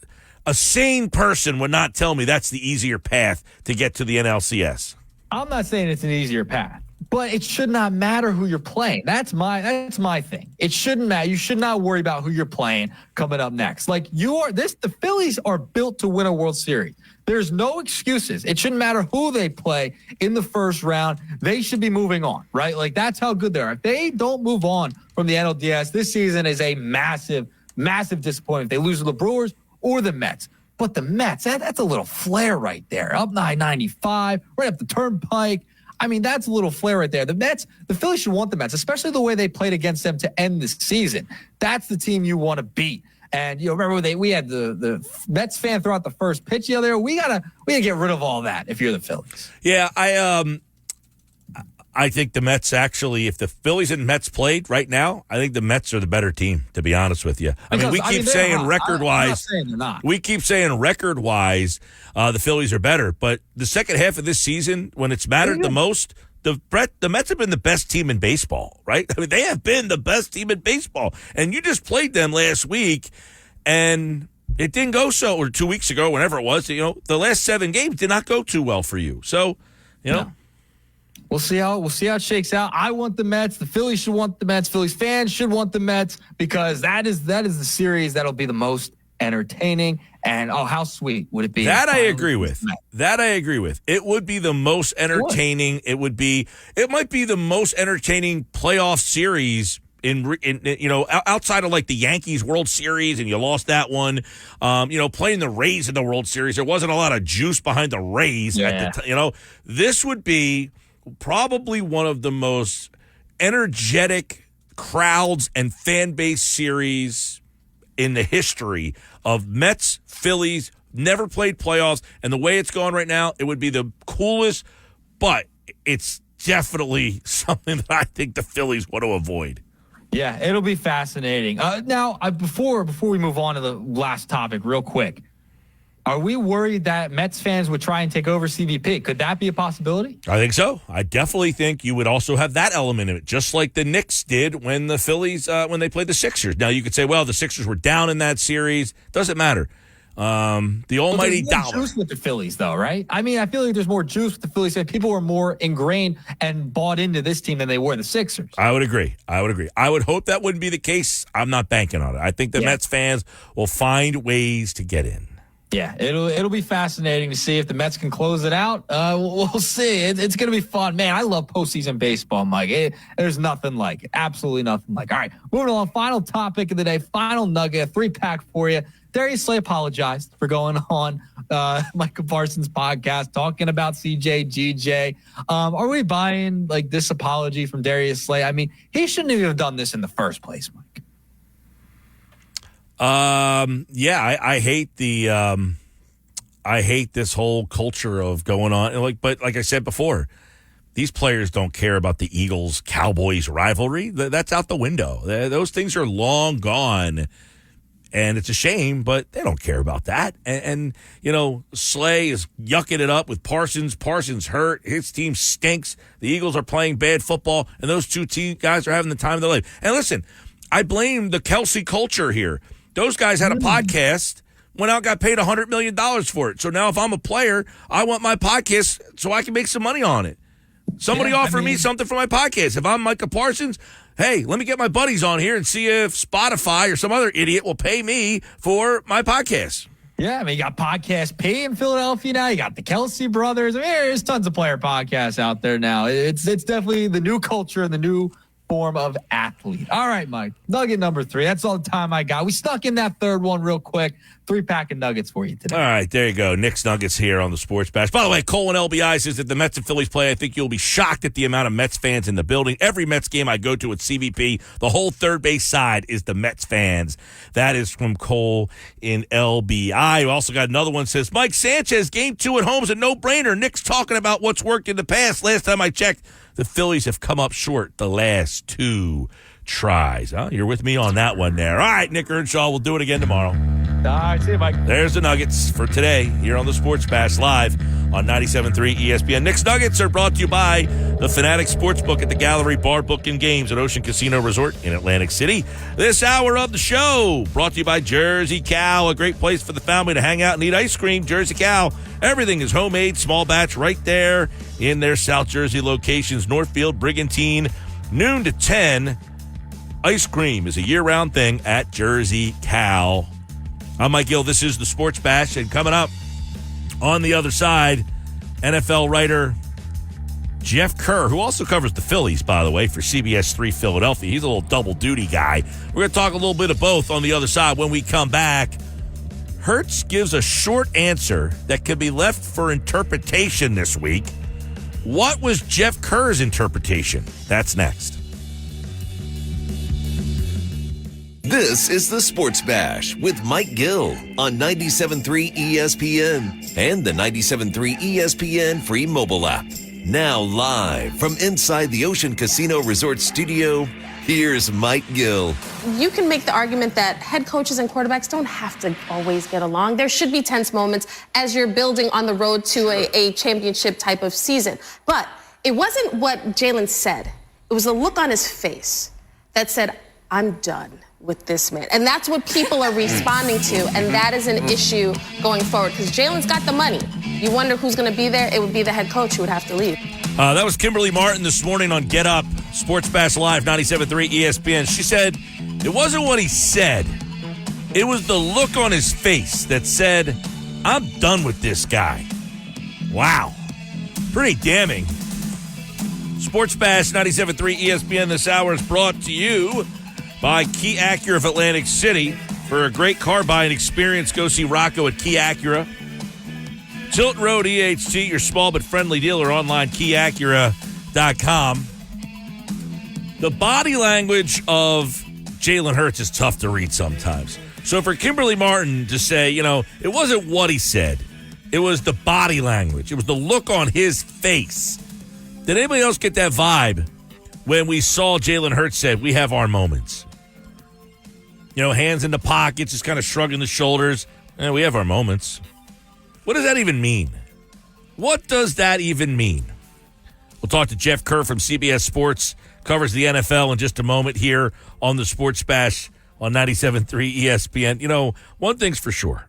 a sane person would not tell me that's the easier path to get to the NLCS. I'm not saying it's an easier path, but it should not matter who you're playing. That's my thing. It shouldn't matter. You should not worry about who you're playing coming up next. Like the Phillies are built to win a World Series. There's no excuses. It shouldn't matter who they play in the first round. They should be moving on, right? Like, that's how good they are. If they don't move on from the NLDS, this season is a massive, massive disappointment. If they lose to the Brewers or the Mets. But the Mets, that's a little flare right there. Up 995, right up the turnpike. I mean, that's a little flare right there. The Phillies should want the Mets, especially the way they played against them to end the season. That's the team you want to beat. And remember we had the Mets fan throw out the first pitch the other day. We gotta get rid of all that if you're the Phillies. Yeah, I think the Mets actually, if the Phillies and Mets played right now, I think the Mets are the better team, to be honest with you. We keep saying record-wise, we keep saying record-wise, the Phillies are better. But the second half of this season, when it's mattered the most, the Mets have been the best team in baseball, right? I mean, they have been the best team in baseball. And you just played them last week, and it didn't go so, or 2 weeks ago, whenever it was. The last 7 games did not go too well for you. So, No. We'll see how it shakes out. I want the Mets. The Phillies should want the Mets. Phillies fans should want the Mets, because that is the series that'll be the most entertaining. And how sweet would it be? That I agree with. It would be the most entertaining. It might be the most entertaining playoff series in outside of like the Yankees World Series, and you lost that one. Playing the Rays in the World Series, there wasn't a lot of juice behind the Rays at the time. This would be probably one of the most energetic crowds and fan base series in the history of Mets, Phillies. Never played playoffs, and the way it's going right now, it would be the coolest, but it's definitely something that I think the Phillies want to avoid. Yeah, it'll be fascinating. Now, before we move on to the last topic real quick, are we worried that Mets fans would try and take over CBP? Could that be a possibility? I think so. I definitely think you would also have that element of it, just like the Knicks did when the Phillies, when they played the Sixers. Now, you could say, well, the Sixers were down in that series. Doesn't matter. The almighty dollar. dollar. Juice with the Phillies, though, right? I mean, I feel like there's more juice with the Phillies. People were more ingrained and bought into this team than they were the Sixers. I would agree. I would hope that wouldn't be the case. I'm not banking on it. I think the Mets fans will find ways to get in. Yeah, it'll be fascinating to see if the Mets can close it out. We'll see. It's going to be fun. Man, I love postseason baseball, Mike. There's nothing like it. Absolutely nothing like it. All right, moving on. Final topic of the day. Final nugget. 3-pack for you. Darius Slay apologized for going on Micah Parsons' podcast talking about CJ, GJ. Are we buying like this apology from Darius Slay? I mean, he shouldn't even have done this in the first place, Mike. I hate I hate this whole culture of going on. But like I said before, these players don't care about the Eagles-Cowboys rivalry. That's out the window. Those things are long gone. And it's a shame, but they don't care about that. And Slay is yucking it up with Parsons. Parsons hurt. His team stinks. The Eagles are playing bad football, and those two guys are having the time of their life. And listen, I blame the Kelsey culture here. Those guys had a podcast, went out, got paid $100 million for it. So now if I'm a player, I want my podcast so I can make some money on it. Somebody offer me something for my podcast. If I'm Micah Parsons, hey, let me get my buddies on here and see if Spotify or some other idiot will pay me for my podcast. Yeah, I mean, you got Podcast P in Philadelphia now. You got the Kelsey brothers. I mean, there's tons of player podcasts out there now. It's definitely the new culture and the new form of athlete. All right, Mike. Nugget number 3. That's all the time I got. We stuck in that third one real quick. 3-pack of nuggets for you today. All right, there you go. Nick's Nuggets here on the Sports Bash. By the way, Colin LBI says that the Mets and Phillies play. I think you'll be shocked at the amount of Mets fans in the building. Every Mets game I go to at CBP, the whole third base side is the Mets fans. That is from Cole in LBI. We also got another one that says, Mike Sanchez, game 2 at home is a no-brainer. Nick's talking about what's worked in the past. Last time I checked, the Phillies have come up short the last 2 tries. You're with me on that one there. All right, Nick Earnshaw, we'll do it again tomorrow. All right, see you, Mike. There's the Nuggets for today here on the Sports Bash live on 97.3 ESPN. Nick's Nuggets are brought to you by the Fanatic Sportsbook at the Gallery Bar, Book, and Games at Ocean Casino Resort in Atlantic City. This hour of the show brought to you by Jersey Cow, a great place for the family to hang out and eat ice cream. Jersey Cow, everything is homemade, small batch, right there in their South Jersey locations, Northfield, Brigantine, noon to 10. Ice cream is a year-round thing at Jersey Cow. I'm Mike Gill. This is the Sports Bash, and coming up on the other side, NFL writer Jeff Kerr, who also covers the Phillies, by the way, for CBS 3 Philadelphia. He's a little double-duty guy. We're going to talk a little bit of both on the other side when we come back. Hurts gives a short answer that could be left for interpretation this week. What was Jeff Kerr's interpretation? That's next. This is the Sports Bash with Mike Gill on 97.3 ESPN and the 97.3 ESPN free mobile app. Now live from inside the Ocean Casino Resort studio, here's Mike Gill. You can make the argument that head coaches and quarterbacks don't have to always get along. There should be tense moments as you're building on the road to a championship type of season. But it wasn't what Jalen said. It was the look on his face that said, I'm done with this man. And that's what people are responding to, and that is an issue going forward because Jalen's got the money. You wonder who's going to be there? It would be the head coach who would have to leave. That was Kimberly Martin this morning on Get Up, Sports Bash Live, 97.3 ESPN. She said it wasn't what he said. It was the look on his face that said, I'm done with this guy. Wow. Pretty damning. Sports Bash 97.3 ESPN this hour is brought to you by Key Acura of Atlantic City. For a great car buying experience, go see Rocco at Key Acura. Tilton Road EHT, your small but friendly dealer online, keyacura.com. The body language of Jalen Hurts is tough to read sometimes. So for Kimberly Martin to say, it wasn't what he said. It was the body language. It was the look on his face. Did anybody else get that vibe when we saw Jalen Hurts said, we have our moments? Hands in the pockets, just kind of shrugging the shoulders. We have our moments. What does that even mean? What does that even mean? We'll talk to Jeff Kerr from CBS Sports, covers the NFL in just a moment here on the Sports Bash on 97.3 ESPN. One thing's for sure.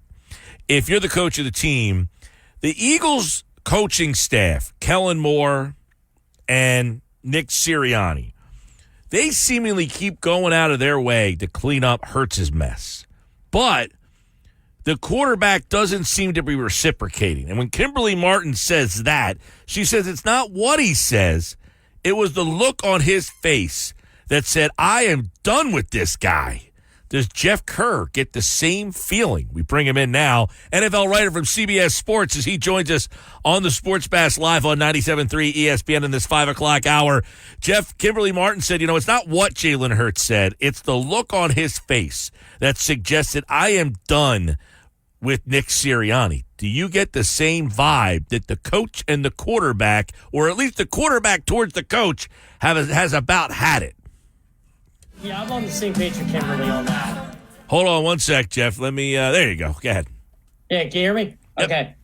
If you're the coach of the team, the Eagles coaching staff, Kellen Moore and Nick Sirianni, they seemingly keep going out of their way to clean up Hurts' mess. But the quarterback doesn't seem to be reciprocating. And when Kimberly Martin says that, she says it's not what he says. It was the look on his face that said, I am done with this guy. Does Jeff Kerr get the same feeling? We bring him in now. NFL writer from CBS Sports as he joins us on the Sports Bash Live on 97.3 ESPN in this 5 o'clock hour. Jeff, Kimberly Martin said, it's not what Jalen Hurts said. It's the look on his face that suggested I am done with Nick Sirianni. Do you get the same vibe that the coach and the quarterback, or at least the quarterback towards the coach, has about had it? Yeah, I'm on the same page with Kimberly on that. Hold on one sec, Jeff. Let me, there you go. Go ahead. Yeah, can you hear me? Yep. Okay.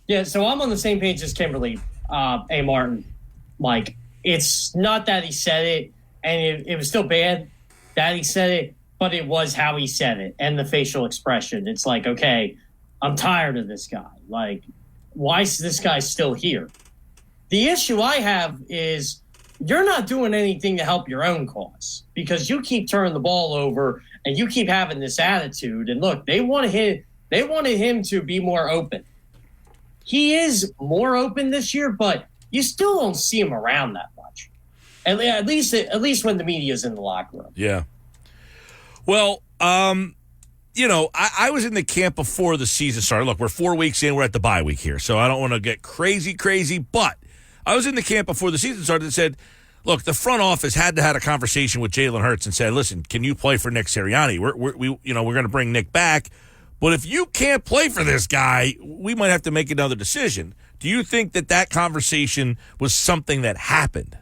Yeah, so I'm on the same page as Kimberly, A. Martin. Like, it's not that he said it, and it was still bad that he said it, but it was how he said it and the facial expression. It's like, okay, I'm tired of this guy. Like, why is this guy still here? The issue I have is you're not doing anything to help your own cause because you keep turning the ball over and you keep having this attitude. And look, they wanted him to be more open. He is more open this year, but you still don't see him around that much. At least when the media's in the locker room. Yeah. Well, I was in the camp before the season started. Look, we're 4 weeks in. We're at the bye week here, so I don't want to get crazy, but I was in the camp before the season started and said, look, the front office had to have a conversation with Jalen Hurts and said, listen, can you play for Nick Sirianni? We're going to bring Nick back, but if you can't play for this guy, we might have to make another decision. Do you think that conversation was something that happened?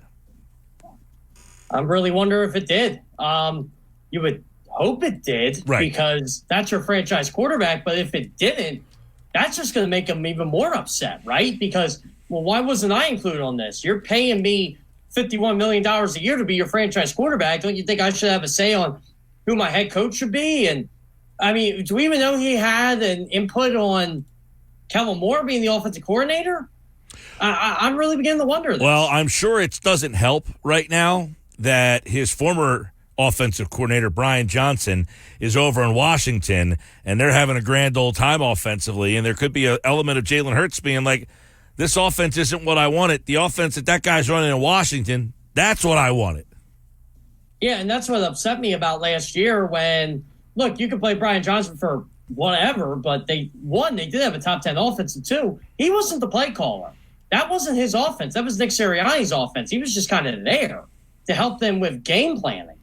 I really wonder if it did. You would hope it did, right, because that's your franchise quarterback. But if it didn't, that's just going to make him even more upset, right? Because, well, why wasn't I included on this? You're paying me $51 million a year to be your franchise quarterback. Don't you think I should have a say on who my head coach should be? And, I mean, do we even know he had an input on Kellen Moore being the offensive coordinator? I'm really beginning to wonder this. Well, I'm sure it doesn't help right now that his former offensive coordinator, Brian Johnson, is over in Washington, and they're having a grand old time offensively, and there could be an element of Jalen Hurts being like, this offense isn't what I wanted. The offense that guy's running in Washington, that's what I wanted. Yeah, and that's what upset me about last year when, look, you could play Brian Johnson for whatever, but they did have a top 10 offense, and two, he wasn't the play caller. That wasn't his offense. That was Nick Sirianni's offense. He was just kind of there to help them with game planning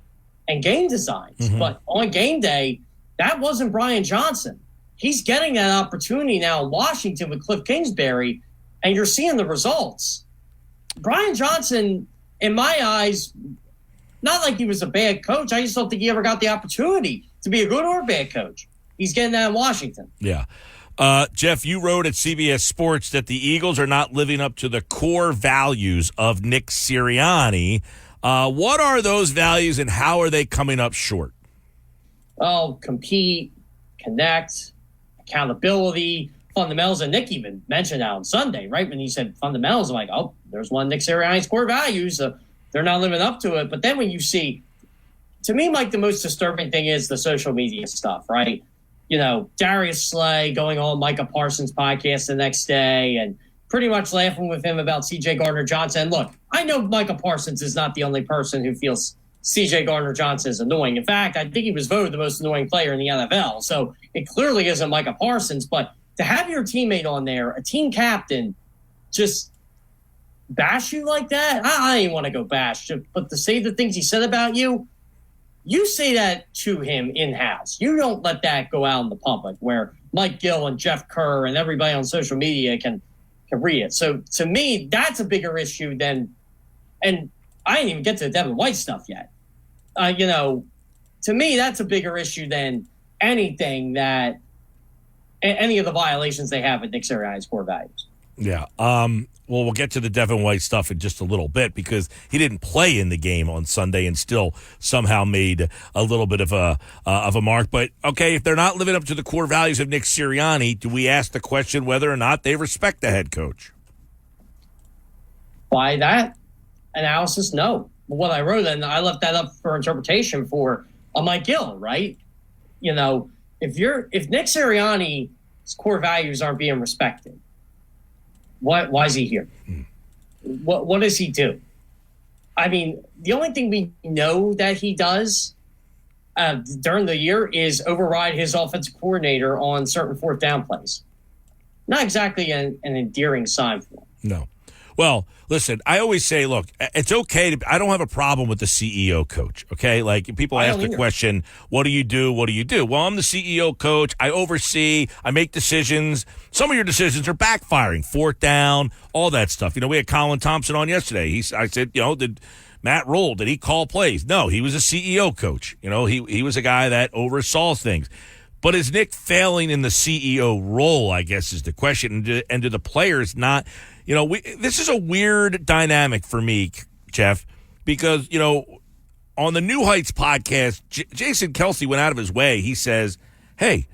and game designs. Mm-hmm. But on game day, that wasn't Brian Johnson. He's getting that opportunity now in Washington with Cliff Kingsbury, and you're seeing the results. Brian Johnson, in my eyes, not like he was a bad coach. I just don't think he ever got the opportunity to be a good or a bad coach. He's getting that in Washington. Yeah. Jeff, you wrote at CBS Sports that the Eagles are not living up to the core values of Nick Sirianni. What are those values, and how are they coming up short? Oh, compete, connect, accountability, fundamentals. And Nick even mentioned that on Sunday, right? When he said fundamentals, I'm like, oh, there's one of Nick Sirianni's core values. They're not living up to it. But then when you see, to me, Mike, the most disturbing thing is the social media stuff, right? You know, Darius Slay going on Micah Parsons' podcast the next day and pretty much laughing with him about C.J. Gardner-Johnson. Look, I know Micah Parsons is not the only person who feels C.J. Gardner-Johnson is annoying. In fact, I think he was voted the most annoying player in the NFL. So it clearly isn't Micah Parsons. But to have your teammate on there, a team captain, just bash you like that, I didn't want to go bash. But to say the things he said about you, you say that to him in-house. You don't let that go out in the public where Mike Gill and Jeff Kerr and everybody on social media can read it. So to me, that's a bigger issue than, and I didn't even get to the Devin White stuff yet. To me, that's a bigger issue than anything that, any of the violations they have at Nick Sirianni's core values. Yeah. Well, we'll get to the Devin White stuff in just a little bit because he didn't play in the game on Sunday and still somehow made a little bit of a mark. But, okay, if they're not living up to the core values of Nick Sirianni, do we ask the question whether or not they respect the head coach? By that analysis, no. What I wrote, and I left that up for interpretation for Mike Gill, right? You know, if Nick Sirianni's core values aren't being respected, why is he here? What does he do? I mean, the only thing we know that he does during the year is override his offensive coordinator on certain fourth down plays. Not exactly an endearing sign for him. No. Well, listen, I always say, look, it's okay I don't have a problem with the CEO coach, okay? Like, people ask the question, what do you do? What do you do? Well, I'm the CEO coach. I oversee. I make decisions. Some of your decisions are backfiring. Fourth down, all that stuff. You know, we had Colin Thompson on yesterday. I said, did Matt Rule, did he call plays? No, he was a CEO coach. You know, he was a guy that oversaw things. But is Nick failing in the CEO role, I guess, is the question. And do the players not, this is a weird dynamic for me, Jeff, because, on the New Heights podcast, Jason Kelsey went out of his way. He says, hey,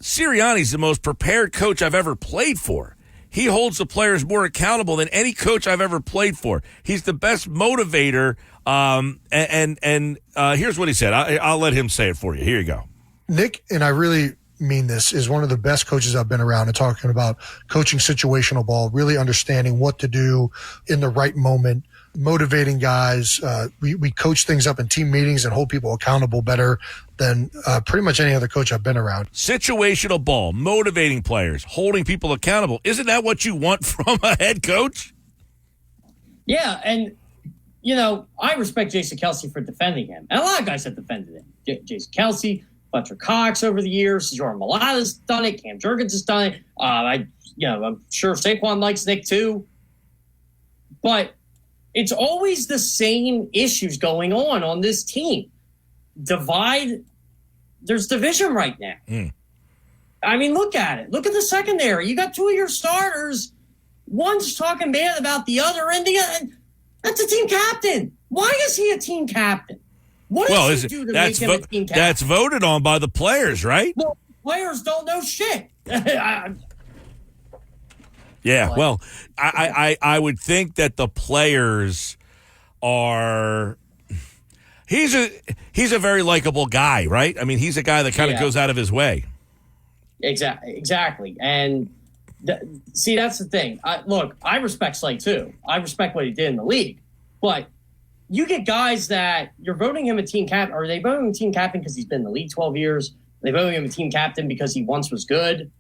Sirianni's the most prepared coach I've ever played for. He holds the players more accountable than any coach I've ever played for. He's the best motivator. And here's what he said. I'll let him say it for you. Here you go. Nick, and I really mean this, is one of the best coaches I've been around, and talking about coaching situational ball, really understanding what to do in the right moment, motivating guys. We coach things up in team meetings and hold people accountable better than pretty much any other coach I've been around. Situational ball, motivating players, holding people accountable. Isn't that what you want from a head coach? Yeah, and, I respect Jason Kelsey for defending him. And a lot of guys have defended him. Jason Kelsey, Fletcher Cox over the years, Jordan Mailata's done it, Cam Jurgens has done it. I'm sure Saquon likes Nick too. But it's always the same issues going on this team. there's division right now. I mean, look at it. Look at the secondary. You got two of your starters. One's talking bad about the other, and that's a team captain. Why is he a team captain? What does he do to make him a team captain? That's voted on by the players, right? Well, players don't know shit. Yeah, well, I would think that the players are. He's a very likable guy, right? I mean, he's a guy that kind of goes out of his way. Exactly, and see, that's the thing. I respect Slay too. I respect what he did in the league, but you get guys that you're voting him a team captain. Are they voting him a team captain because he's been in the league 12 years? Are they voting him a team captain because he once was good?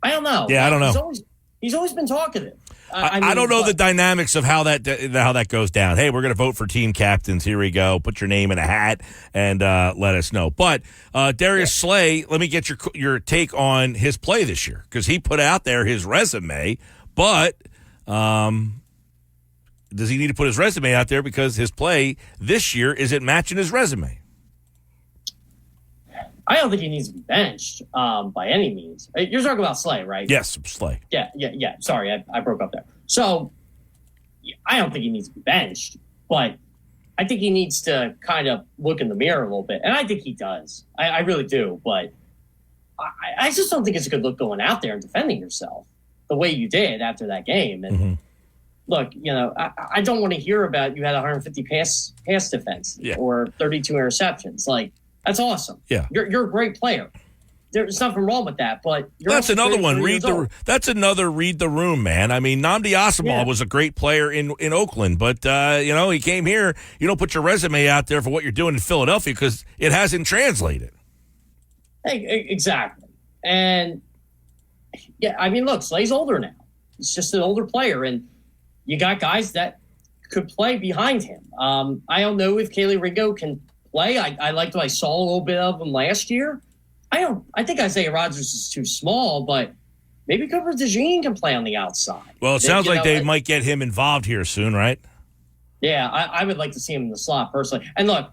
I don't know. Yeah, I don't know. He's always been talkative. I don't know the dynamics of how that goes down. Hey, we're going to vote for team captains. Here we go. Put your name in a hat and let us know. But Darius Slay, let me get your take on his play this year, because he put out there his resume. But does he need to put his resume out there because his play this year isn't matching his resume? I don't think he needs to be benched by any means. You're talking about Slay, right? Yes, Slay. Yeah. Sorry, I broke up there. So I don't think he needs to be benched, but I think he needs to kind of look in the mirror a little bit. And I think he does. I really do. But I just don't think it's a good look going out there and defending yourself the way you did after that game. And look, I don't want to hear about you had 150 pass defense or 32 interceptions. Like, that's awesome. Yeah. You're a great player. There's nothing wrong with that, but that's another one. That's another read the room, man. I mean, Nnamdi Asomugha was a great player in Oakland, but he came here. You don't put your resume out there for what you're doing in Philadelphia because it hasn't translated. Exactly. And I mean, look, Slay's older now. He's just an older player, and you got guys that could play behind him. I don't know if Kelee Ringo can play. I liked what I saw a little bit of him last year. I think Isaiah Rodgers is too small, but maybe Cooper DeJean can play on the outside. Well, it sounds like they might get him involved here soon, right? Yeah, I would like to see him in the slot personally. And look,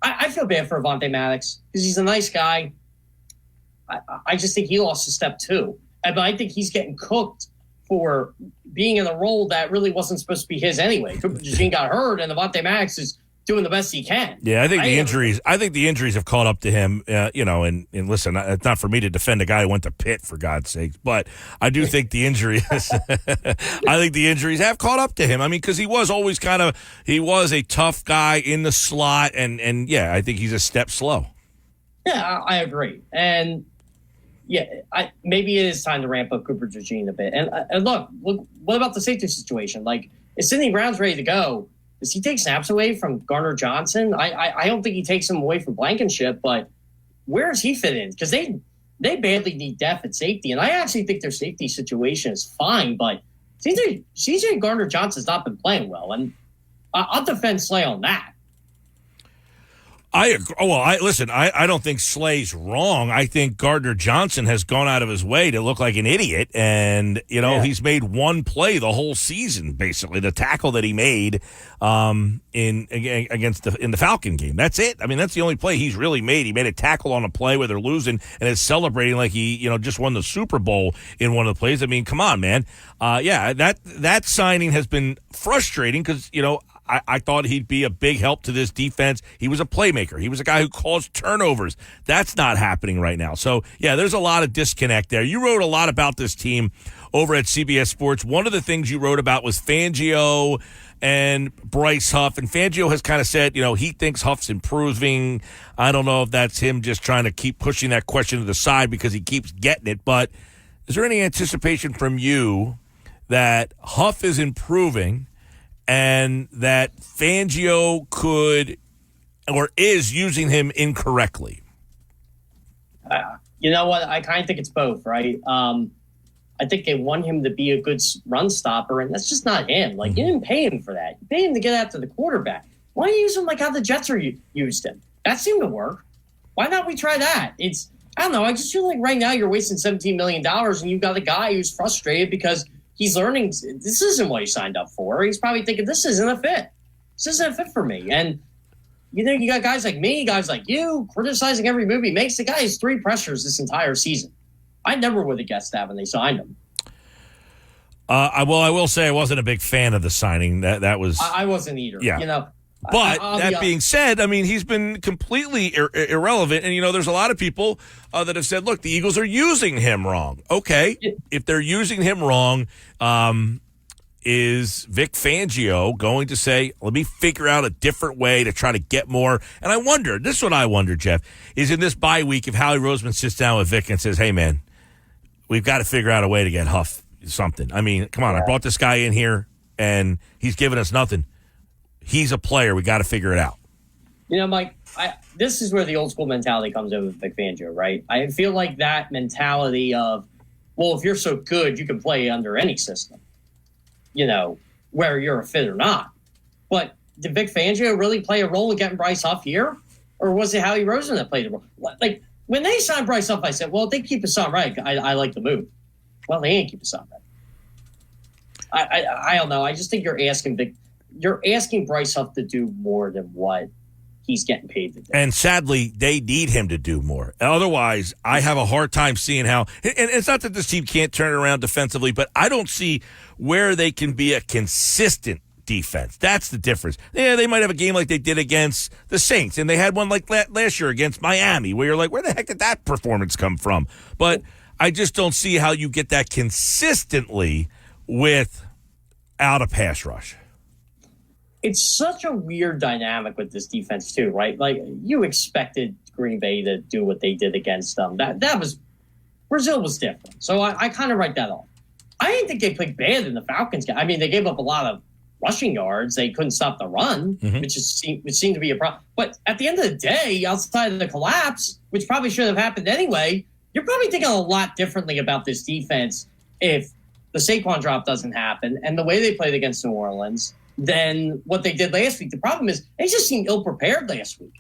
I feel bad for Avonte Maddox because he's a nice guy. I just think he lost a step too. But I think he's getting cooked for being in a role that really wasn't supposed to be his anyway. Cooper DeJean got hurt, and Avonte Maddox is doing the best he can. Yeah, I think the injuries have caught up to him. And listen, it's not for me to defend a guy who went to Pitt, for God's sake, but I do think the injuries. I think the injuries have caught up to him. I mean, because he was always he was a tough guy in the slot, and I think he's a step slow. Yeah, I agree, and maybe it is time to ramp up Cooper DeJean a bit. And look, what about the safety situation? Like, if Sidney Brown's ready to go, does he take snaps away from Gardner Johnson? I don't think he takes them away from Blankenship, but where does he fit in? Because they badly need depth at safety, and I actually think their safety situation is fine, but CJ Gardner Johnson's not been playing well, and I'll defend Slay on that. I agree. Well, I don't think Slay's wrong. I think Gardner Johnson has gone out of his way to look like an idiot, and he's made one play the whole season, basically the tackle that he made in the Falcon game. That's it. I mean, that's the only play he's really made. He made a tackle on a play where they're losing and is celebrating like he just won the Super Bowl in one of the plays. I mean, come on, man. That signing has been frustrating because I thought he'd be a big help to this defense. He was a playmaker. He was a guy who caused turnovers. That's not happening right now. So, there's a lot of disconnect there. You wrote a lot about this team over at CBS Sports. One of the things you wrote about was Fangio and Bryce Huff. And Fangio has kind of said, he thinks Huff's improving. I don't know if that's him just trying to keep pushing that question to the side because he keeps getting it. But is there any anticipation from you that Huff is improving and that Fangio could or is using him incorrectly? You know what? I kind of think it's both, right? I think they want him to be a good run stopper, and that's just not him. Like, you didn't pay him for that. You paid him to get after the quarterback. Why don't you use him like how the Jets used him? That seemed to work. Why not we try that? I don't know. I just feel like right now you're wasting $17 million, and you've got a guy who's frustrated because he's learning this isn't what he signed up for. He's probably thinking, this isn't a fit. This isn't a fit for me. And you know, you got guys like me, guys like you, criticizing every move he makes. The guy has 3 pressures this entire season. I never would have guessed that when they signed him. I will say I wasn't a big fan of the signing. That was I wasn't either. Yeah. You know, but I'll that being said, I mean, he's been completely irrelevant. And, you know, there's a lot of people that have said, look, the Eagles are using him wrong. Okay, if they're using him wrong, is Vic Fangio going to say, let me figure out a different way to try to get more? And I wonder, this is what I wonder, Jeff, is in this bye week if Howie Roseman sits down with Vic and says, hey, man, we've got to figure out a way to get Huff something. I mean, come on, I brought this guy in here, and he's giving us nothing. He's a player. We got to figure it out. You know, Mike, this is where the old school mentality comes in with Vic Fangio, right? I feel like that mentality of, well, if you're so good, you can play under any system, you know, where you're a fit or not. But did Vic Fangio really play a role in getting Bryce Huff here? Or was it Howie Roseman that played the role? Like, when they signed Bryce Huff, I said, well, if they keep Hassan Reddick, I like the move. Well, they ain't keep Hassan Reddick. I don't know. I just think you're asking Bryce Huff to do more than what he's getting paid to do. And sadly, they need him to do more. Otherwise, I have a hard time seeing how. And it's not that this team can't turn it around defensively, but I don't see where they can be a consistent defense. That's the difference. Yeah, they might have a game like they did against the Saints, and they had one like last year against Miami, where you're like, where the heck did that performance come from? But I just don't see how you get that consistently without a pass rush. It's such a weird dynamic with this defense too, right? Like, you expected Green Bay to do what they did against them. That was Brazil was different. So I kind of write that off. I didn't think they played bad in the Falcons game. I mean, they gave up a lot of rushing yards. They couldn't stop the run, which seemed to be a problem. But at the end of the day, outside of the collapse, which probably should have happened anyway, you're probably thinking a lot differently about this defense if the Saquon drop doesn't happen and the way they played against New Orleans than what they did last week. The problem is they just seemed ill-prepared last week.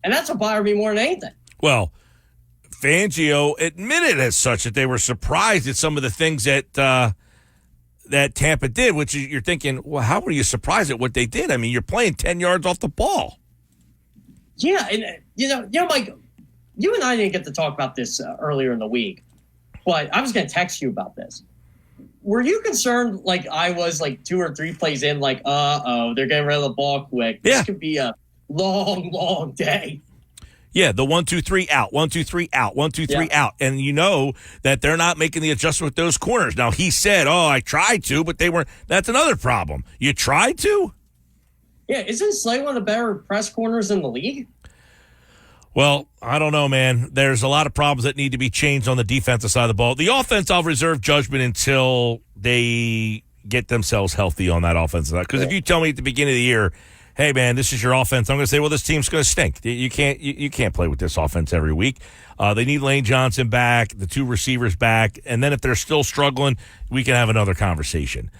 And that's what bothered me more than anything. Well, Fangio admitted as such that they were surprised at some of the things that that Tampa did, which you're thinking, well, how were you surprised at what they did? I mean, you're playing 10 yards off the ball. Yeah, and you know, Mike, you and I didn't get to talk about this earlier in the week, but I was going to text you about this. Were you concerned, like I was, like 2 or 3 plays in, like, they're getting rid of the ball quick. This could be a long, long day. Yeah, the 1, 2, 3 out, 1, 2, 3 out, 1, 2, 3 out. And you know that they're not making the adjustment with those corners. Now, he said, I tried to, but they weren't. That's another problem. You tried to? Yeah, isn't Slay one of the better press corners in the league? Well, I don't know, man. There's a lot of problems that need to be changed on the defensive side of the ball. The offense, I'll reserve judgment until they get themselves healthy on that offensive side. Because if you tell me at the beginning of the year, hey, man, this is your offense, I'm going to say, well, this team's going to stink. You can't play with this offense every week. They need Lane Johnson back, the 2 receivers back, and then if they're still struggling, we can have another conversation.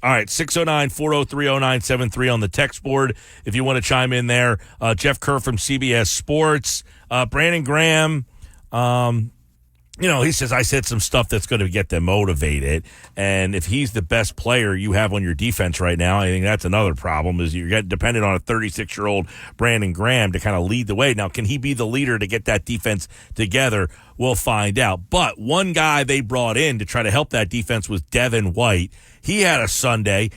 All right, 609-403-0973 on the text board if you want to chime in there. Jeff Kerr from CBS Sports. Brandon Graham, he says, I said some stuff that's going to get them motivated. And if he's the best player you have on your defense right now, I think that's another problem is you're dependent on a 36-year-old Brandon Graham to kind of lead the way. Now, can he be the leader to get that defense together? We'll find out. But one guy they brought in to try to help that defense was Devin White. He had a Sunday.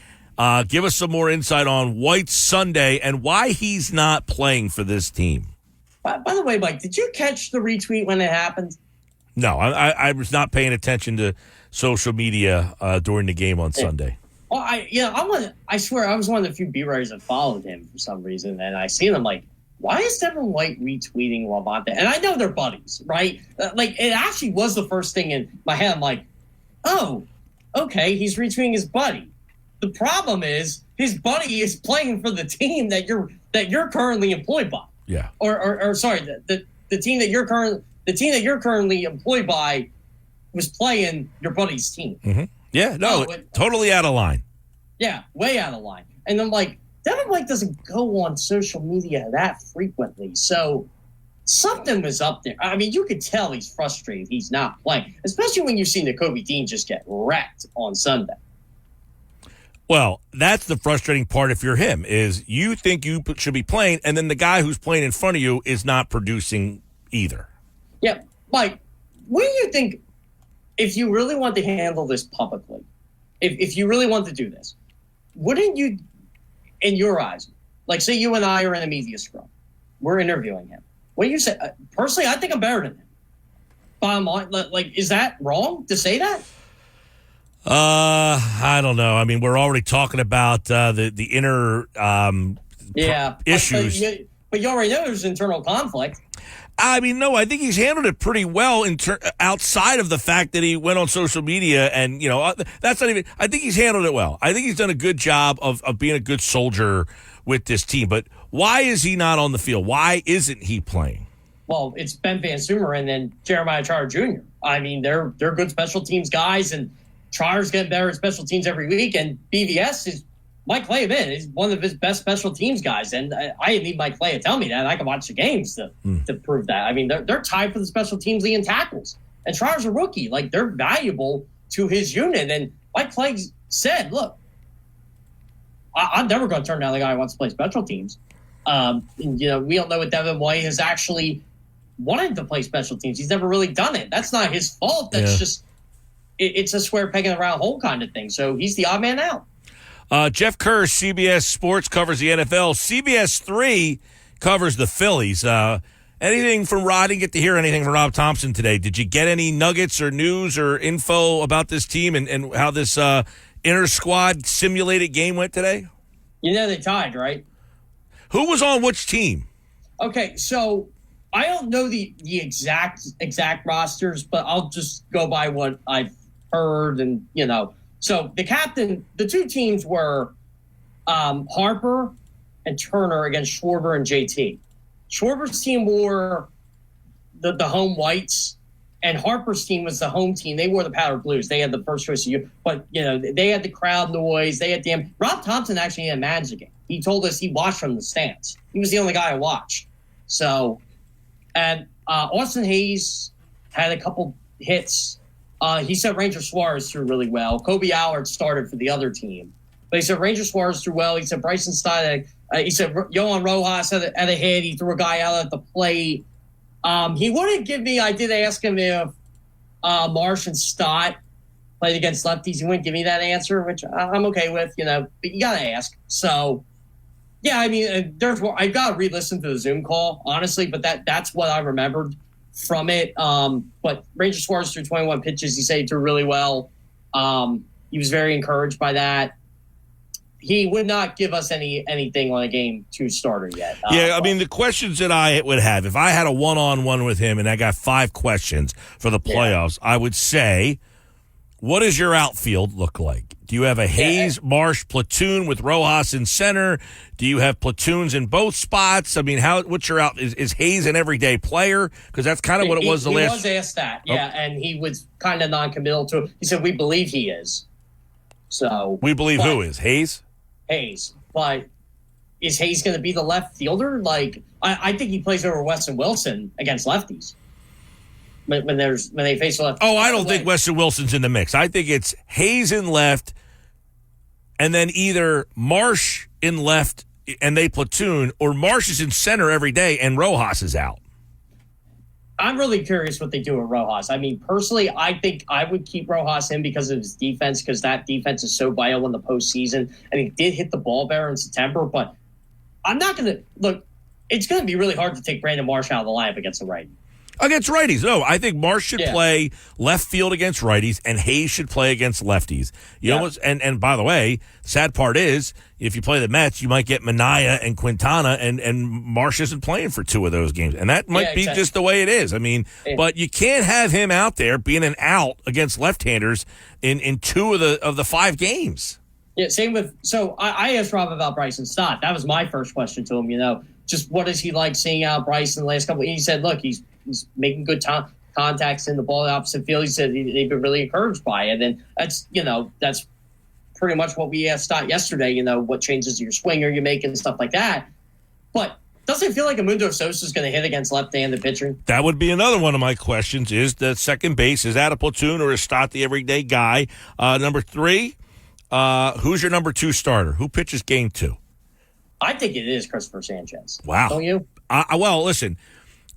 Give us some more insight on White's Sunday and why he's not playing for this team. By the way, Mike, did you catch the retweet when it happened? No, I was not paying attention to social media during the game on Sunday. Well, I swear I was one of the few B-writers that followed him for some reason, and I seen him like, why is Devin White retweeting Lavonte? And I know they're buddies, right? Like, it actually was the first thing in my head. I'm like, oh, okay, he's retweeting his buddy. The problem is his buddy is playing for the team that you're currently employed by. Yeah. Or sorry, the team that you're currently employed by was playing your buddy's team. Mm-hmm. Yeah, totally out of line. Yeah, way out of line. And I'm like, Devin White doesn't go on social media that frequently, so something was up there. I mean, you could tell he's frustrated he's not playing, especially when you've seen Nakobe Dean just get wrecked on Sunday. Well, that's the frustrating part if you're him, is you think you should be playing, and then the guy who's playing in front of you is not producing either. Yeah, Mike, what do you think, if you really want to handle this publicly, if you really want to do this, wouldn't you, in your eyes, like say you and I are in a media scrum, we're interviewing him. What do you say? Personally, I think I'm better than him. Bottom line, like, is that wrong to say that? I don't know. I mean, we're already talking about the inner issues. But you already know there's internal conflict. I mean, no, I think he's handled it pretty well outside of the fact that he went on social media and, that's not even – I think he's handled it well. I think he's done a good job of being a good soldier with this team. But why is he not on the field? Why isn't he playing? Well, it's Ben Van Sumer and then Jeremiah Trotter Jr. I mean, they're good special teams guys, and Trotter's getting better at special teams every week, and BVS is – Mike Clay is one of his best special teams guys, and I didn't need Mike Clay to tell me that. I can watch the games to prove that. I mean, they're tied for the special teams league in tackles, and Trotter's a rookie. Like, they're valuable to his unit, and Mike Clay said, look, I'm never going to turn down the guy who wants to play special teams. We don't know what Devin White has actually wanted to play special teams. He's never really done it. That's not his fault. That's just it's a square peg in a round hole kind of thing. So he's the odd man out. Jeff Kerr, CBS Sports, covers the NFL. CBS 3 covers the Phillies. Anything from Rob? I didn't get to hear anything from Rob Thompson today. Did you get any nuggets or news or info about this team and how this inter-squad simulated game went today? They tied, right? Who was on which team? Okay, so I don't know the exact rosters, but I'll just go by what I've heard and, So the two teams were Harper and Turner against Schwarber and JT. Schwarber's team wore the home whites, and Harper's team was the home team. They wore the powder blues. They had the first choice of you, but they had the crowd noise. They had Rob Thompson actually didn't manage the game. He told us he watched from the stands. He was the only guy who watched. So, and Austin Hayes had a couple hits. He said Ranger Suarez threw really well. Kobe Allard started for the other team. But he said Ranger Suarez threw well. He said Bryson Stein, he said Yohan Rojas had a hit. He threw a guy out at the plate. He wouldn't give me – I did ask him if Marsh and Stott played against lefties. He wouldn't give me that answer, which I'm okay with, but you got to ask. So, yeah, I mean, I've got to re-listen to the Zoom call, honestly, but that's what I remembered from it. But Ranger Suarez threw 21 pitches. He said he threw really well. He was very encouraged by that. He would not give us anything on a game 2 starter yet. I mean, the questions that I would have, if I had a one-on-one with him and I got 5 questions for the playoffs, I would say, what does your outfield look like? Do you have a Hayes Marsh platoon with Rojas in center? Do you have platoons in both spots? I mean, what's your out? Is Hayes an everyday player? Because that's kind of what it was the last. He was asked that, and he was kind of non-committal to it. He said, "We believe he is." So we believe who is Hayes? Hayes, but is Hayes going to be the left fielder? Like, I think he plays over Weston Wilson against lefties. When they face left. Oh, I don't think Weston Wilson's in the mix. I think it's Hayes in left, and then either Marsh in left and they platoon, or Marsh is in center every day and Rojas is out. I'm really curious what they do with Rojas. I mean, personally, I think I would keep Rojas in because of his defense, because that defense is so vital in the postseason. And he did hit the ball better in September, but I'm not going to look. It's going to be really hard to take Brandon Marsh out of the lineup against the righty. Against righties, no. I think Marsh should play left field against righties, and Hayes should play against lefties. You know, and by the way, sad part is, if you play the Mets, you might get Minaya and Quintana, and Marsh isn't playing for 2 of those games, and that might be just the way it is. I mean, but you can't have him out there being an out against left-handers in 2 of the 5 games. Yeah, same with. So I asked Rob about Bryson Stott. That was my first question to him. Just what is he like seeing out Bryson the last couple? He said, look, he's making good contacts in the ball the opposite field. He said they've been really encouraged by it. And that's pretty much what we asked Stott yesterday, what changes your swing are you making, stuff like that. But doesn't it feel like Amundo Sosa is going to hit against left-handed pitching? That would be another one of my questions, is the second base, is that a platoon or is Stott the everyday guy? Number 3, Who's your number 2 starter? Who pitches game 2? I think it is Christopher Sanchez. Wow. Don't you? Well, listen,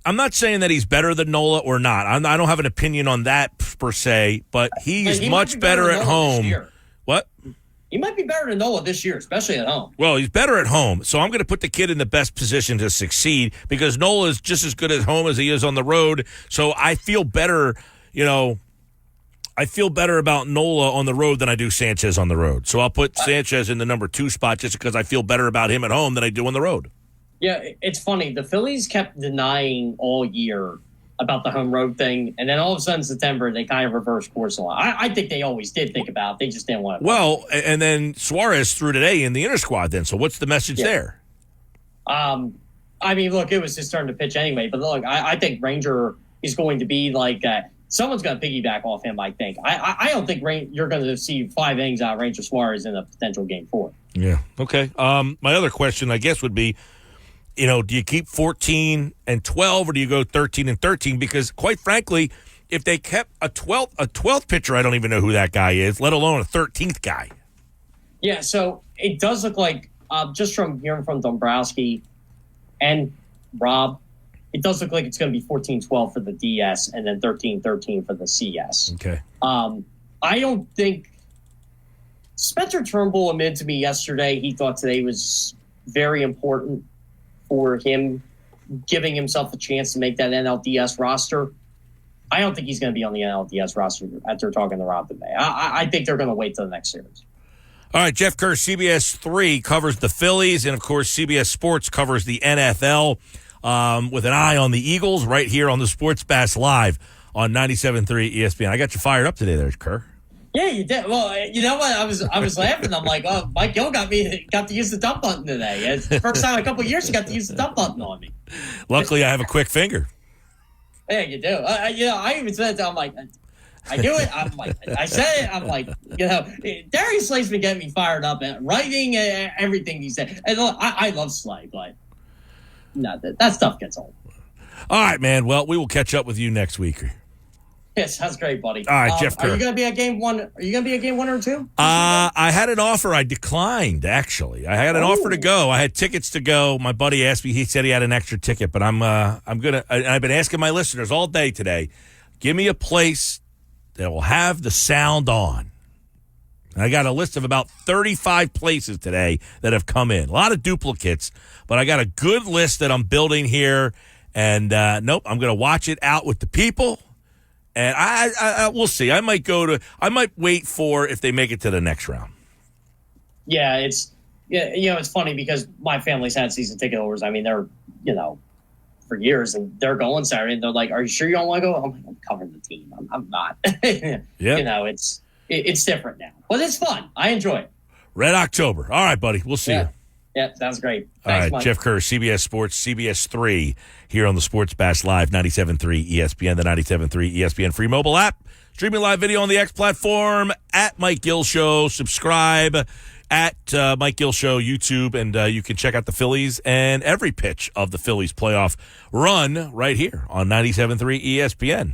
I'm not saying that he's better than Nola or not. I don't have an opinion on that per se, but he much better at home. What? He might be better than Nola this year, especially at home. Well, he's better at home, so I'm going to put the kid in the best position to succeed because Nola is just as good at home as he is on the road. So I feel better, I feel better about Nola on the road than I do Sanchez on the road. So I'll put Sanchez in the number 2 spot just because I feel better about him at home than I do on the road. Yeah, it's funny. The Phillies kept denying all year about the home road thing, and then all of a sudden September they kind of reversed course a lot. I think they always did think about it. They just didn't want to. Well, and then Suarez threw today in the inner squad then. So what's the message there? I mean, look, it was his turn to pitch anyway. But look, I think Ranger is going to be like someone's going to piggyback off him, I think. I don't think you're going to see 5 innings out of Ranger Suarez in a potential game 4. Yeah. Okay. My other question, I guess, would be, do you keep 14 and 12 or do you go 13 and 13? Because quite frankly, if they kept a 12th pitcher, I don't even know who that guy is, let alone a 13th guy. Yeah, so it does look like, just from hearing from Dombrowski and Rob, it does look like it's going to be 14-12 for the DS and then 13-13 for the CS. Okay. I don't think Spencer Turnbull admitted to me yesterday he thought today was very important for him giving himself a chance to make that NLDS roster. I don't think he's going to be on the NLDS roster after talking to Rob today. I think they're going to wait till the next series. All right, Jeff Kerr, CBS 3 covers the Phillies, and, of course, CBS Sports covers the NFL with an eye on the Eagles right here on the Sports Bash Live on 97.3 ESPN. I got you fired up today there, Kerr. Yeah, you did. Well, you know what? I was laughing. I'm like, oh, Mike Gill got to use the dump button today. It's the first time in a couple of years he got to use the dump button on me. Luckily, I have a quick finger. Yeah, you do. I even said it. I'm like, I do it. I'm like, I said it. I'm like, Darius Slay's been getting me fired up at writing everything he said. And look, I love Slay, but no, that stuff gets old. All right, man. Well, we will catch up with you next week. Yeah, sounds great, buddy. All right, Jeff Kerr. Are you going to be at game 1? Are you going to be at game 1 or 2? I had an offer. I declined, actually. I had an offer to go. I had tickets to go. My buddy asked me. He said he had an extra ticket, but I'm going to – I've been asking my listeners all day today, give me a place that will have the sound on. And I got a list of about 35 places today that have come in. A lot of duplicates, but I got a good list that I'm building here. And, nope, I'm going to watch it out with the people. And I we'll see. I might wait for if they make it to the next round. Yeah, it's funny because my family's had season ticket holders. I mean, they're, for years, and they're going Saturday, and they're like, "Are you sure you don't want to go?" I'm like, "I'm covering the team. I'm not." Yeah. It's different now, but it's fun. I enjoy it. Red October. All right, buddy. We'll see you. Yeah, sounds great. All Thanks, right, Mike. Jeff Kerr, CBS Sports, CBS 3 here on the Sports Bash Live, 97.3 ESPN, the 97.3 ESPN free mobile app. Streaming live video on the X platform, at Mike Gill Show. Subscribe at Mike Gill Show YouTube, and you can check out the Phillies and every pitch of the Phillies playoff run right here on 97.3 ESPN.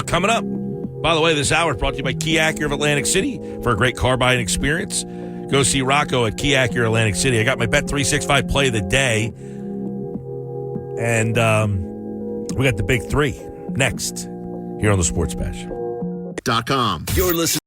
Coming up, by the way, this hour is brought to you by Key Acura of Atlantic City for a great car buying experience. Go see Rocco at Key Acura Atlantic City. I got my Bet365 play of the day. And we got the big 3 next here on the Sports Bash. .com. You're listening.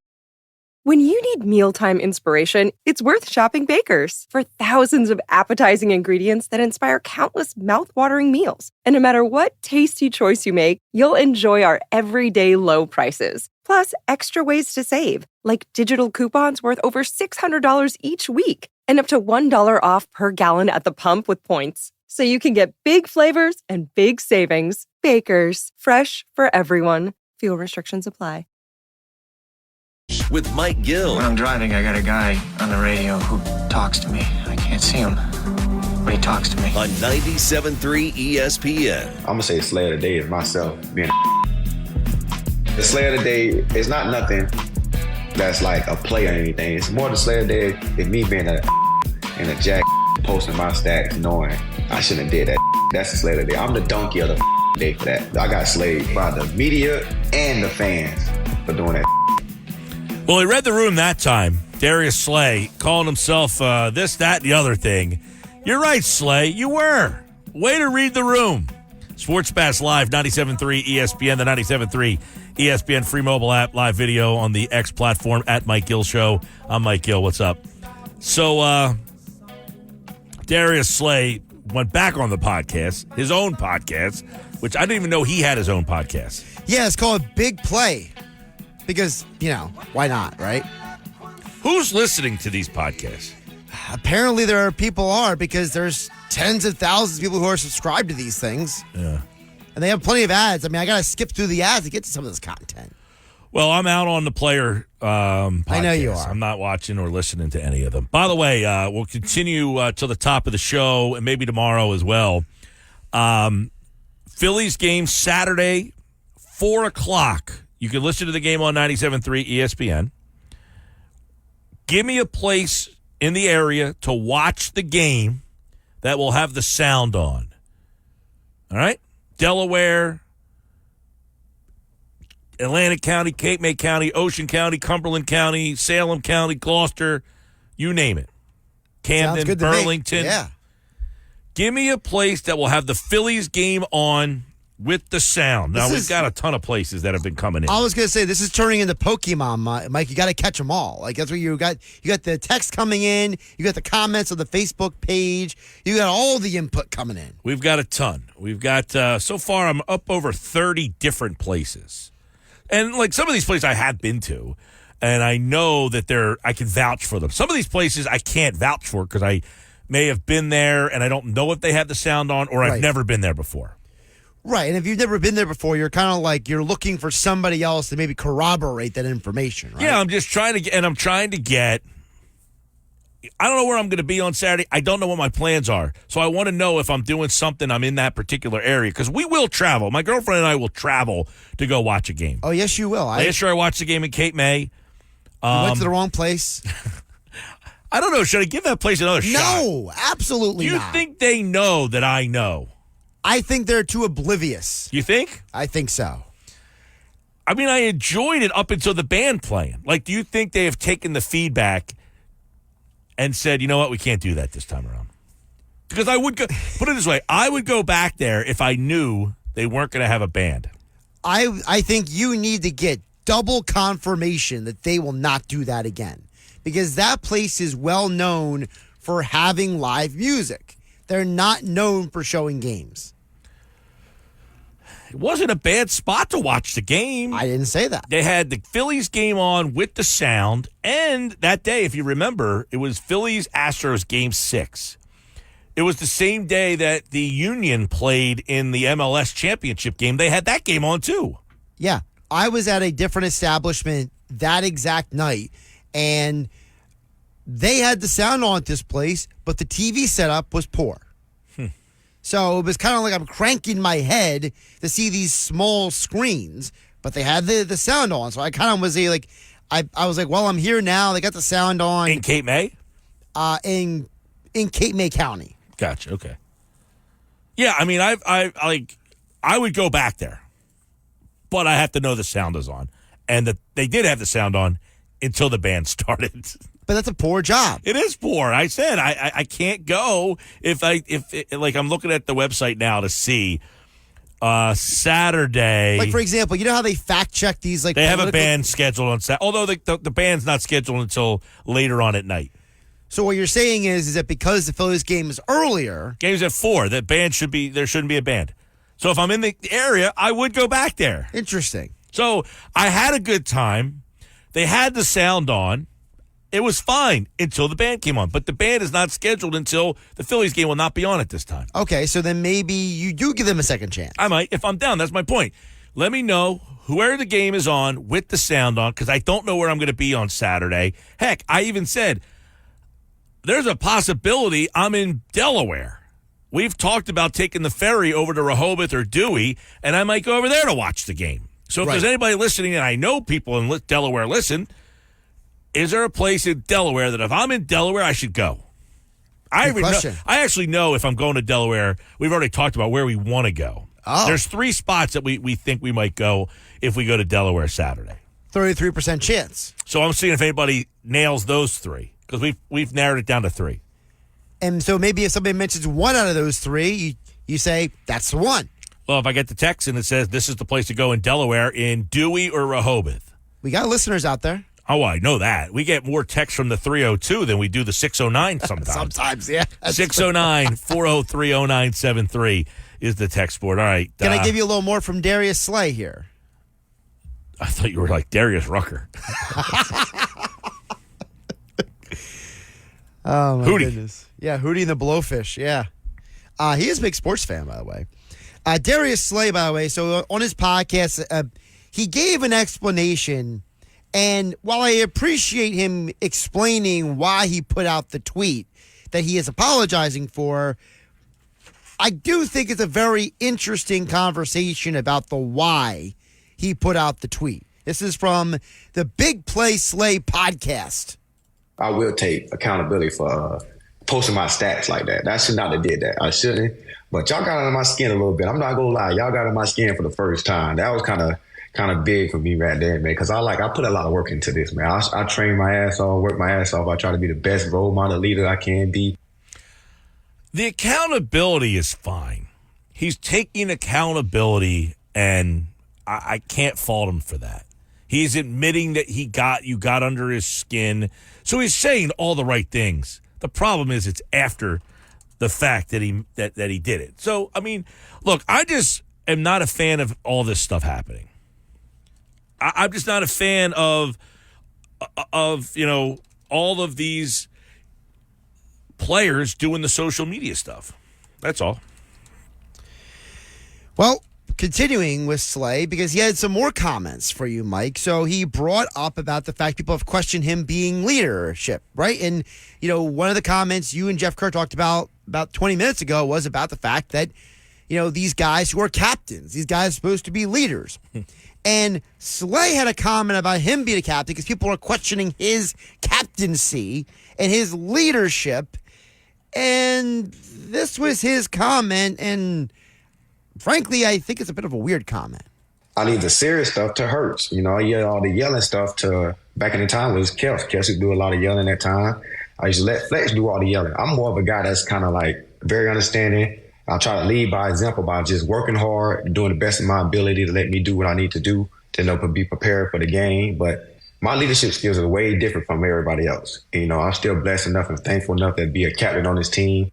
When you need mealtime inspiration, it's worth shopping Baker's. For thousands of appetizing ingredients that inspire countless mouth-watering meals. And no matter what tasty choice you make, you'll enjoy our everyday low prices. Plus, extra ways to save, like digital coupons worth over $600 each week and up to $1 off per gallon at the pump with points. So you can get big flavors and big savings. Baker's, fresh for everyone. Fuel restrictions apply. With Mike Gill. When I'm driving, I got a guy on the radio who talks to me. I can't see him, but he talks to me. On 97.3 ESPN. I'm going to say Slayer of the Day is myself being the Slayer of the Day is not nothing that's like a play or anything. It's more the Slayer of the Day is me being a jack posting my stats knowing I shouldn't have did that. That's the Slayer of the Day. I'm the donkey of the day for that. I got slayed by the media and the fans for doing that. Well, he read the room that time, Darius Slay calling himself this, that, and the other thing. You're right, Slay. You were. Way to read the room. Sports Bash Live, 97.3 ESPN, the 97.3 ESPN free mobile app, live video on the X platform at Mike Gill Show. I'm Mike Gill. What's up? So, Darius Slay went back on the podcast, his own podcast, which I didn't even know he had his own podcast. Yeah, it's called Big Play because, why not, right? Who's listening to these podcasts? Apparently there are people because there's tens of thousands of people who are subscribed to these things. Yeah. And they have plenty of ads. I mean, I got to skip through the ads to get to some of this content. Well, I'm out on the Player podcast. I know you are. I'm not watching or listening to any of them. By the way, we'll continue till the top of the show and maybe tomorrow as well. Phillies game Saturday, 4 o'clock. You can listen to the game on 97.3 ESPN. Give me a place in the area to watch the game that will have the sound on. All right? Delaware, Atlantic County, Cape May County, Ocean County, Cumberland County, Salem County, Gloucester, you name it. Camden, Burlington. Yeah. Give me a place that will have the Phillies game on with the sound. Now, we've got a ton of places that have been coming in. I was going to say, this is turning into Pokemon, Mike. You got to catch them all. Like, that's what you got. You got the text coming in. You got the comments on the Facebook page. You got all the input coming in. We've got a ton. We've got, so far, I'm up over 30 different places. And, like, some of these places I have been to, and I know that I can vouch for them. Some of these places I can't vouch for because I may have been there, and I don't know if they have the sound on, or I've never been there before. Right, and if you've never been there before, you're kind of like you're looking for somebody else to maybe corroborate that information, right? Yeah, I'm just trying to get, I don't know where I'm going to be on Saturday. I don't know what my plans are. So I want to know if I'm doing something, I'm in that particular area, because we will travel. My girlfriend and I will travel to go watch a game. Oh, yes, you will. Last year I watched the game in Cape May. You went to the wrong place. I don't know. Should I give that place another shot? No, absolutely not. Do you think they know that I know? I think they're too oblivious. You think? I think so. I mean, I enjoyed it up until the band playing. Like, do you think they have taken the feedback and said, you know what, we can't do that this time around? Because I would go, put it this way, I would go back there if I knew they weren't going to have a band. I think you need to get double confirmation that they will not do that again. Because that place is well known for having live music. They're not known for showing games. It wasn't a bad spot to watch the game. I didn't say that. They had the Phillies game on with the sound, and that day, if you remember, it was Phillies-Astros Game 6. It was the same day that the Union played in the MLS championship game. They had that game on, too. Yeah. I was at a different establishment that exact night, and they had the sound on at this place, but the TV setup was poor. So it was kind of like I'm cranking my head to see these small screens, but they had the sound on. So I kind of was like, I was like, well, I'm here now. They got the sound on. In Cape May? In Cape May County. Gotcha. Okay. Yeah, I mean, I would go back there, but I have to know the sound is on, and that they did have the sound on until the band started. But that's a poor job. It is poor. I said I can't go if I'm looking at the website now to see Saturday. Like, for example, you know how they fact check these? Like, they have a band scheduled on Saturday, although the band's not scheduled until later on at night. So what you're saying is that because the Phillies game is earlier, game's at 4, that band there shouldn't be a band. So if I'm in the area, I would go back there. Interesting. So I had a good time. They had the sound on. It was fine until the band came on. But the band is not scheduled until the Phillies game will not be on at this time. Okay, so then maybe you do give them a second chance. I might, if I'm down. That's my point. Let me know where the game is on with the sound on, because I don't know where I'm going to be on Saturday. Heck, I even said there's a possibility I'm in Delaware. We've talked about taking the ferry over to Rehoboth or Dewey, and I might go over there to watch the game. So if there's anybody listening, and I know people in Delaware listen, is there a place in Delaware that if I'm in Delaware, I should go? I actually know if I'm going to Delaware. We've already talked about where we want to go. Oh. There's 3 spots that we think we might go if we go to Delaware Saturday. 33% chance. So I'm seeing if anybody nails those three, because we've narrowed it down to three. And so maybe if somebody mentions one out of those three, you say, that's the one. Well, if I get the text and it says this is the place to go in Delaware, in Dewey or Rehoboth. We got listeners out there. Oh, I know that. We get more texts from the 302 than we do the 609 sometimes. Sometimes, yeah. 609-403-0973 is the text board. All right. Can I give you a little more from Darius Slay here? I thought you were like Darius Rucker. Oh, my Hootie. goodness. Yeah, Hootie and the Blowfish, yeah. He is a big sports fan, by the way. Darius Slay, by the way, so on his podcast, he gave an explanation, and while I appreciate him explaining why he put out the tweet that he is apologizing for, I do think it's a very interesting conversation about the why he put out the tweet. This is from the Big Play Slay podcast. I will take accountability for posting my stats like that. I should not have did that. I shouldn't. But y'all got under my skin a little bit. I'm not gonna lie. Y'all got under my skin for the first time. That was kind of big for me right there, man. Because I put a lot of work into this, man. I train my ass off, work my ass off. I try to be the best role model leader I can be. The accountability is fine. He's taking accountability, and I can't fault him for that. He's admitting that you got under his skin. So he's saying all the right things. The problem is it's after the fact that he did it. So, I mean, look, I just am not a fan of all this stuff happening. I'm just not a fan of all of these players doing the social media stuff. That's all. Well, continuing with Slay, because he had some more comments for you, Mike. So he brought up about the fact people have questioned him being leadership, right? And, one of the comments you and Jeff Kerr talked about 20 minutes ago was about the fact that, these guys who are captains, these guys are supposed to be leaders. And Slay had a comment about him being a captain because people are questioning his captaincy and his leadership. And this was his comment, and frankly, I think it's a bit of a weird comment. I leave the serious stuff to Hurts. I yell all the yelling stuff to, back in the time, was Kels. Kels would do a lot of yelling at time. I used to let Flex do all the yelling. I'm more of a guy that's kind of like very understanding. I try to lead by example by just working hard, doing the best of my ability to let me do what I need to do to be prepared for the game. But my leadership skills are way different from everybody else. I'm still blessed enough and thankful enough to be a captain on this team.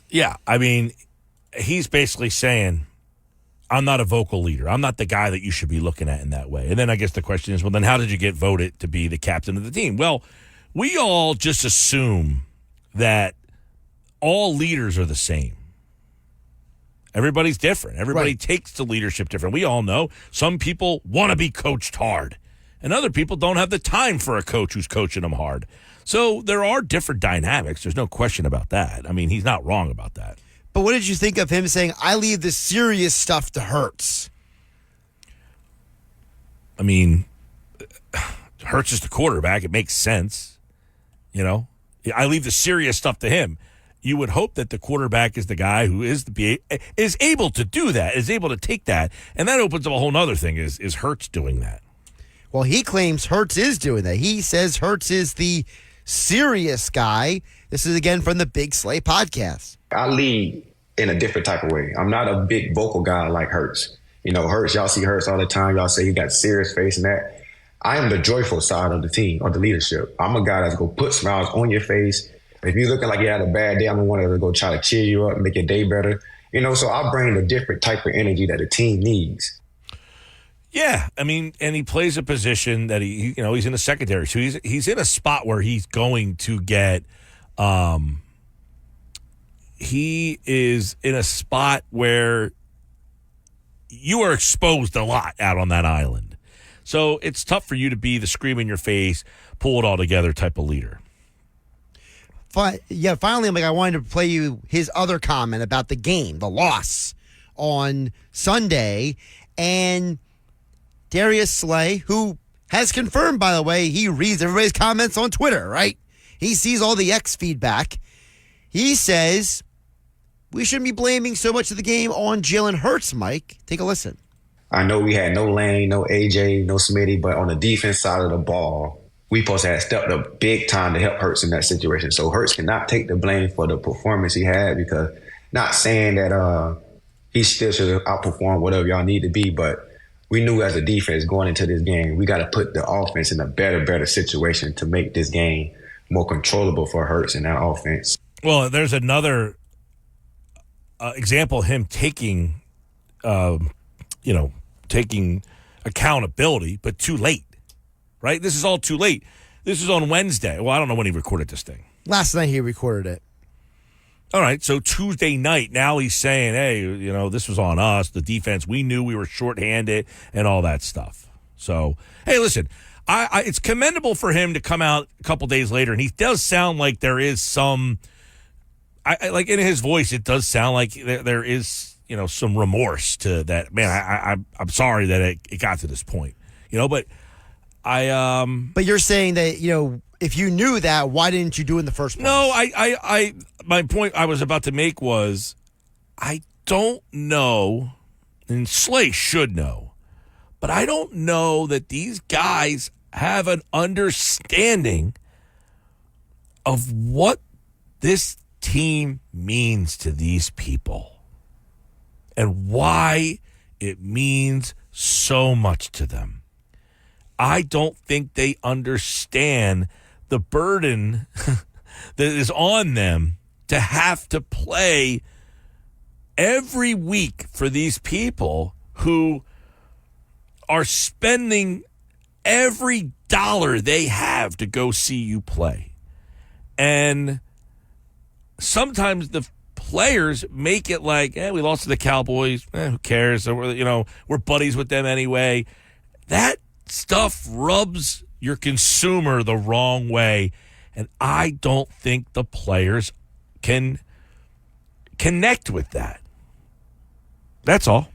Yeah, I mean, he's basically saying, I'm not a vocal leader. I'm not the guy that you should be looking at in that way. And then I guess the question is, well, then how did you get voted to be the captain of the team? Well, we all just assume that all leaders are the same. Everybody's different. Everybody takes to leadership different. We all know some people want to be coached hard, and other people don't have the time for a coach who's coaching them hard. So there are different dynamics. There's no question about that. I mean, he's not wrong about that. But what did you think of him saying, I leave the serious stuff to Hurts? I mean, Hurts is the quarterback. It makes sense. I leave the serious stuff to him. You would hope that the quarterback is the guy who is able to do that, is able to take that. And that opens up a whole other thing, is Hurts doing that? Well, he claims Hurts is doing that. He says Hurts is the serious guy. This is, again, from the Big Slay podcast. I lead in a different type of way. I'm not a big vocal guy like Hurts. Hurts, y'all see Hurts all the time. Y'all say he got serious face and that. I am the joyful side of the team, or the leadership. I'm a guy that's going to put smiles on your face. If you're looking like you had a bad day, I'm the one that's going to try to cheer you up, make your day better. So I bring a different type of energy that the team needs. Yeah, I mean, and he plays a position that he's in the secondary. So he's in a spot where he's going to get he is in a spot where you are exposed a lot out on that island. So it's tough for you to be the scream in your face, pull it all together type of leader. Yeah, finally, I wanted to play you his other comment about the game, the loss on Sunday. And Darius Slay, who has confirmed, by the way, he reads everybody's comments on Twitter, right? He sees all the X feedback. He says we shouldn't be blaming so much of the game on Jalen Hurts, Mike. Take a listen. I know we had no Lane, no AJ, no Smitty, but on the defense side of the ball, we supposed to have stepped up big time to help Hurts in that situation. So Hurts cannot take the blame for the performance he had, because not saying that he still should have outperformed whatever y'all need to be, but we knew as a defense going into this game, we got to put the offense in a better situation to make this game more controllable for Hurts and that offense. Well, there's another example of him taking, taking accountability, but too late, right? This is all too late. This is on Wednesday. Well, I don't know when he recorded this thing. Last night he recorded it. All right, so Tuesday night, now he's saying, hey, this was on us, the defense. We knew we were shorthanded and all that stuff. So, hey, listen, it's commendable for him to come out a couple days later, and he does sound like there is some, like in his voice, it does sound like there is, some remorse to that. Man, I'm sorry that it got to this point, but But you're saying that, if you knew that, why didn't you do it in the first place? No, my point I was about to make was, I don't know, and Slay should know, but I don't know that these guys have an understanding of what this team means to these people and why it means so much to them. I don't think they understand the burden that is on them to have to play every week for these people who are spending every dollar they have to go see you play. And sometimes the players make it like, we lost to the Cowboys. Who cares? We're buddies with them anyway. That stuff rubs your consumer the wrong way, and I don't think the players can connect with that. That's all.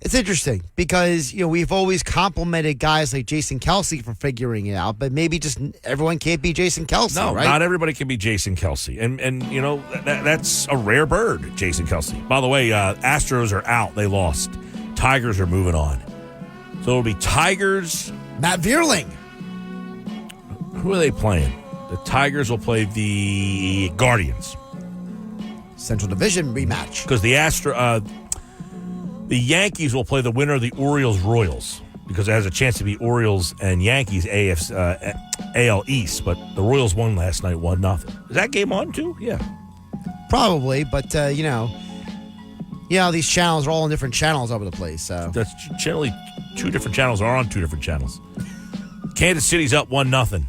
It's interesting because, we've always complimented guys like Jason Kelce for figuring it out, but maybe just everyone can't be Jason Kelce, No, right? not everybody can be Jason Kelce. And that's a rare bird, Jason Kelce. By the way, Astros are out. They lost. Tigers are moving on. So it'll be Tigers. Matt Vierling. Who are they playing? The Tigers will play the Guardians. Central Division rematch. Because the Yankees will play the winner of the Orioles-Royals, because it has a chance to be Orioles and Yankees AL East, but the Royals won last night 1-0. Is that game on too? Yeah. Probably, but these channels are all on different channels over the place. So that's generally two different channels are on two different channels. Kansas City's up 1-0,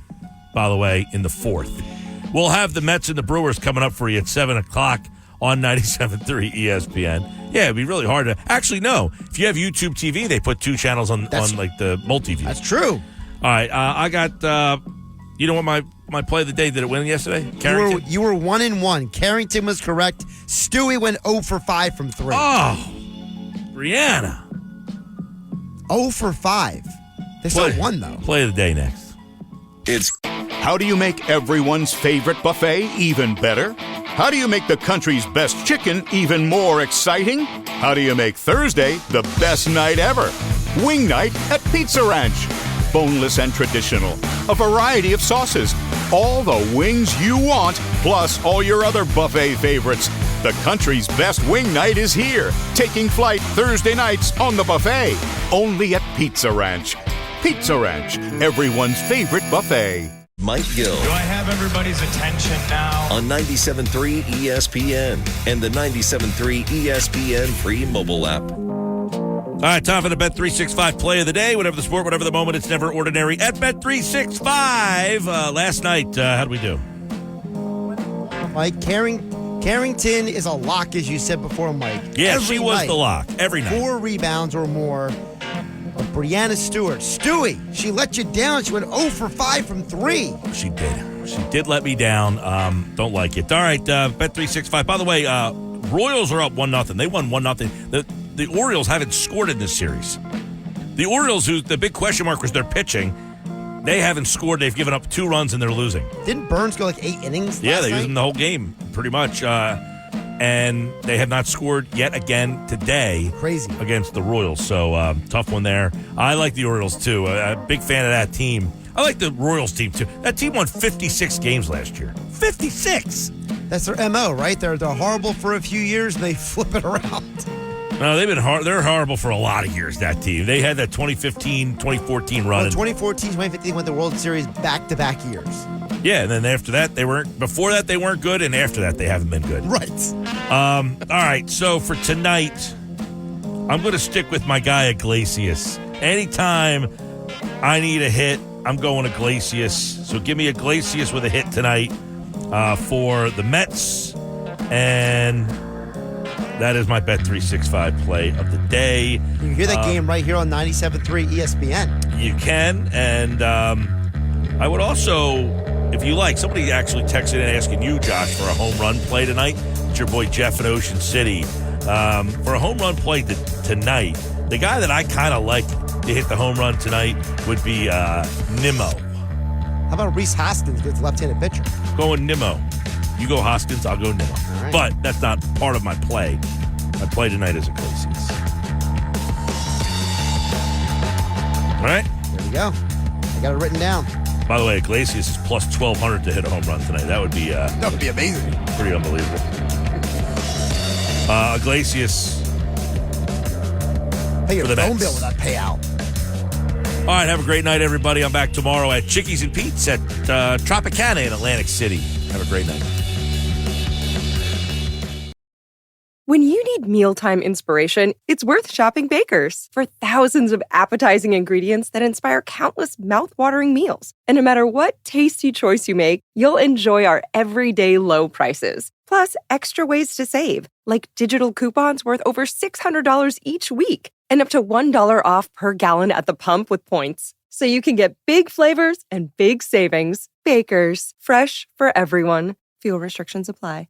by the way, in the fourth. We'll have the Mets and the Brewers coming up for you at 7 o'clock on 97.3 ESPN. Yeah, it'd be really hard to... Actually, no. If you have YouTube TV, they put two channels on like the multi-view. That's true. All right, I got... you know what my play of the day, did it win yesterday? Carrington? You were 1-1. Carrington was correct. Stewie went 0 for 5 from 3. Oh, Brianna. 0 for 5. They still won, though. Play of the day next. How do you make everyone's favorite buffet even better? How do you make the country's best chicken even more exciting? How do you make Thursday the best night ever? Wing night at Pizza Ranch. Boneless and traditional. A variety of sauces. All the wings you want, plus all your other buffet favorites. The country's best wing night is here, taking flight Thursday nights on the buffet. Only at Pizza Ranch. Pizza Ranch, everyone's favorite buffet. Mike Gill. Do I have everybody's attention now? On 97.3 ESPN and the 97.3 ESPN free mobile app. All right, time for the Bet365 play of the day. Whatever the sport, whatever the moment, it's never ordinary at Bet365. Last night, how'd we do? Mike, Carrington is a lock, as you said before, Mike. Yeah, she was the lock every night. 4 rebounds or more. But Brianna Stewart, Stewie, she let you down. She went 0 for 5 from 3. She did. She did let me down. Don't like it. All right, Bet365. By the way, Royals are up 1-0. They won 1-0. The Orioles haven't scored in this series. The Orioles, who the big question mark was their pitching, they haven't scored. They've given up 2 runs and they're losing. Didn't Burns go like 8 innings? Yeah, last they night? used him the whole game, pretty much. and they have not scored yet again today. Crazy. Against the Royals. So, tough one there. I like the Orioles, too. A big fan of that team. I like the Royals team, too. That team won 56 games last year. 56! That's their MO, right? They're horrible for a few years, and they flip it around. No, they're horrible for a lot of years, that team. They had that 2015, 2014 run. Well, 2014, 2015 went the World Series back-to-back years. Yeah, and then after that, they weren't good, and after that, they haven't been good. Right. All right, so for tonight, I'm going to stick with my guy Iglesias. Anytime I need a hit, I'm going Iglesias. So give me Iglesias with a hit tonight for the Mets, and that is my Bet365 play of the day. You can hear that game right here on 97.3 ESPN. You can, and I would also, if you like, somebody actually texted in asking you, Josh, for a home run play tonight. It's your boy Jeff in Ocean City. For a home run play tonight, the guy that I kind of like to hit the home run tonight would be Nimmo. How about Rhys Hoskins gets left-handed pitcher? Going Nimmo. You go Hoskins, I'll go Nimmo. Right. But that's not part of my play. My play tonight is Iglesias. All right? There we go. I got it written down. By the way, Iglesias is plus 1,200 to hit a home run tonight. That would be amazing. Pretty unbelievable. Iglesias. Pay your for the phone Mets. bill with that payout. All right, have a great night, everybody. I'm back tomorrow at Chickies and Pete's at Tropicana in Atlantic City. Have a great night. When you need mealtime inspiration, it's worth shopping Baker's. For thousands of appetizing ingredients that inspire countless mouth-watering meals. And no matter what tasty choice you make, you'll enjoy our everyday low prices. Plus, extra ways to save, like digital coupons worth over $600 each week and up to $1 off per gallon at the pump with points. So you can get big flavors and big savings. Baker's, fresh for everyone. Fuel restrictions apply.